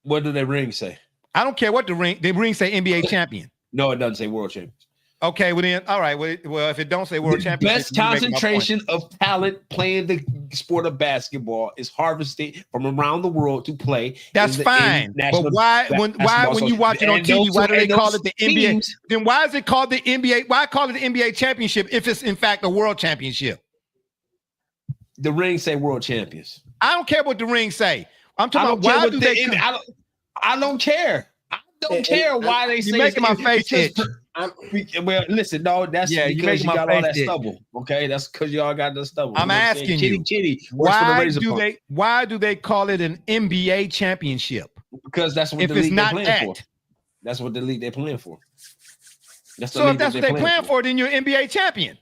What do their ring say? I don't care what the ring say NBA champion. No, it doesn't say world champions. Okay, well then, all right. Well, if it don't say world championship, best concentration of talent playing the sport of basketball is harvested from around the world to play. That's fine. But why when you watch it on TV, why do they call it the NBA? Then why is it called the NBA? Why call it the NBA championship if it's in fact a world championship? The rings say world champions. I don't care what the rings say. I'm talking about why do they? I don't care. I don't care why they say. You're making my face itch. Well, listen, no, that's because you got all that stubble. Okay, that's because y'all got the stubble. I'm asking you, why do they call it an NBA championship? Because that's what if the it's league not they're playing for. That's what the league they're playing for. So if that's what they're playing for, then you're NBA champion.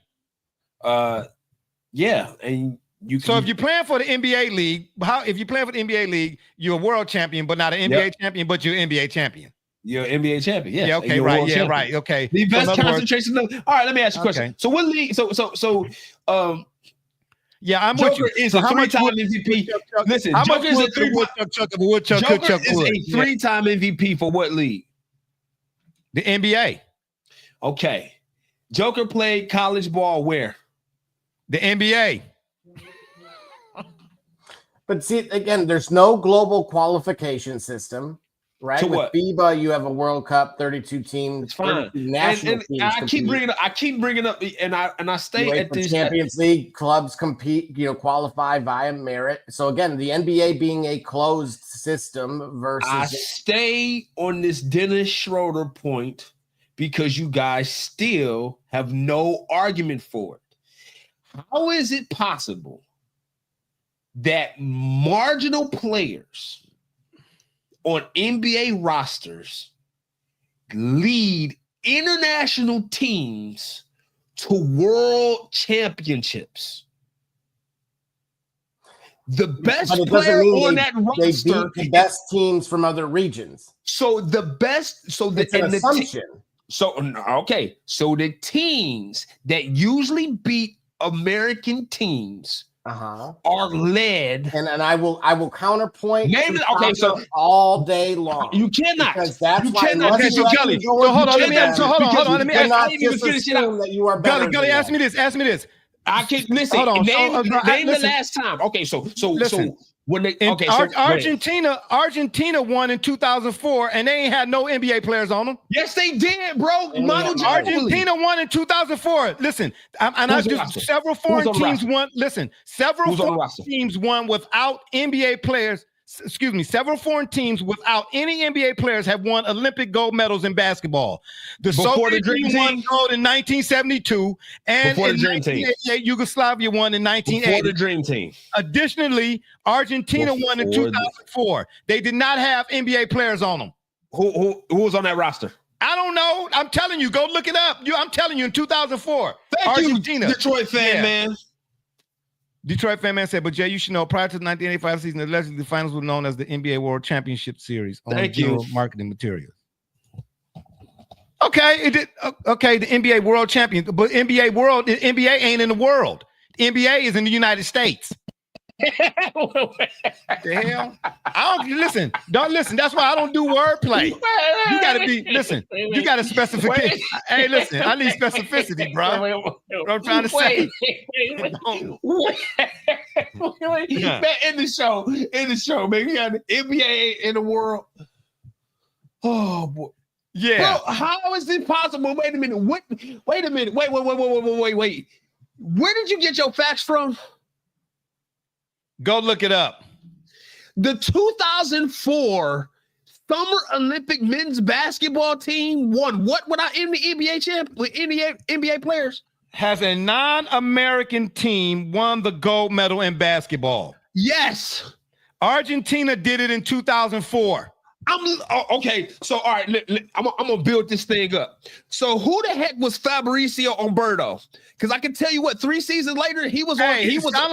Yeah, and you. So if you're playing for the NBA league, if you're playing for the NBA league, you're a world champion, but not an NBA champion, but you're an NBA champion. You're an NBA champion. Yes. Yeah. Okay. Right. Yeah. Champion. Right. Okay. The best concentration. All right. Let me ask you a question. Okay. So what league? Yeah, I'm Joker with you. is a three-time MVP. Listen, Joker is a three-time MVP for what league? The NBA. Okay. Joker played college ball where? The NBA. But see, again, there's no global qualification system, right? To With what? FIBA, you have a World Cup, 32 teams, It's fine. national And teams. I keep bringing up, and I stay at this. Champions League clubs compete, qualify via merit. So again, the NBA being a closed system versus. I stay on this Dennis Schroeder point because you guys still have no argument for it. How is it possible that marginal players on NBA rosters lead international teams to world championships? The best player on that roster, they beat the best teams from other regions. So the best, so the it's an assumption. So the teams that usually beat American teams are led, and I will counterpoint. Okay, so all day long, you cannot, because that's you why. Cannot. Okay, so Gully, hold on. Let me ask. Hold on. Let me ask. I didn't even finish it out. That you are better. Gully, ask me this. I can listen. Hold on. Name the last time. Okay, so when they Argentina won in 2004, and they ain't had no NBA players on them. Yes, they did, bro. Argentina won in 2004. Listen, several foreign teams won. Listen, several foreign teams won without NBA players. Excuse me, several foreign teams without any NBA players have won Olympic gold medals in basketball. The Soviet Union won gold in 1972, and in 1988, Yugoslavia won in 1980. Before the Dream Team. Additionally, Argentina won in 2004. They did not have NBA players on them. Who was on that roster? I don't know. I'm telling you, go look it up. I'm telling you, in 2004, Thank Argentina. you, Detroit fan, man. Detroit fan man said, but Jay, you should know, prior to the 1985 season, allegedly the finals were known as the NBA World Championship Series on general marketing materials. Okay, it did. Okay, the NBA World Champion, but the NBA ain't in the world. The NBA is in the United States. The hell? Don't listen. That's why I don't do wordplay. You gotta you gotta specify. Hey, listen, I need specificity, bro. What I'm trying to say. In the show, man. We got the NBA in the world. Oh boy. Yeah. Bro, how is this possible? Wait a minute. Wait. Wait. Where did you get your facts from? Go look it up. The 2004 Summer Olympic men's basketball team won what without any NBA champ with any NBA players? Has a non-American team won the gold medal in basketball? Yes. Argentina did it in 2004. Okay. So all right, I'm gonna build this thing up. So who the heck was Fabrizio Umberto? Because I can tell you what, 3 seasons later, he was on. He sound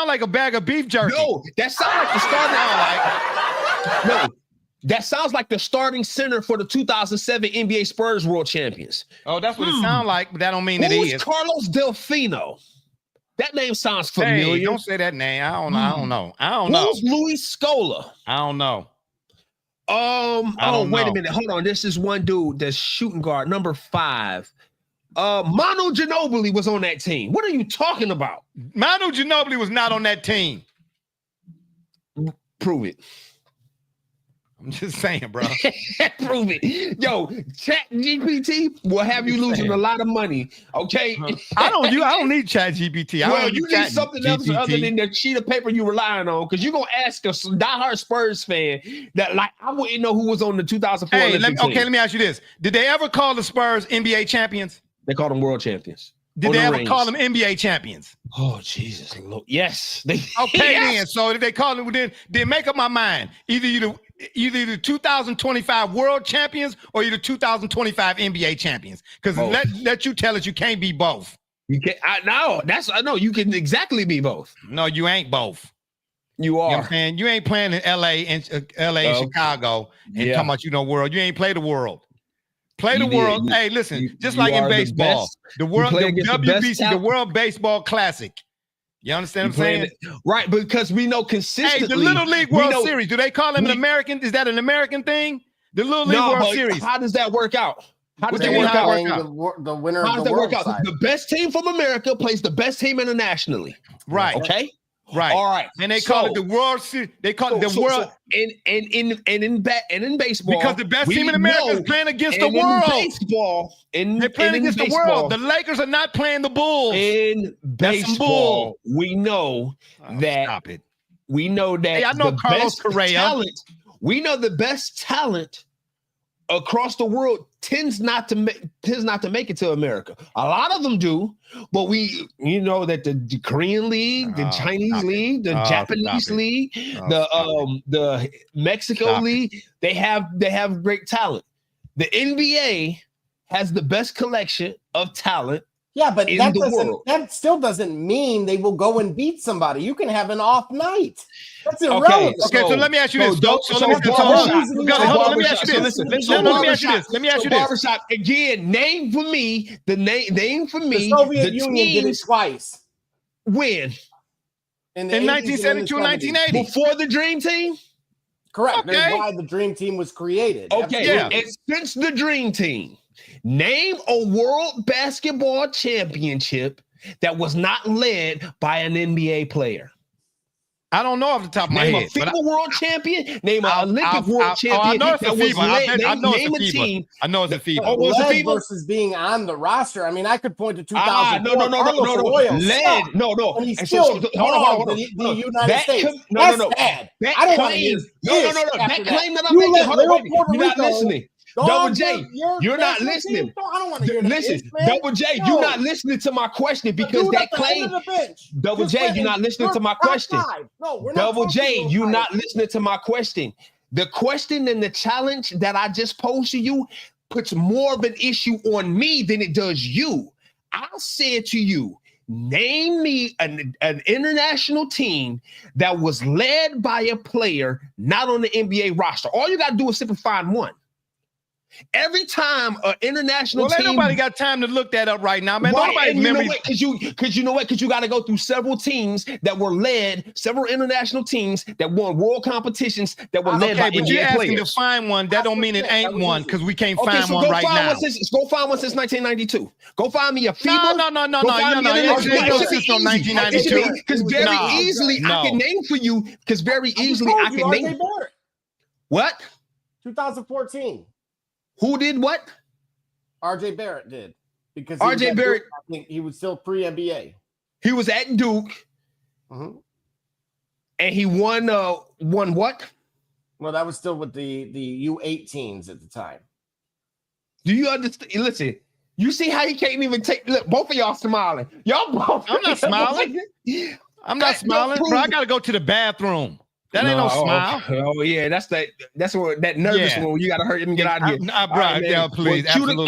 like a bag of beef jerky. No, that sounds like the starting. No, that sounds like the starting center for the 2007 NBA Spurs World Champions. Oh, that's what it sounds like, but that don't mean it is. Who's Carlos Delfino? That name sounds familiar. Hey, don't say that name. I don't know. Who's Luis Scola? I don't know. Wait a minute. Hold on. This is one dude that's shooting guard, number 5. Manu Ginobili was on that team. What are you talking about? Manu Ginobili was not on that team. Prove it. I'm just saying, bro. Prove it. Yo, ChatGPT will have you losing a lot of money. Okay. I don't need ChatGPT. Well, you need something else other than the sheet of paper you're relying on, because you're gonna ask a diehard Spurs fan that, like, I wouldn't know who was on the 2004 Olympic team. Let me ask you this: did they ever call the Spurs NBA champions? They called them world champions. Did they ever call them NBA champions? Oh, Jesus Lord. Yes. Okay, then. So if they call them, then make up my mind. Either the 2025 world champions or you're the 2025 NBA champions. Because let you tell us you can't be both. You can't. I know you can exactly be both. No, you ain't both. You are. You know what I'm saying? You ain't playing in LA and Chicago and talking about world. You ain't played the world. Play the world. Hey, listen, just like in baseball, the world, the WBC, the World Baseball Classic. You understand what I'm saying? Right, because we know consistently. Hey, the Little League World Series, do they call them an American? Is that an American thing? The Little League World Series. How does that work out? How does that work out? The winner of the world side. The best team from America plays the best team internationally. Right. Okay. Right. All right. And they call it the World Series. They call it the World. And in baseball, because the best team in America is playing against the world. They're playing against the world. The Lakers are not playing the Bulls. In baseball, we know that. Stop it. We know that. Hey, I know Carlos Correa. We know the best talent across the world tends not to make it to America. A lot of them do, but we know that the Korean League, the Chinese League, the Japanese League, the Mexico League, they have great talent. The NBA has the best collection of talent. Yeah, but that still doesn't mean they will go and beat somebody. You can have an off night. That's irrelevant. Okay, so let me ask you this. Let me ask you this. Barbershop, again, name for me. The Soviet Union did it twice. When? In 1972 and 1980. Before the Dream Team? Correct. Okay. That's why the Dream Team was created. Okay, and since the Dream Team, name a world basketball championship that was not led by an NBA player. I don't know off the top of my head. Name a FIBA world champion. Name an Olympic world champion. I know it's a FIBA. I know it's a FIBA. Led versus being on the roster. I mean, I could point to 2004. No. And he's still hold on. The United States. That's bad. I don't want to hear that claim that I'm making. You're not listening. Double J, you're not listening. I don't want to hear Listen, Double J, you're not listening to my question because that claim. Double J, you're not listening to my question. Double J, you're not listening to my question. The question and the challenge that I just posed to you puts more of an issue on me than it does you. I said to you, name me an international team that was led by a player not on the NBA roster. All you got to do is simply find one. Every time an international team, ain't nobody got time to look that up right now, man. Right, because you got to go through several teams that were led, several international teams that won world competitions that were led by NBA players. But you're asking to find one. That don't mean it ain't one because we can't find one right now. Go find one since 1992. Go find me a FIBA. No. It's from 1992. Because very easily I can name for you. Because very easily I can name. What? 2014. Who did what? RJ Barrett did. Because RJ Barrett, I think he was still pre-NBA. He was at Duke. Mm-hmm. And he won what? Well, that was still with the U18s at the time. Do you understand? Listen, you see how he can't even take look, both of y'all smiling. Y'all both. I'm not smiling. Bro, I gotta go to the bathroom. That ain't no smile. Oh yeah, that's what that nervous one. You gotta hurry him get out of here. Bro, please. Well,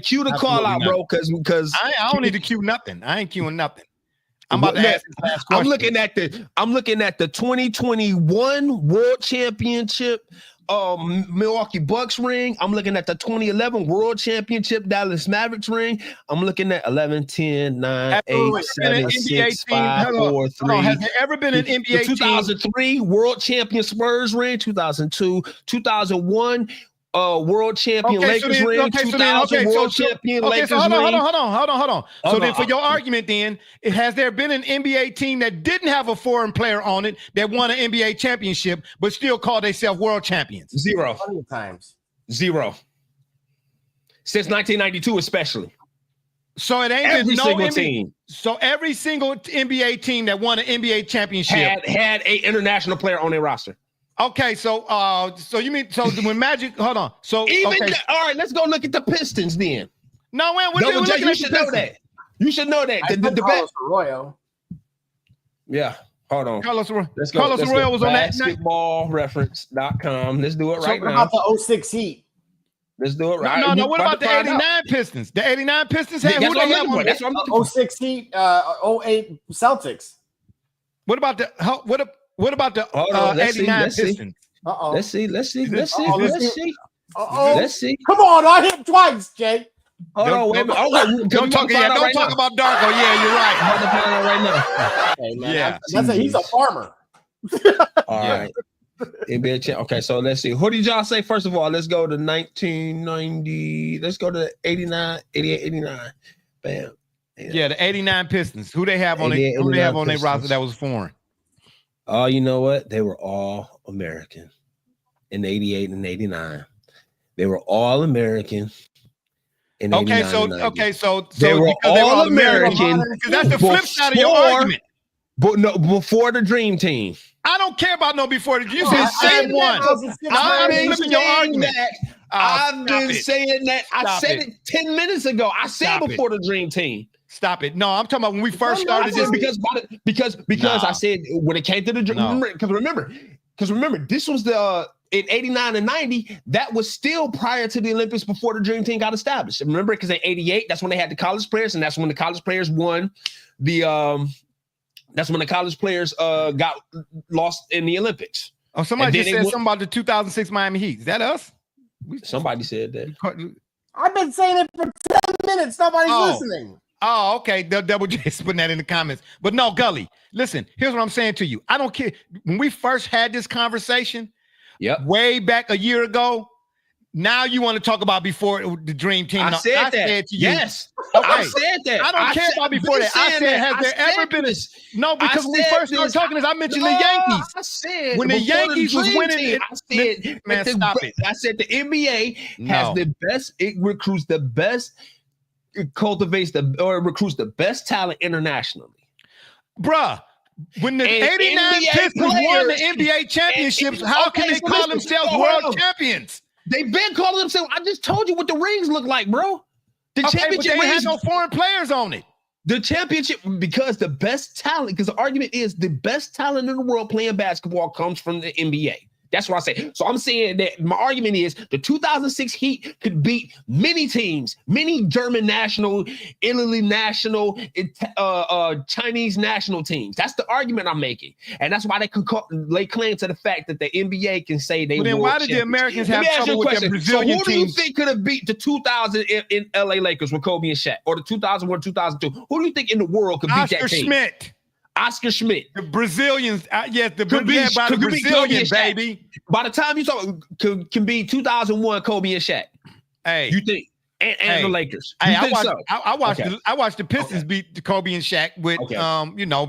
cue the call out, bro. Because I don't need to cue nothing. I ain't queuing nothing. I'm about to ask this last question. I'm looking at the 2021 World Championship Milwaukee Bucks ring. I'm looking at the 2011 World Championship Dallas Mavericks ring. I'm looking at 11, 10, 9, 8, 7, 6, 5, 4, 3. Has there ever been an NBA 2003 World Champion Spurs ring, 2002, 2001 world champion Lakers ring, 2000 world champion Lakers ring. Hold on. So then for your argument then, has there been an NBA team that didn't have a foreign player on it that won an NBA championship but still called themselves world champions? Zero. Plenty of times. Zero. Since 1992 especially. So it ain't every no single NBA team. So every single NBA team that won an NBA championship had a international player on their roster. Okay, so you mean when Magic? Hold on. So even all right, let's go look at the Pistons then. No, man, you should know that. You should know that. The Carlos Arroyo. Yeah, hold on. Carlos Arroyo was on that basketballreference.com. Let's do it right now. What about the 06 Heat? Let's do it right. No. What about the 89 Pistons? The 89 Pistons had who they have on that's what I'm looking for. 06 Heat, 08 Celtics. What about the 89 Pistons? Let's see. Let's see. Come on, I hit him twice, Jay. Hold on, wait a minute. Don't talk about Darko. Yeah, you're right. I'm about to find out right now. Hey, man, he's a farmer. All right. NBA champ. Okay, so let's see. Who did y'all say first of all? Let's go to 1990. Let's go to 89, 88, 89. Bam. Yeah, the 89 Pistons. Who they have on their roster that was foreign? Oh, you know what? They were all American in 88 and 89. They were all American in 89 so they were all American. Because that's the flip side of your argument. But no, before the Dream Team. I don't care about no before. You said same one. I'm flipping your argument. I've been saying that. I said it 10 minutes ago. I said before the Dream Team. Stop it. No, I'm talking about when we first started this. Because I said when it came to the Dream. Because remember, this was in 89 and 90, that was still prior to the Olympics before the Dream Team got established. Remember, because in 88, that's when they had the college players, and that's when the college players won the that's when the college players got lost in the Olympics. Oh, somebody just said something about the 2006 Miami Heat. Is that us? Somebody said that. I've been saying it for 10 minutes. Nobody's listening. Oh, okay. The Double J's putting that in the comments. But no, Gully, listen, here's what I'm saying to you. I don't care. When we first had this conversation, way back a year ago, now you want to talk about before the Dream Team. I said that. To you, yes. Okay. I said that. I don't care about before that. I said, has there ever been a... No, because when we first started talking this, I mentioned the Yankees. I said when the Yankees was winning, man, stop it. I said the NBA has the best, it recruits the best, it cultivates recruits the best talent internationally. Bruh. When the 89 Pistons won the NBA championships, how can they call themselves world champions? They've been calling themselves. I just told you what the rings look like, bro. The championship but they had no foreign players on it. The championship, because the best talent, because the argument is the best talent in the world playing basketball comes from the NBA. That's what I say. So I'm saying that my argument is the 2006 Heat could beat many teams, many German national, Italy national, Chinese national teams. That's the argument I'm making. And that's why they can lay claim to the fact that the NBA can say they were. Then why did the Americans have trouble with their Brazilian teams? So who do you think could have beat the 2000 in LA Lakers with Kobe and Shaq, or the 2001, 2002? Who do you think in the world could beat that team? Oscar Schmidt. The Brazilians, yes, the Brazilian, baby. By the time you talk, can be 2001 Kobe and Shaq. Hey, you think? And the Lakers. Hey, I watched the Pistons beat the Kobe and Shaq with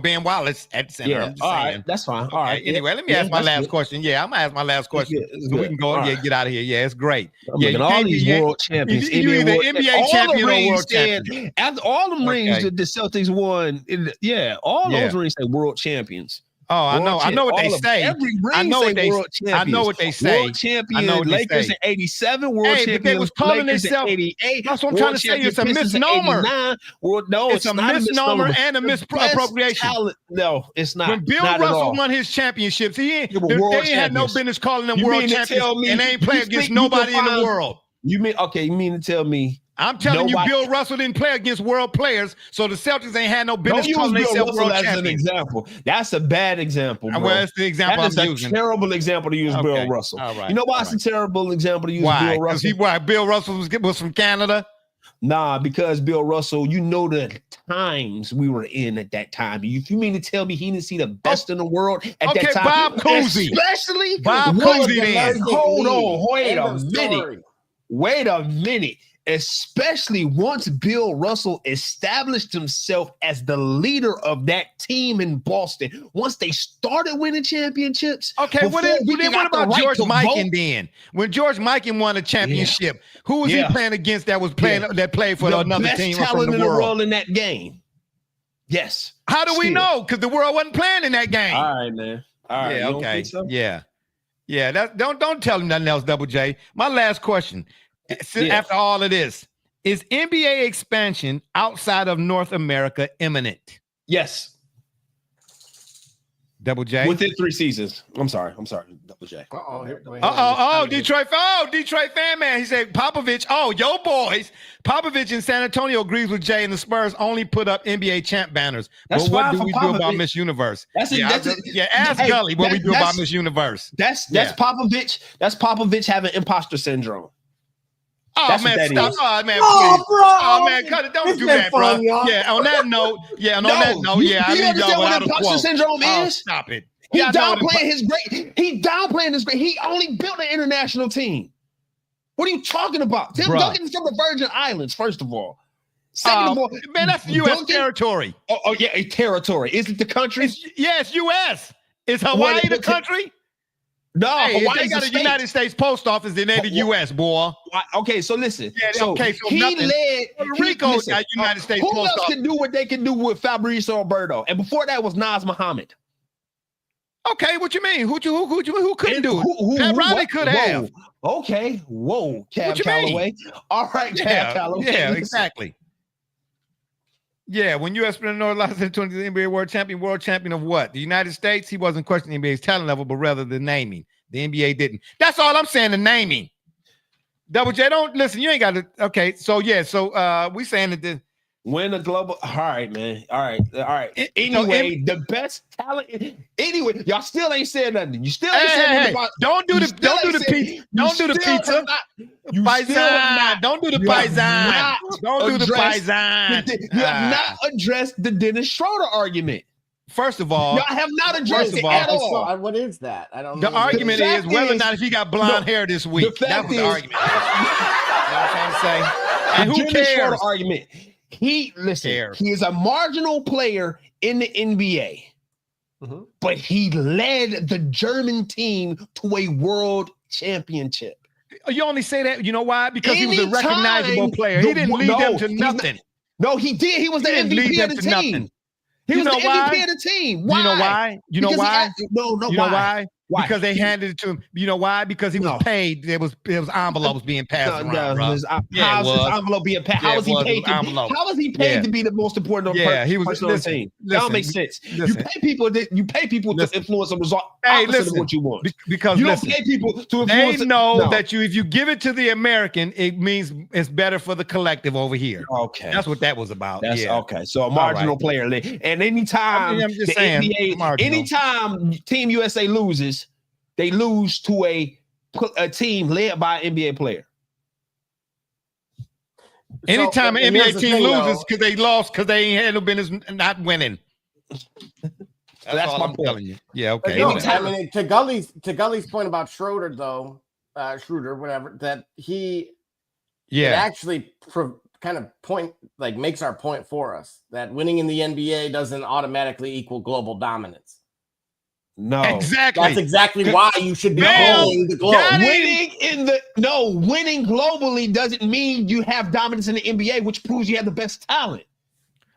Ben Wallace at the center. Yeah, all right, that's fine. All right. Anyway, let me ask my last question. Yeah, I'm gonna ask my last question so we can go. Get out of here. Yeah, it's great. All these world champions. You either NBA champion or world champion. After all the rings that the Celtics won, all those rings say world champions. Oh, I know what they say. I know what they say. World champion Lakers in 87, world champion they was calling Lakers in 88. That's what I'm trying to say. It's a misnomer. It's a misnomer and a misappropriation. No, it's not. When Bill Russell won his championships, they had no business calling them world champions, and they ain't playing against nobody in the world. You mean to tell me? I'm telling you, Bill Russell didn't play against world players, so the Celtics ain't had no business calling themselves world champions. As an example. That's a bad example, bro. Well, that's the example I'm using. That's a terrible example to use Bill Russell. All right. You know why it's a terrible example to use Bill Russell? Why? Bill Russell was from Canada? Nah, because Bill Russell, you know the times we were in at that time. If you mean to tell me he didn't see the best in the world at that time? Bob Cousy. Especially Bob Cousy then. Hold on. Wait a minute. Especially once Bill Russell established himself as the leader of that team in Boston. Once they started winning championships. Okay, what about George Mikan then? When George Mikan won a championship, who was he playing against that was playing that played for another team best talent from in the world in that game? Yes. How do we know? Because the world wasn't playing in that game. All right, man. All right. Yeah, okay. So? Yeah. Don't tell him nothing else, Double J. My last question. After all of this, is NBA expansion outside of North America imminent? Yes. Double J? Within 3 seasons. I'm sorry, Double J. Detroit fan man. He said Popovich, yo boys. Popovich in San Antonio agrees with Jay, and the Spurs only put up NBA champ banners. That's but what fine do we for do Popovich. about Miss Universe? Ask Hey, Gully what we do about Miss Universe. That's Popovich. That's Popovich having imposter syndrome. Oh, That's man, what that stop. is. Oh, man, Oh, please. bro. Oh, man, cut it. Don't do that, bro. Yeah, on that note, I leave y'all without a imposter quote. syndrome is? Stop it. He Y'all know downplaying his great. He downplaying his great. He only built an international team. What are you talking about? Tim Duncan's from the Virgin Islands, first of all. Second of all, man, that's U.S. territory. Oh, yeah, a territory. Is it the country? Yes, U.S. Is Hawaii the country? No, Hawaii they got a United States post office, then they're the U.S., boy. Okay, so listen. Yeah, so he nothing. led. Puerto Rico got United States post office. Who else office. can do what they can do with Fabrizio Alberto? And before that was Naz Muhammad. Okay, what you mean? Who couldn't do it? Pat Riley could have. Okay, whoa, Cab What you mean? Calloway. All right, Cab Calloway. Yeah, exactly. Yeah, when U.S. spent North Los Angeles the NBA world champion of what? The United States, he wasn't questioning NBA's talent level, but rather the naming. The NBA didn't. That's all I'm saying, the naming. Double J, don't listen. You ain't got to. Okay, so we saying that the win a global. All right, man. All right. Anyway, the best talent. Anyway, y'all still ain't said nothing. You still ain't said nothing about. Don't do the pizza. Don't do the pizza. Don't do the paisan. Don't do the paisan. You have not addressed the Dennis Schroeder argument. First of all, y'all have not addressed it at all. What is that? I don't know. The argument is whether or not if he got blonde hair this week. That was the argument. You know what I'm trying to say? And who Dennis cares? Schroeder argument. He is a marginal player in the NBA, but he led the German team to a world championship. You only say that, you know why? Because he was a recognizable player. He didn't lead them to nothing. No, he did. He was the MVP of the team. He was the MVP of the team. Why? You know why? You know why? No, you know why? Because they handed it to him. You know why? Because he was paid. There was envelopes being passed around. How was his envelope being passed? How was he paid? How was he paid to be the most important person on the team? That don't make sense. You pay people. You pay people to influence a result opposite of what you want. Because you don't pay people to influence. They know that if you give it to the American, it means it's better for the collective over here. Okay, that's what that was about. That's okay. So a marginal player, and anytime I'm just saying, NBA, anytime Team USA loses, they lose to a team led by an NBA player. Anytime an NBA team loses because they lost because they ain't handled business not winning. That's what I'm telling you. Yeah, okay. No, I mean, to Gully's point about Schroeder, though, whatever, that it actually kind of makes our point for us that winning in the NBA doesn't automatically equal global dominance. No, exactly. That's exactly why you should be calling the globe. Winning globally doesn't mean you have dominance in the NBA, which proves you have the best talent.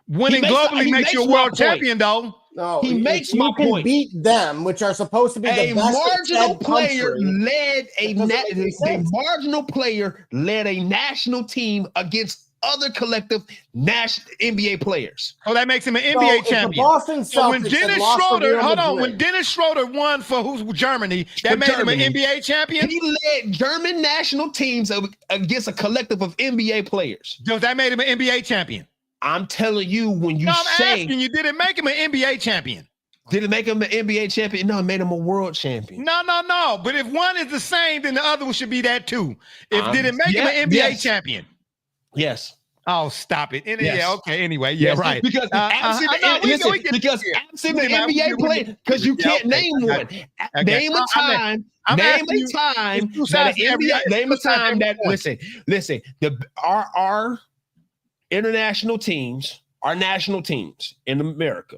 Winning globally makes you a world champion, though. No, he makes my point. You can beat them, which are supposed to be the best. Marginal player led a marginal player led a national team against other collective national NBA players. Oh, that makes him an NBA champion. So when Dennis Schroeder, when Dennis Schroeder won for Germany, that made him an NBA champion. He led German national teams against a collective of NBA players. So that made him an NBA champion. I'm telling you, when you I'm asking you, did it make him an NBA champion? Did it make him an NBA champion? No, it made him a world champion. No. But if one is the same, then the other one should be that too. Did it make him an NBA champion? Yes. Oh, stop it. Yes. Yeah, okay. Anyway, Yes, right. Because absent the NBA player, because you can't name one. Name a time. Name a time that listen. Our international teams, our national teams in America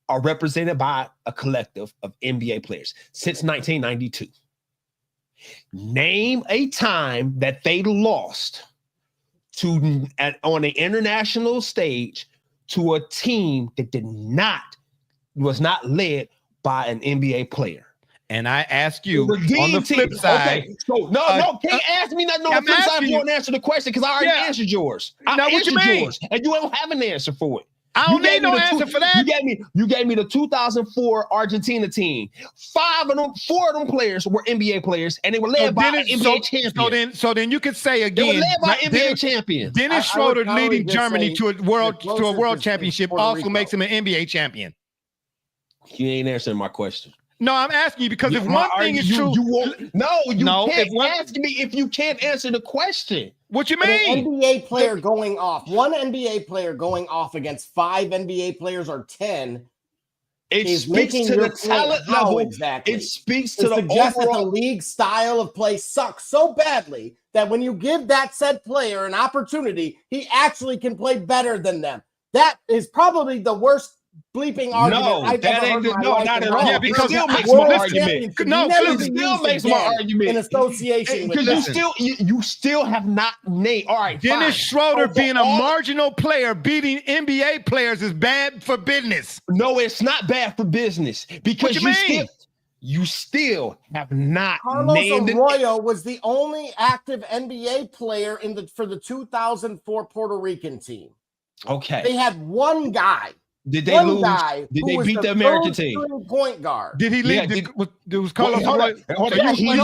are represented by a collective of NBA players since 1992. Name a time that they lost on the international stage to a team that was not led by an NBA player. And I ask you on the flip side. Okay, so can't ask me nothing on the flip side if you don't answer the question because I already answered yours. I answered yours, and you don't have an answer for it. I don't need no answer for that. You gave me the 2004 Argentina team. 4 of them players were NBA players, and they were led by an NBA champion. So then you could say again, they were led by an NBA champion. Dennis Schroeder leading Germany to a world championship also makes him an NBA champion. You ain't answering my question. No, I'm asking you because if one thing is true, you can't ask me if you can't answer the question. What you mean? An NBA player going off, one NBA player going off against 5 NBA players or 10. It speaks to the talent level. Exactly. It speaks to the suggests overall. that the league style of play sucks so badly that when you give that said player an opportunity, he actually can play better than them. That is probably the worst bleeping argument I've ever heard in my life. Not at all. Yeah, because it still makes my argument. It still makes my argument in association with because you still have not named. All right, Dennis Schroeder being a marginal player beating NBA players is bad for business. No, it's not bad for business because you still have not named. Carlos Arroyo was the only active NBA player for the 2004 Puerto Rican team. Okay, they had one guy. Did they lose? Did they beat the American team? Point guard. Did he lead? Was Carlos Arroyo? He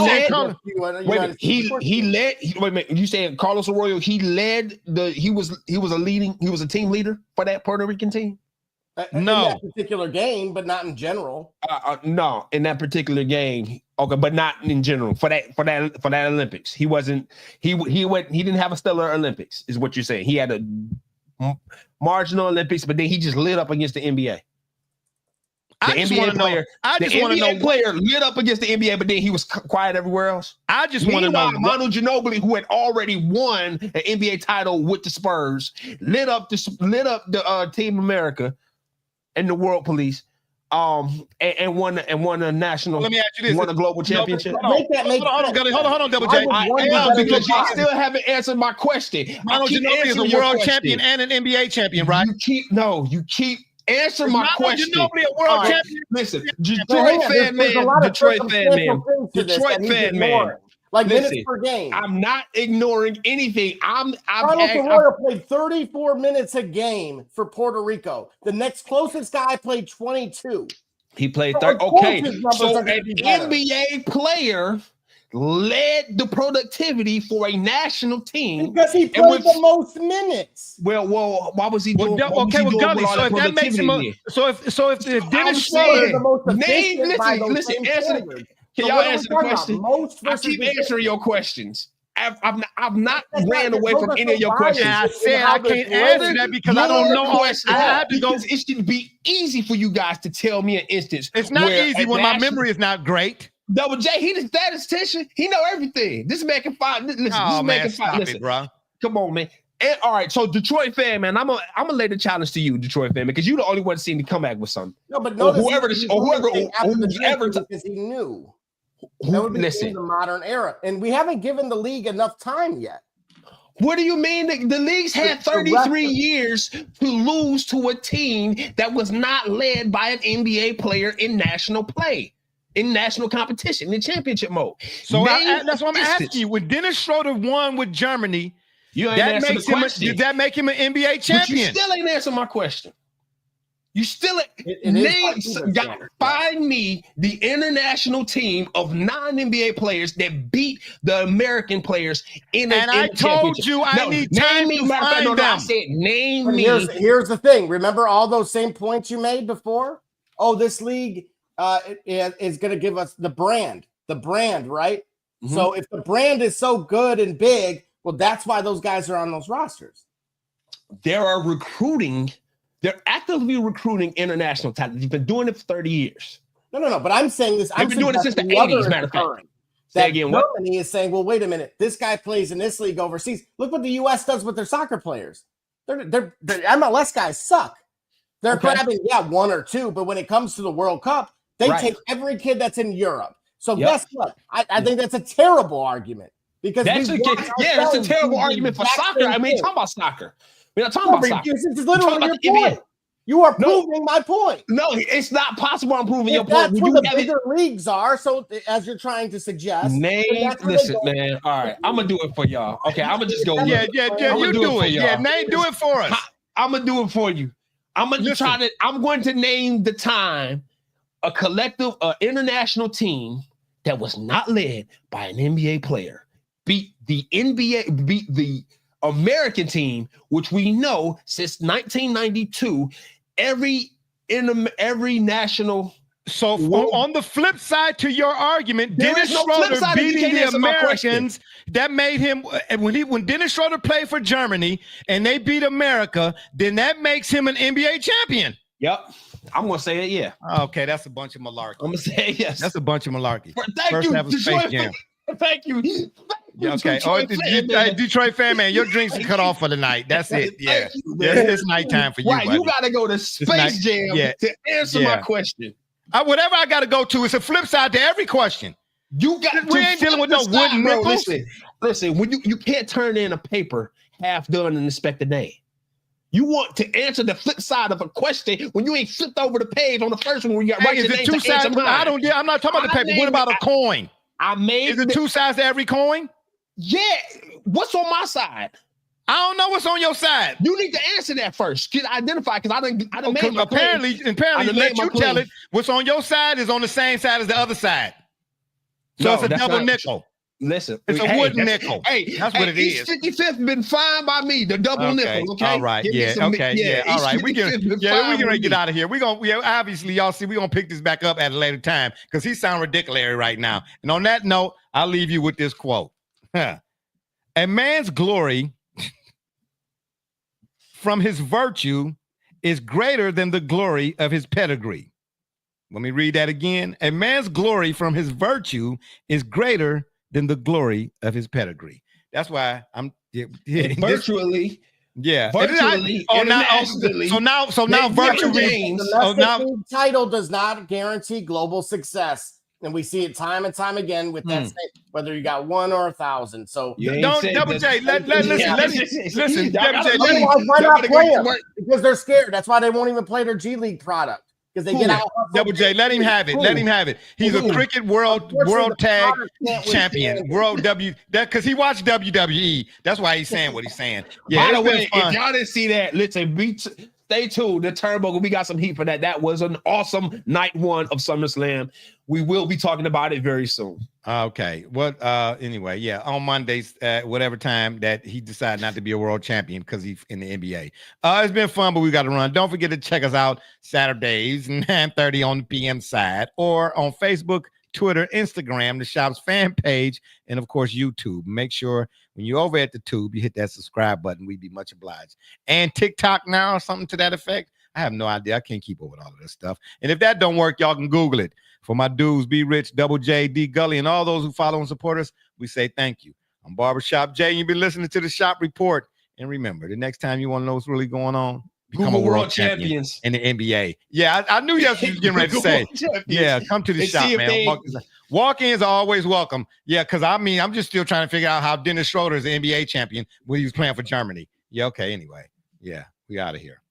led. Wait a minute. You saying Carlos Arroyo? He led he was a team leader for that Puerto Rican team. In that particular game, but not in general. No, in that particular game. Okay, but not in general for that Olympics. He wasn't. He didn't have a stellar Olympics. Is what you're saying? He had a marginal Olympics, but then he just lit up against the NBA. The NBA player lit up against the NBA, but then he was quiet everywhere else. I just want to know. Manu Ginobili, who had already won an NBA title with the Spurs, lit up the Team America and the World Police, and won a national. Let me ask you this: won a global championship. Hold on, Double J. Because you still haven't answered my question. Manu Ginobili is a world champion and an NBA champion, right? You keep answer my question. Ginobili a world champion. Listen, Detroit fan man. Like minutes per game. I'm not ignoring anything. Carlos Arroyo played 34 minutes a game for Puerto Rico. The next closest guy played 22. He played 30. Okay, so an NBA player led the productivity for a national team because he played the most minutes. Well, why was he doing? Gully. So if that makes him, if Dennis Schroeder, listen, answer. Can y'all answer the question? I keep answering your questions. I've not ran away from any of your questions. I said I can't answer that because I don't know. I have to go. It should be easy for you guys to tell me an instance. It's not easy when my memory is not great. Double J, he the statistician. He know everything. This man can find. Listen, oh man, stop it, bro. Come on, man. And, all right, so Detroit fan, man, I'm gonna lay the challenge to you, Detroit fan, because you're the only one seen to come back with something. No, but whoever because he knew. That would be in the modern era, and we haven't given the league enough time yet. What do you mean? The league's had 33 years to lose to a team that was not led by an NBA player in national play, in national competition, in championship mode. So that's what I'm asking you. When Dennis Schroeder won with Germany, that makes him. Did that make him an NBA champion? But you still ain't answering my question. You still find me the international team of non-NBA players that beat the American players in a I told you I need time to find them. I said name me. Here's the thing. Remember all those same points you made before? Oh, this league is going to give us the brand, right? Mm-hmm. So if the brand is so good and big, well, that's why those guys are on those rosters. They're actively recruiting international talent. They've been doing it for 30 years. No. But I'm saying this. They've been doing it since the 80s, matter of fact. That Germany is saying, well, wait a minute. This guy plays in this league overseas. Look what the U.S. does with their soccer players. The MLS guys suck. They're grabbing, one or two, but when it comes to the World Cup, they take every kid that's in Europe. So guess what? I think that's a terrible argument. Because that's a terrible argument for soccer. I mean, talking about soccer. We're not talking about soccer. This is literally your point. You are proving my point. No, it's not possible. I'm proving your point. That's what the bigger leagues are. So, as you're trying to suggest, listen, man. All right, I'm gonna do it for y'all. Okay, I'm gonna just go. Yeah. You do it. Yeah, Nate, do it for us. I'm gonna do it for you. I'm going to name the time a collective, international team that was not led by an NBA player beat the American team, which we know since 1992. Every national. So on the flip side to your argument, Dennis Schroeder beating the Americans, that made him when Dennis Schroeder played for Germany and they beat America, then that makes him an NBA champion. Yep. I'm gonna say it, yeah. Okay, that's a bunch of malarkey. I'm gonna say it, yes. That's a bunch of malarkey. Thank you. Yeah, okay. Detroit fan, man, your drinks are cut off for the night. That's it. Yeah. It's nighttime for you. Right, buddy. You gotta go to Space Jam to answer my question. Whatever I gotta go to, it's a flip side to every question. We ain't dealing with no wooden nickels. Listen, when you can't turn in a paper half done and expect a day. You want to answer the flip side of a question when you ain't flipped over the page on the first one when you got right. Is it two sides? I'm not talking about the paper. What about a coin? Is it two sides to every coin? Yeah. What's on my side? I don't know what's on your side. You need to answer that first. Get identified because I didn't make my apparently let you tell it. What's on your side is on the same side as the other side. So it's a double nickel. Listen, it's a wooden nickel. That's what it is. 55th been fine by me. The double nickel. Okay. All right. All right. We can get out of here. Obviously, y'all see, we're gonna pick this back up at a later time because he sounds ridiculous right now. And on that note, I'll leave you with this quote. A man's glory from his virtue is greater than the glory of his pedigree. Let me read that again. A man's glory from his virtue is greater than the glory of his pedigree. That's why I'm virtually. Yeah. Virtually. So now virtually. The title does not guarantee global success. And we see it time and time again with that state, whether you got 1 or 1,000. So don't Double J. Listen. Double J. Why not play them? Because they're scared. That's why they won't even play their G League product. Because they get out. Double J, let him have it. Let him have it. He's a cricket world tag champion. Because he watched WWE. That's why he's saying what he's saying. Yeah. By the way, if y'all didn't see that, listen, stay tuned. The Turbo, we got some heat for that. That was an awesome night one of SummerSlam. We will be talking about it very soon. Okay. Well, anyway, yeah, on Mondays, whatever time that he decided not to be a world champion because he's in the NBA. It's been fun, but we got to run. Don't forget to check us out Saturdays, 9:30 on the PM side, or on Facebook, Twitter, Instagram, the shop's fan page, and of course, YouTube. Make sure when you're over at the tube, you hit that subscribe button. We'd be much obliged. And TikTok now or something to that effect. I have no idea. I can't keep up with all of this stuff. And if that don't work, y'all can Google it. For my dudes, Be Rich, Double J, D Gully, and all those who follow and support us, we say thank you. I'm Barbershop Jay, and you've been listening to the Shop Report. And remember, the next time you want to know what's really going on, become a world champion in the NBA. Yeah, I knew you was getting ready to say. Yeah, come to the shop, man. Walk-ins are always welcome. Yeah, because I'm just still trying to figure out how Dennis Schroeder is the NBA champion when he was playing for Germany. Yeah, okay, anyway. Yeah, we out of here.